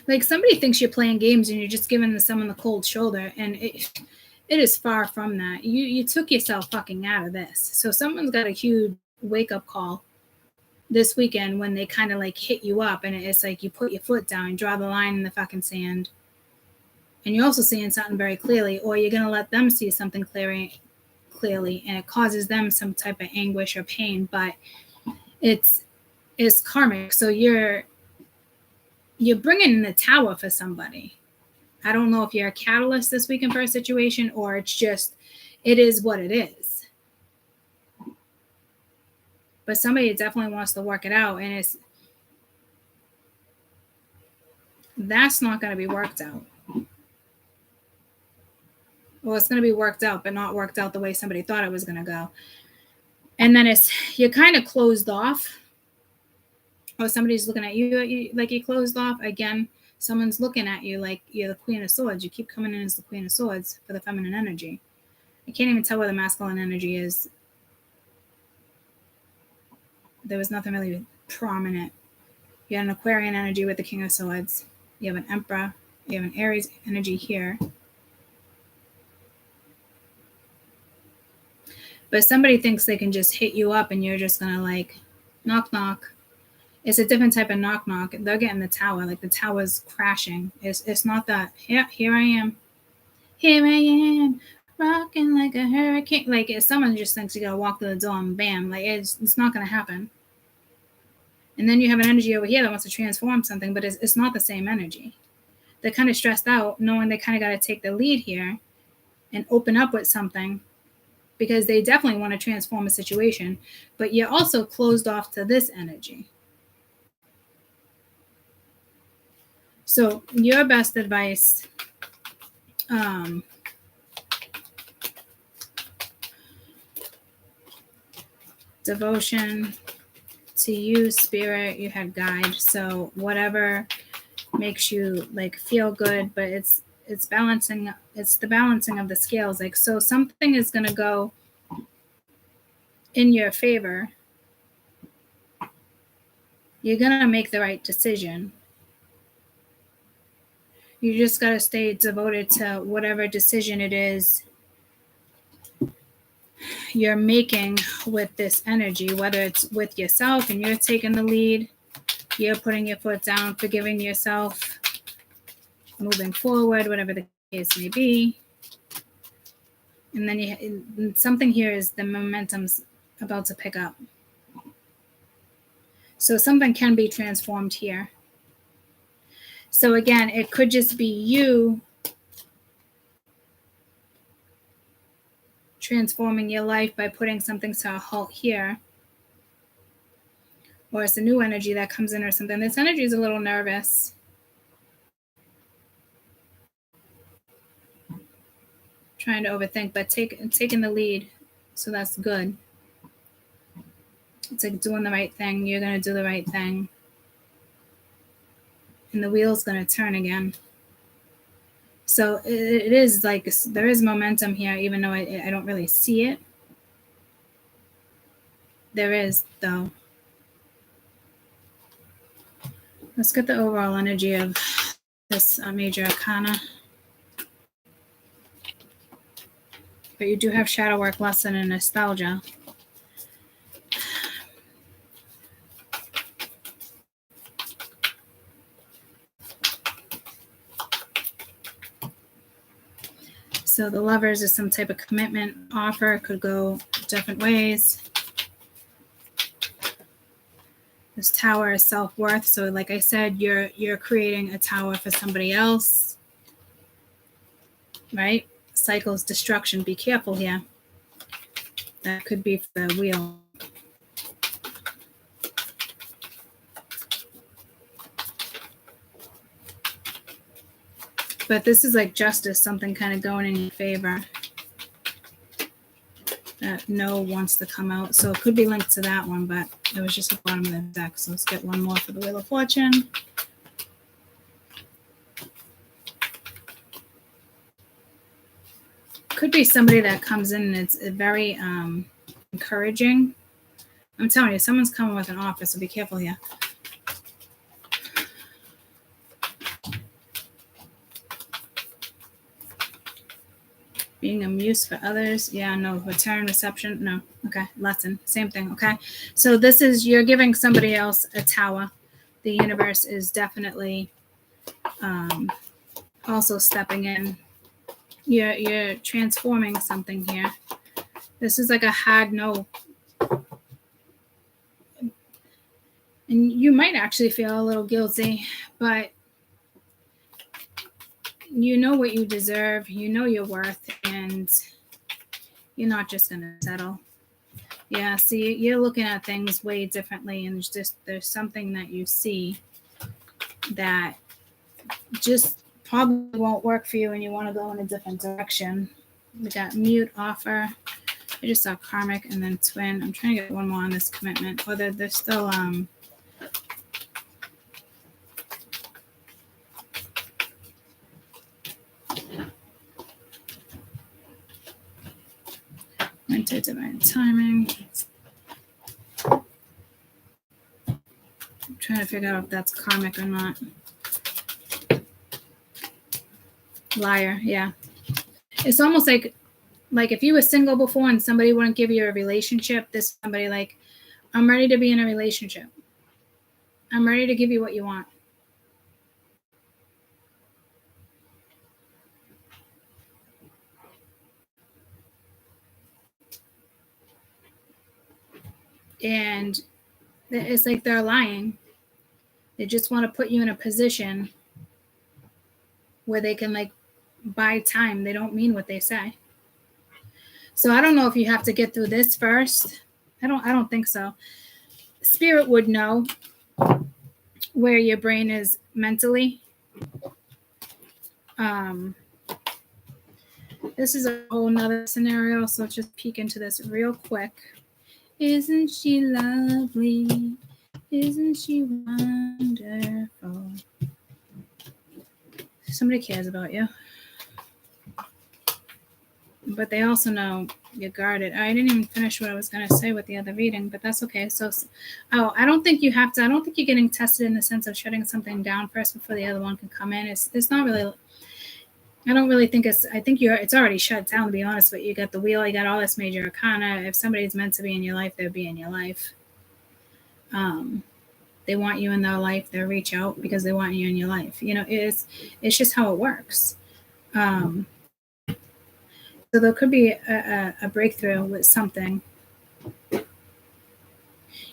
Like somebody thinks you're playing games and you're just giving someone the cold shoulder, and it is far from that. You took yourself fucking out of this. So someone's got a huge wake-up call this weekend when they kind of like hit you up, and it's like you put your foot down and draw the line in the fucking sand, and you're also seeing something very clearly, or you're going to let them see something clearly, and it causes them some type of anguish or pain, but it's karmic. So you're bringing in the tower for somebody. I don't know if you're a catalyst this weekend for a situation, or it's just, it is what it is. But somebody definitely wants to work it out, and that's not going to be worked out. Well, it's going to be worked out, but not worked out the way somebody thought it was going to go. And then you're kind of closed off. Oh, somebody's looking at you like you're closed off. Again, someone's looking at you like you're the Queen of Swords. You keep coming in as the Queen of Swords for the feminine energy. I can't even tell where the masculine energy is. There was nothing really prominent. You have an Aquarian energy with the King of Swords. You have an Emperor. You have an Aries energy here. But somebody thinks they can just hit you up and you're just going to like knock, knock. It's a different type of knock, knock. They're getting the tower. Like the tower's crashing. It's not that, yeah, here I am. Here I am. Rocking like a hurricane. Like if someone just thinks you got to walk through the door and bam. Like it's not going to happen. And then you have an energy over here that wants to transform something, but it's not the same energy. They're kind of stressed out knowing they kind of got to take the lead here and open up with something, because they definitely want to transform a situation, but you're also closed off to this energy. So your best advice, devotion to you, spirit, you had guide. So whatever makes you like feel good, but it's balancing. It's the balancing of the scales. Like, so something is going to go in your favor. You're going to make the right decision. You just got to stay devoted to whatever decision it is you're making with this energy, whether it's with yourself and you're taking the lead, you're putting your foot down, forgiving yourself, moving forward, whatever the case may be. And then something here is the momentum's about to pick up. So something can be transformed here. So again, it could just be you transforming your life by putting something to a halt here. Or it's a new energy that comes in or something. This energy is a little nervous. Trying to overthink, but taking the lead. So that's good. It's like doing the right thing. You're going to do the right thing. And the wheel's going to turn again. So it is like, there is momentum here, even though I don't really see it. There is, though. Let's get the overall energy of this major arcana. But you do have shadow work, lesson, and nostalgia. So the Lovers is some type of commitment offer. Could go different ways. This Tower is self-worth. So like I said, you're creating a tower for somebody else. Right? Cycles, destruction. Be careful here. That could be for the wheel. But this is like justice, something kind of going in your favor. that no wants to come out. So it could be linked to that one, but it was just at the bottom of the deck. So let's get one more for the Wheel of Fortune. Could be somebody that comes in and it's very encouraging. I'm telling you, someone's coming with an offer, so be careful here. Being a muse for others. Yeah, no. Return, reception. No. Okay. Lesson. Same thing. Okay. So this is, you're giving somebody else a tower. The universe is definitely also stepping in. You're transforming something here. This is like a hard no. And you might actually feel a little guilty, but you know what you deserve, you know your worth, and you're not just going to settle. Yeah, see, you're looking at things way differently, and there's something that you see that just probably won't work for you, and you want to go in a different direction. We got mute, offer. I just saw karmic and then twin. I'm trying to get one more on this commitment, whether they're still into divine timing. I'm trying to figure out if that's karmic or not. Liar, yeah. It's almost like if you were single before and somebody wouldn't give you a relationship, this somebody like, I'm ready to be in a relationship. I'm ready to give you what you want. And it's like they're lying. They just want to put you in a position where they can like buy time. They don't mean what they say. So I don't know if you have to get through this first. I don't think so. Spirit would know where your brain is mentally. This is a whole nother scenario, so let's just peek into this real quick. Isn't she lovely? Isn't she wonderful? Somebody cares about you. But they also know you're guarded. I didn't even finish what I was going to say with the other reading, but that's okay. So, I don't think you have to. I don't think you're getting tested in the sense of shutting something down first before the other one can come in. It's not really. I don't really think it's. I think it's already shut down. To be honest with you, you got the wheel. You got all this major arcana. If somebody's meant to be in your life, they'll be in your life. They want you in their life. They'll reach out because they want you in your life. You know, it's just how it works. So there could be a breakthrough with something.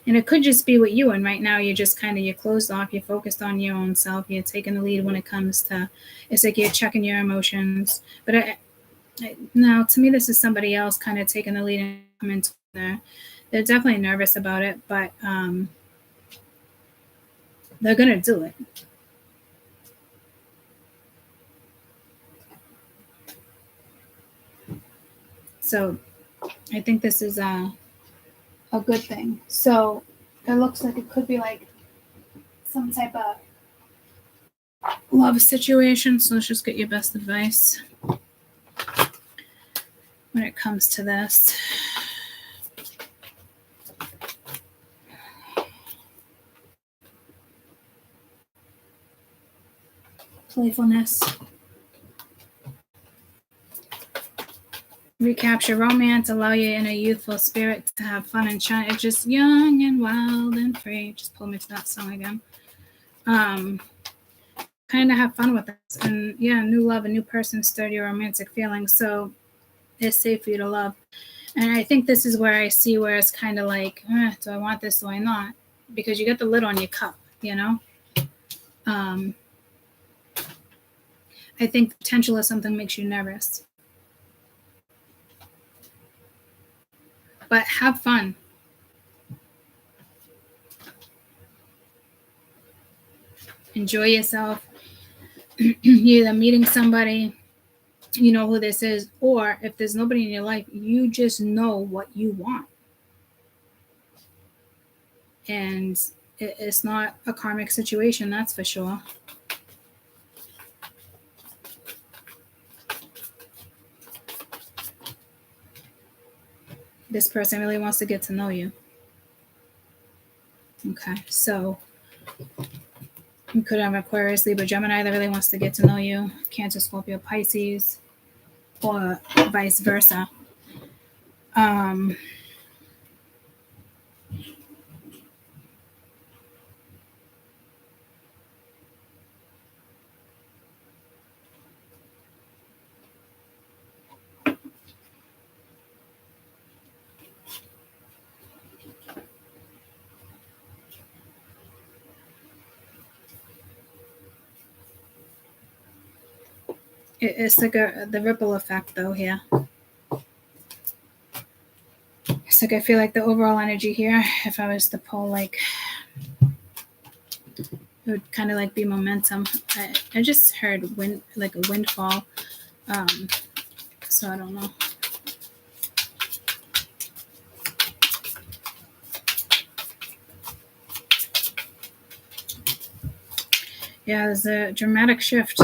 And it could just be with you. And right now you're just you're closed off. You're focused on your own self. You're taking the lead when it comes to, it's like you're checking your emotions. But now to me, this is somebody else kind of taking the lead and coming into there. They're definitely nervous about it, but they're going to do it. So I think this is a good thing. So it looks like it could be like some type of love situation. So let's just get your best advice when it comes to this. Playfulness. Recapture romance, allow your inner youthful spirit to have fun and shine. It's just young and wild and free. Just pull me to that song again. Kind of have fun with this. And yeah, new love, a new person stirred your romantic feelings. So it's safe for you to love. And I think this is where I see where it's kind of like, do I want this? Do I not? Because you got the lid on your cup, you know? I think potential of something makes you nervous. But have fun. Enjoy yourself. You're either meeting somebody you know who this is. Or if there's nobody in your life, you just know what you want. And it's not a karmic situation, that's for sure. This person really wants to get to know you. Okay, so you could have Aquarius, Libra, Gemini that really wants to get to know you. Cancer, Scorpio, Pisces, or vice versa. It's like the ripple effect, though, here. It's like I feel like the overall energy here, if I was to pull, like, it would kind of like be momentum. I just heard wind, like a windfall. So I don't know. Yeah, there's a dramatic shift.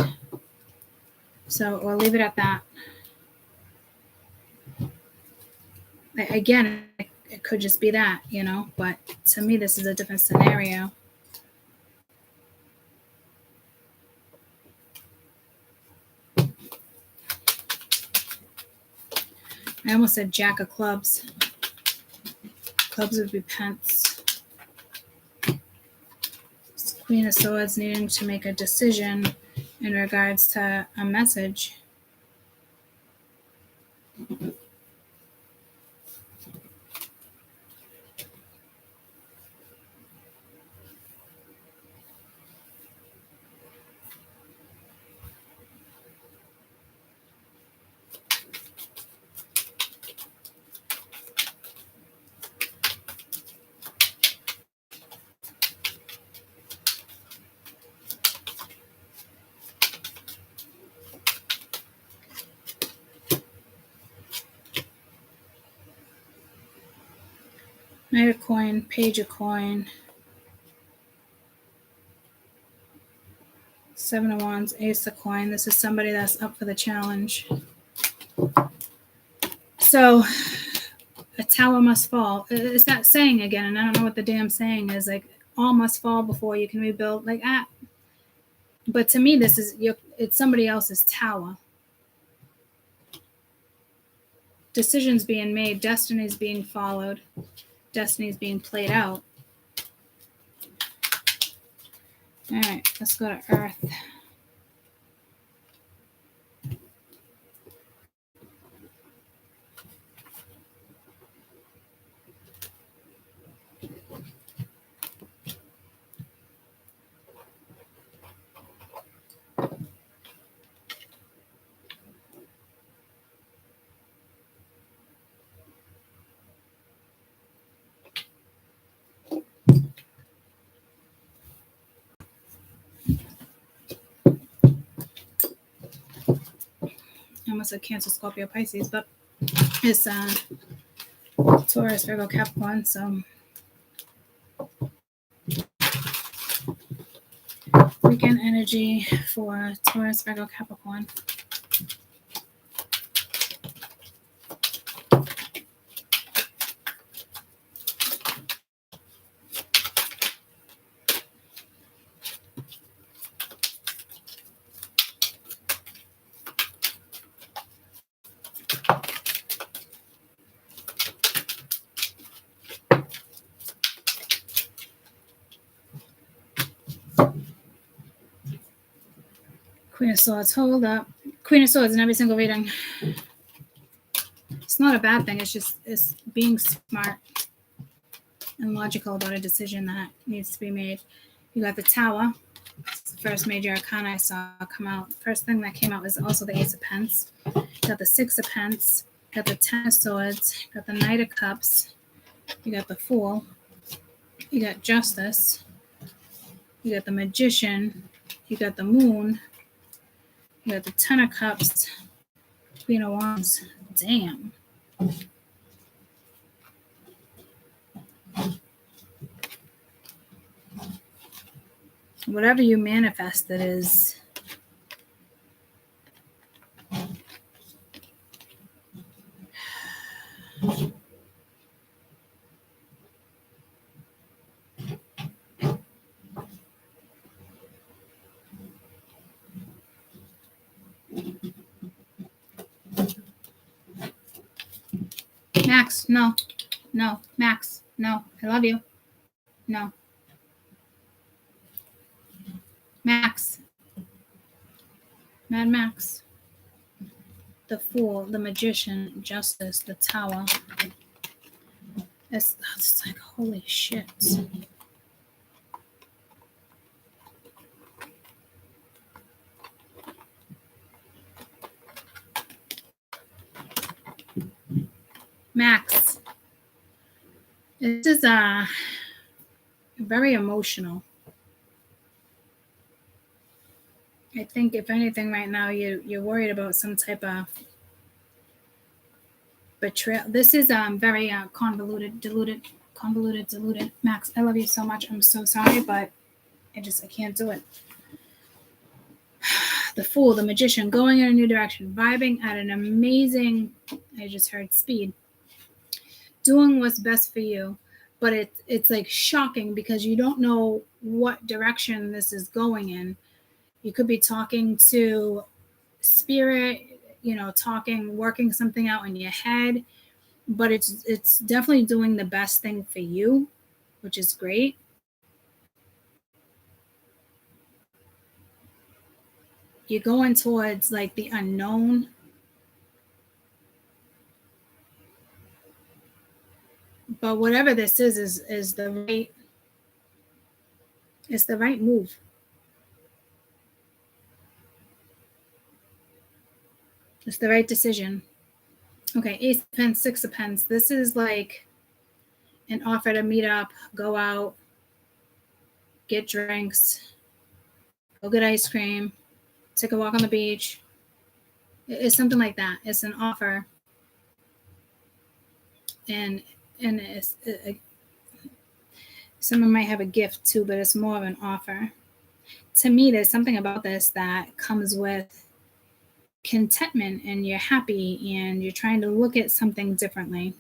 So we'll leave it at that. Again, it could just be that, you know, but to me, this is a different scenario. I almost said Jack of Clubs. Clubs would be Pence. Queen of Swords needing to make a decision in regards to a message. Knight of Coin, Page of Coin, Seven of Wands, Ace of Coin. This is somebody that's up for the challenge. So a tower must fall. It's that saying again, and I don't know what the damn saying is. Like, all must fall before you can rebuild. Like, but to me, this is it's somebody else's tower. Decisions being made, destinies being followed, destinies being played out. All right, let's go to Earth. I almost said Cancer, Scorpio, Pisces, but it's Taurus, Virgo, Capricorn. So weekend energy for Taurus, Virgo, Capricorn. Queen of Swords, hold up. Queen of Swords in every single reading. It's not a bad thing. It's being smart and logical about a decision that needs to be made. You got the Tower. It's the first major arcana I saw come out. First thing that came out was also the Ace of Pence. You got the Six of Pence. You got the Ten of Swords. You got the Knight of Cups. You got the Fool. You got Justice. You got the Magician. You got the Moon. You got the Ten of Cups. Queen of Wands. Damn. Whatever you manifested is Max, no. No, Max, no. I love you. No. Max. Mad Max. The Fool, the Magician, Justice, the Tower. It's like, holy shit. Max. This is very emotional. I think if anything right now you're worried about some type of betrayal. This is very convoluted, diluted. Max, I love you so much. I'm so sorry, but I can't do it. The Fool, the Magician, going in a new direction, vibing at an amazing, I just heard speed. Doing what's best for you, but it's like shocking because you don't know what direction this is going in. You could be talking to spirit, working something out in your head, but it's definitely doing the best thing for you, which is great. You're going towards like the unknown. But whatever this is the right, it's the right move. It's the right decision. Okay, Ace of Pens, Six of Pens. This is like an offer to meet up, go out, get drinks, go get ice cream, take a walk on the beach. It's something like that. It's an offer. And someone might have a gift too, but it's more of an offer. To me, there's something about this that comes with contentment, and you're happy and you're trying to look at something differently.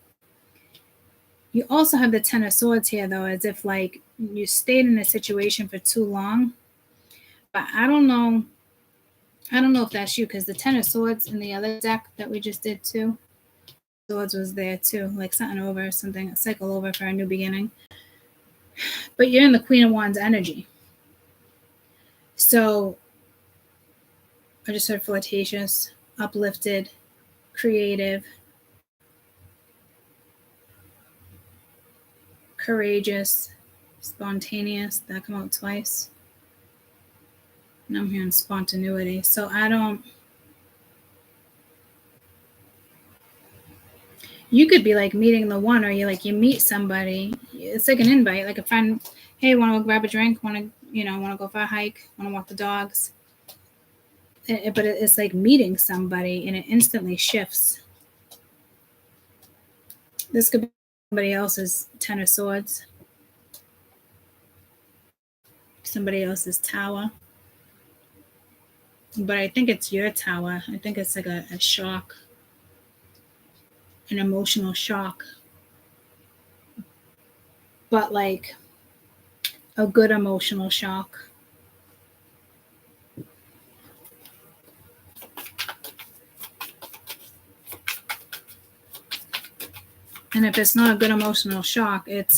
You also have the Ten of Swords here, though, as if like you stayed in a situation for too long. But I don't know if that's you, because the Ten of Swords in the other deck that we just did too, Swords was there too, like something over, something, a cycle over for a new beginning. But you're in the Queen of Wands energy. So I just heard flirtatious, uplifted, creative, courageous, spontaneous. That come out twice. And I'm hearing spontaneity. So you could be like meeting the one, or you meet somebody. It's like an invite, like a friend. Hey, want to go grab a drink? Want to go for a hike? Want to walk the dogs? But it's like meeting somebody, and it instantly shifts. This could be somebody else's Ten of Swords, somebody else's Tower. But I think it's your Tower. I think it's like a shock, an emotional shock. But like a good emotional shock. And if it's not a good emotional shock, it's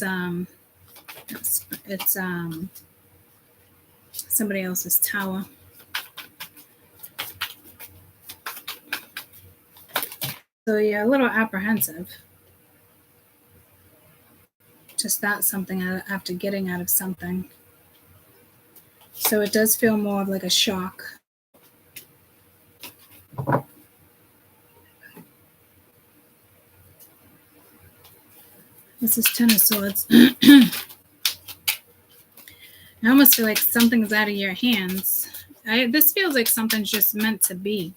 somebody else's Tower. So you're a little apprehensive. Just that's something after getting out of something. So it does feel more of like a shock. This is Ten of Swords. I almost feel like something's out of your hands. This feels like something's just meant to be.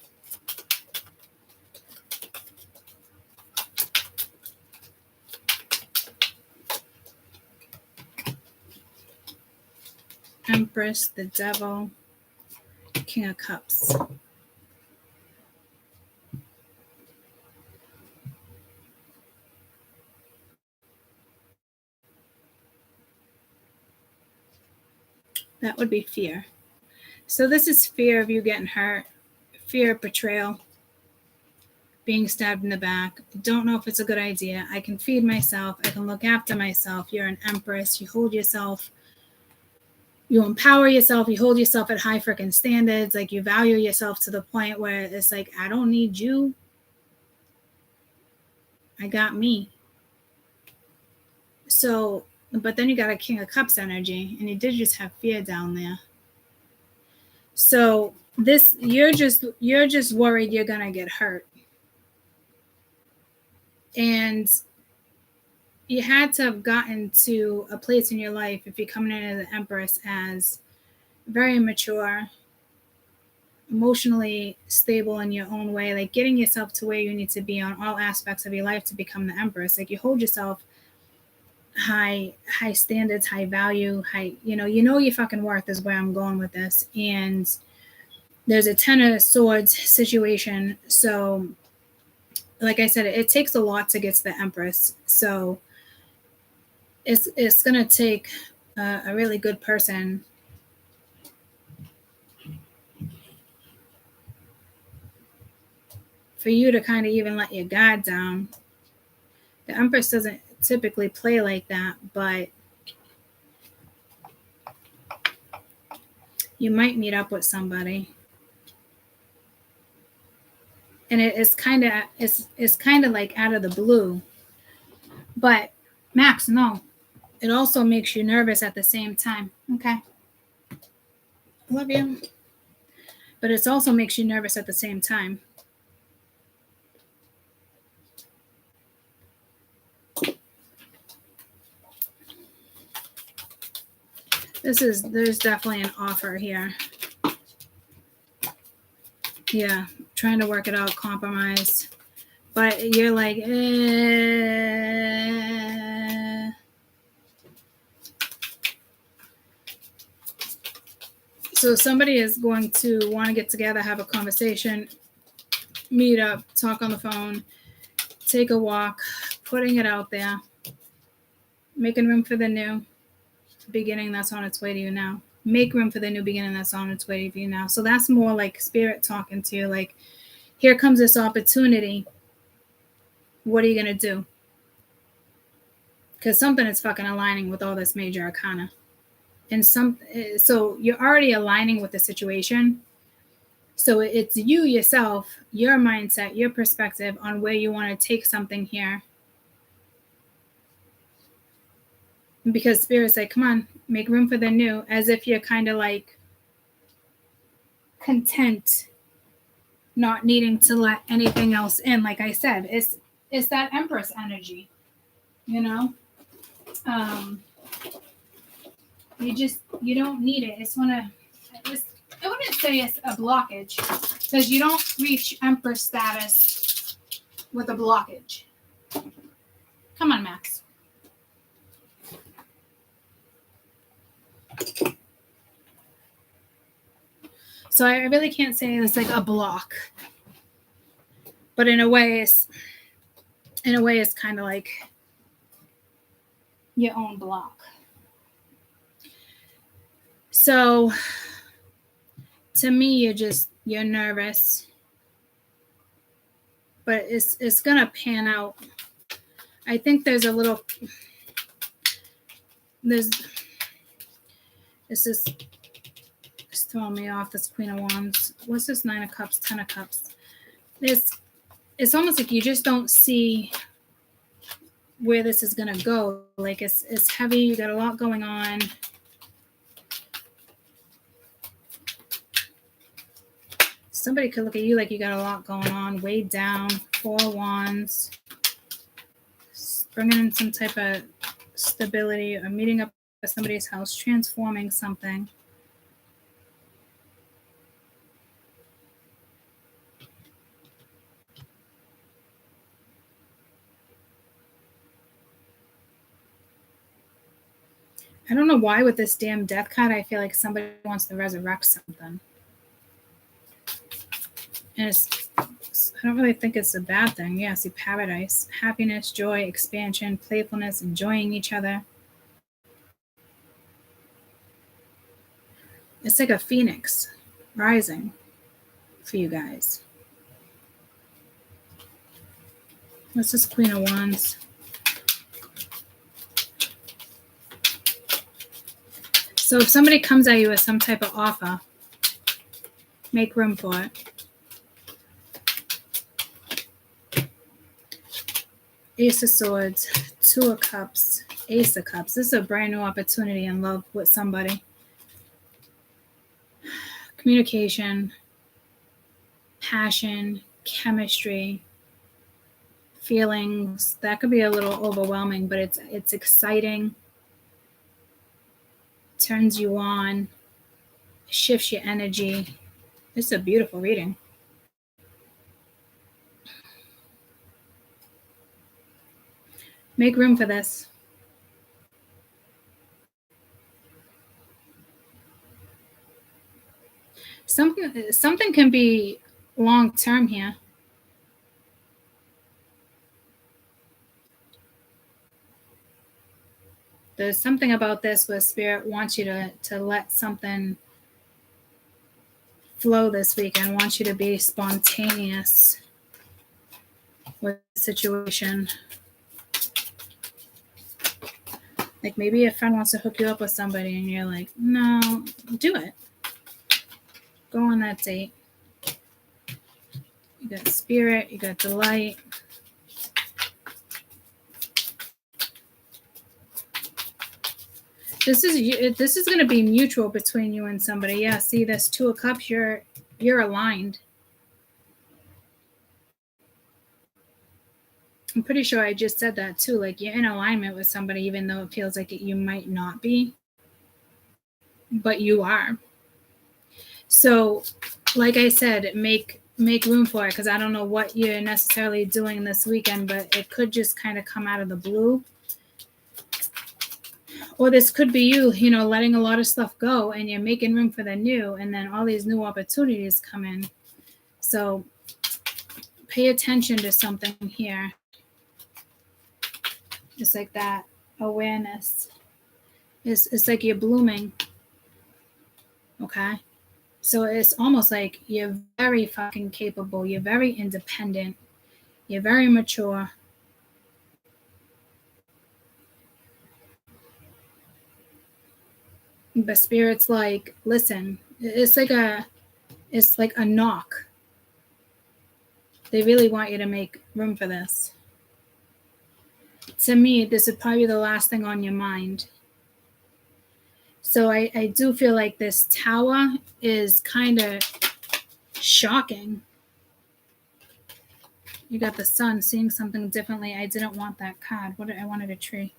Empress, the Devil, King of Cups. That would be fear. So this is fear of you getting hurt, fear of betrayal, being stabbed in the back. Don't know if it's a good idea. I can feed myself. I can look after myself. You're an empress. You hold yourself. You empower yourself. You hold yourself at high freaking standards. Like, you value yourself to the point where it's like, I don't need you. I got me. So, but then you got a King of Cups energy, and you did just have fear down there. So this, you're just worried you're gonna get hurt. And you had to have gotten to a place in your life, if you're coming in as an Empress, as very mature, emotionally stable in your own way, like getting yourself to where you need to be on all aspects of your life to become the Empress. Like, you hold yourself high standards, high value, high, you know your fucking worth is where I'm going with this. And there's a Ten of Swords situation. So like I said, it takes a lot to get to the Empress. So it's gonna take a really good person for you to kind of even let your guard down. The Empress doesn't typically play like that, but you might meet up with somebody, and it's kind of like out of the blue. But Max, no, it also makes you nervous at the same time. Okay, love you, but it also makes you nervous at the same time. There's definitely an offer here. Yeah, trying to work it out, compromise. But you're like, So somebody is going to want to get together, have a conversation, meet up, talk on the phone, take a walk, putting it out there, making room for the new beginning that's on its way to you now. Make room for the new beginning that's on its way to you now. So that's more like spirit talking to you. Like, here comes this opportunity. What are you going to do? Because something is fucking aligning with all this major arcana. And so you're already aligning with the situation. So it's you yourself, your mindset, your perspective on where you want to take something here. Because spirit's like, come on, make room for the new, as if you're kind of like content, not needing to let anything else in. Like I said, it's that Empress energy, you don't need it. I wouldn't say it's a blockage, because you don't reach Empress status with a blockage. Come on, Max. So I really can't say it's like a block, but in a way it's kind of like your own block. So to me, you're nervous, but it's gonna pan out. I think this is throwing me off, this Queen of Wands. What's this? 9 of Cups, 10 of Cups. It's almost like you just don't see where this is gonna go. Like, it's heavy, you got a lot going on. Somebody could look at you like you got a lot going on, weighed down. 4 of Wands, bringing in some type of stability, or meeting up at somebody's house, transforming something. I don't know why with this damn death card, I feel like somebody wants to resurrect something. And I don't really think it's a bad thing. Yeah, see, paradise, happiness, joy, expansion, playfulness, enjoying each other. It's like a phoenix rising for you guys. What's this Queen of Wands? So if somebody comes at you with some type of offer, make room for it. Ace of Swords, Two of Cups, Ace of Cups. This is a brand new opportunity in love with somebody. Communication, passion, chemistry, feelings. That could be a little overwhelming, but it's exciting. Turns you on, shifts your energy. It's a beautiful reading. Make room for this. Something can be long term here. There's something about this where Spirit wants you to let something flow this weekend, wants you to be spontaneous with the situation. Like maybe a friend wants to hook you up with somebody and you're like, no, do it. Go on that date. You got Spirit, you got delight. This is going to be mutual between you and somebody. Yeah, see this Two of Cups, you're aligned. I'm pretty sure I just said that too. Like you're in alignment with somebody, even though it feels like you might not be, but you are. So, like I said, make room for it, because I don't know what you're necessarily doing this weekend, but it could just kind of come out of the blue. Or this could be you, letting a lot of stuff go and you're making room for the new, and then all these new opportunities come in. So pay attention to something here. Just like that awareness. It's like you're blooming. Okay? So it's almost like you're very fucking capable. You're very independent. You're very mature. But Spirit's like, listen, it's like a knock. They really want you to make room for this. To me, this is probably the last thing on your mind. So I do feel like this Tower is kind of shocking. You got the Sun, seeing something differently. I didn't want that card. I wanted a tree.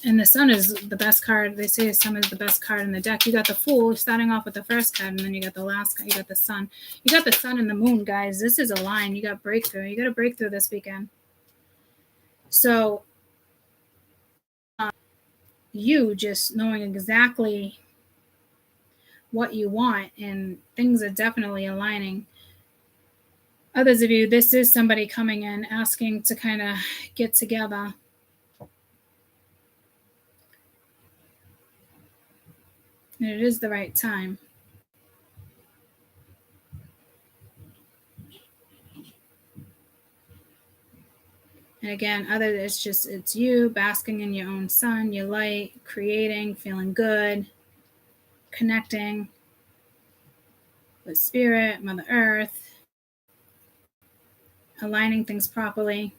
And the Sun is the best card. They say the Sun is the best card in the deck. You got the Fool starting off with the first card, and then you got the last card. You got the Sun. You got the Sun and the Moon, guys. This is a line. You got breakthrough. You got a breakthrough this weekend. So you just knowing exactly what you want, and things are definitely aligning. Others of you, this is somebody coming in asking to kind of get together. And it is the right time. And again, it's you basking in your own sun, your light, creating, feeling good, connecting with Spirit, Mother Earth, aligning things properly.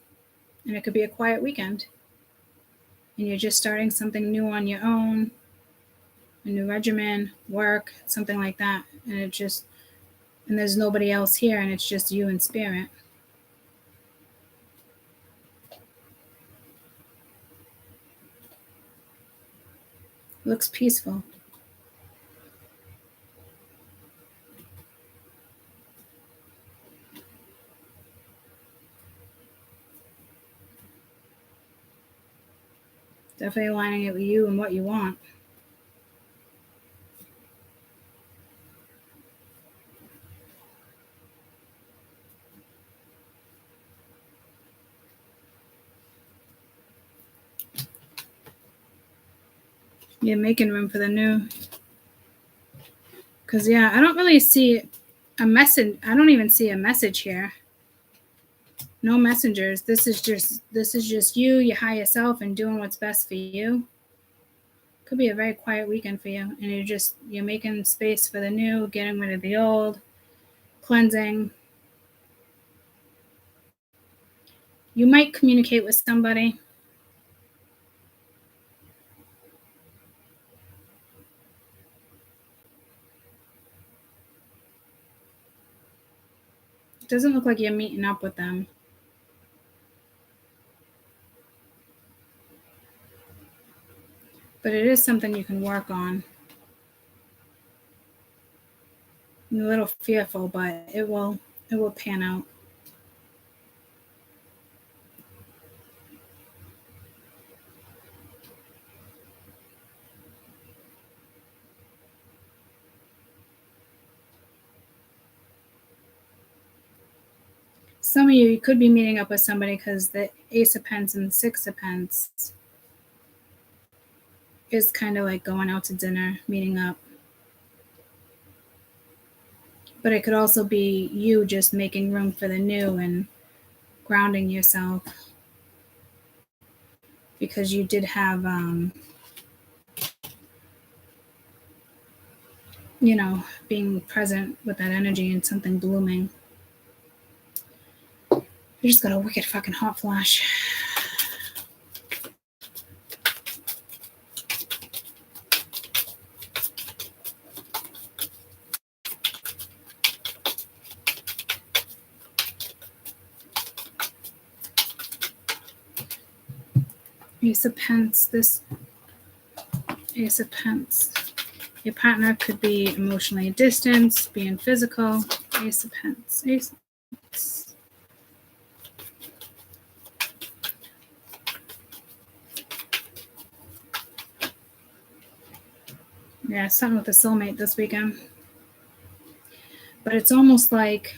And it could be a quiet weekend. And you're just starting something new on your own, a new regimen, work, something like that. And there's nobody else here, and it's just you and Spirit. Looks peaceful. Definitely aligning it with you and what you want. You're making room for the new. Because, yeah, I don't really see a message. I don't even see a message here. No messengers. This is just you, your higher self, and doing what's best for you. Could be a very quiet weekend for you, and you're making space for the new, getting rid of the old, cleansing. You might communicate with somebody. It doesn't look like you're meeting up with them. But it is something you can work on. I'm a little fearful, but it will pan out. Some of you could be meeting up with somebody because the Ace of Pents and Six of Pents is kind of like going out to dinner, meeting up. But it could also be you just making room for the new and grounding yourself. Because you did have, being present with that energy and something blooming. I just got a wicked fucking hot flash. Ace of Pents, this Ace of Pents. Your partner could be emotionally distanced, being physical. Ace of Pents. Ace of Pents. Yeah, something with a soulmate this weekend. But it's almost like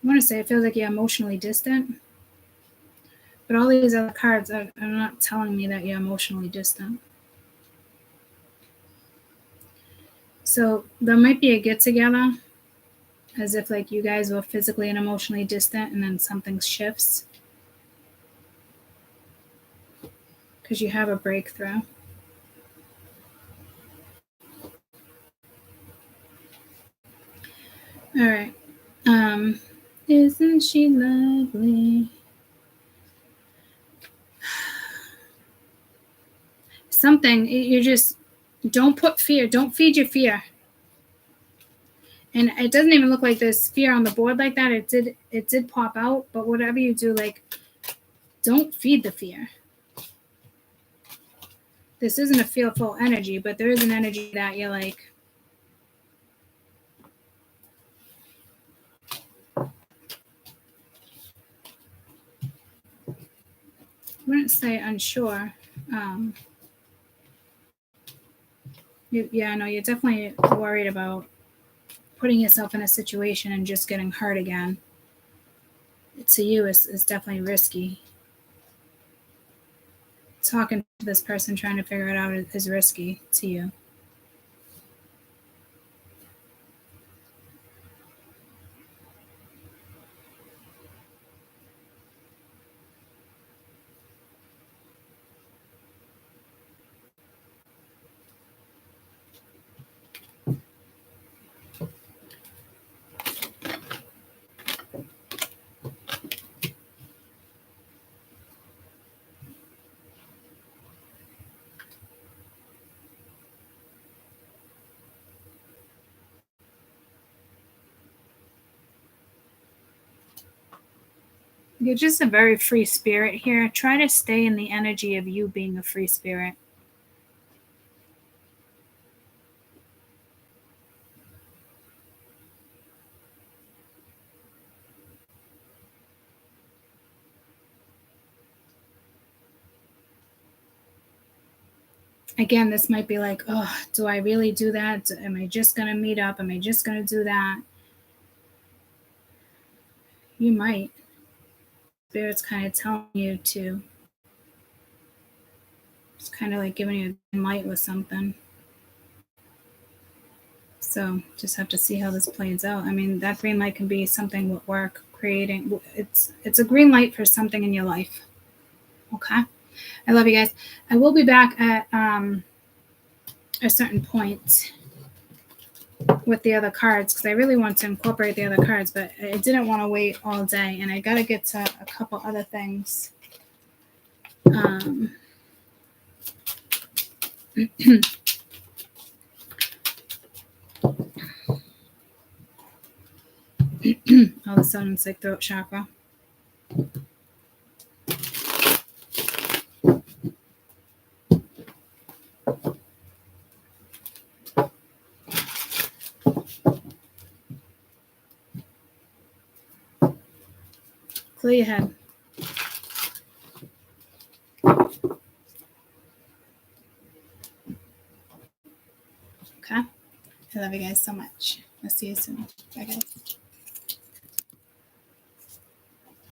I want to say it feels like you're emotionally distant. But all these other cards are not telling me that you're emotionally distant. So there might be a get-together, as if like you guys were physically and emotionally distant, and then something shifts. Because you have a breakthrough. All right. Isn't she lovely? Something, you just don't put fear, don't feed your fear. And it doesn't even look like there's fear on the board like that. It did pop out, but whatever you do, like, don't feed the fear. This isn't a fearful energy, but there is an energy that you're like, I wouldn't say unsure. You're definitely worried about putting yourself in a situation and just getting hurt again. To you is definitely risky. Talking to this person, trying to figure it out is risky to you. You're just a very free spirit here. Try to stay in the energy of you being a free spirit. again, this might be like, oh, do I really do that? Am I just going to meet up? Am I just going to do that? You might. Spirit's kind of telling you to. It's kind of like giving you a green light with something. So just have to see how this plays out. I mean, that green light can be something with work, creating. It's a green light for something in your life. Okay? I love you guys. I will be back at a certain point with the other cards because I really want to incorporate the other cards, but I didn't want to wait all day, and I got to get to a couple other things. All of a sudden, it's like throat chakra. Clear your head. Okay? I love you guys so much. I'll see you soon. Bye, guys.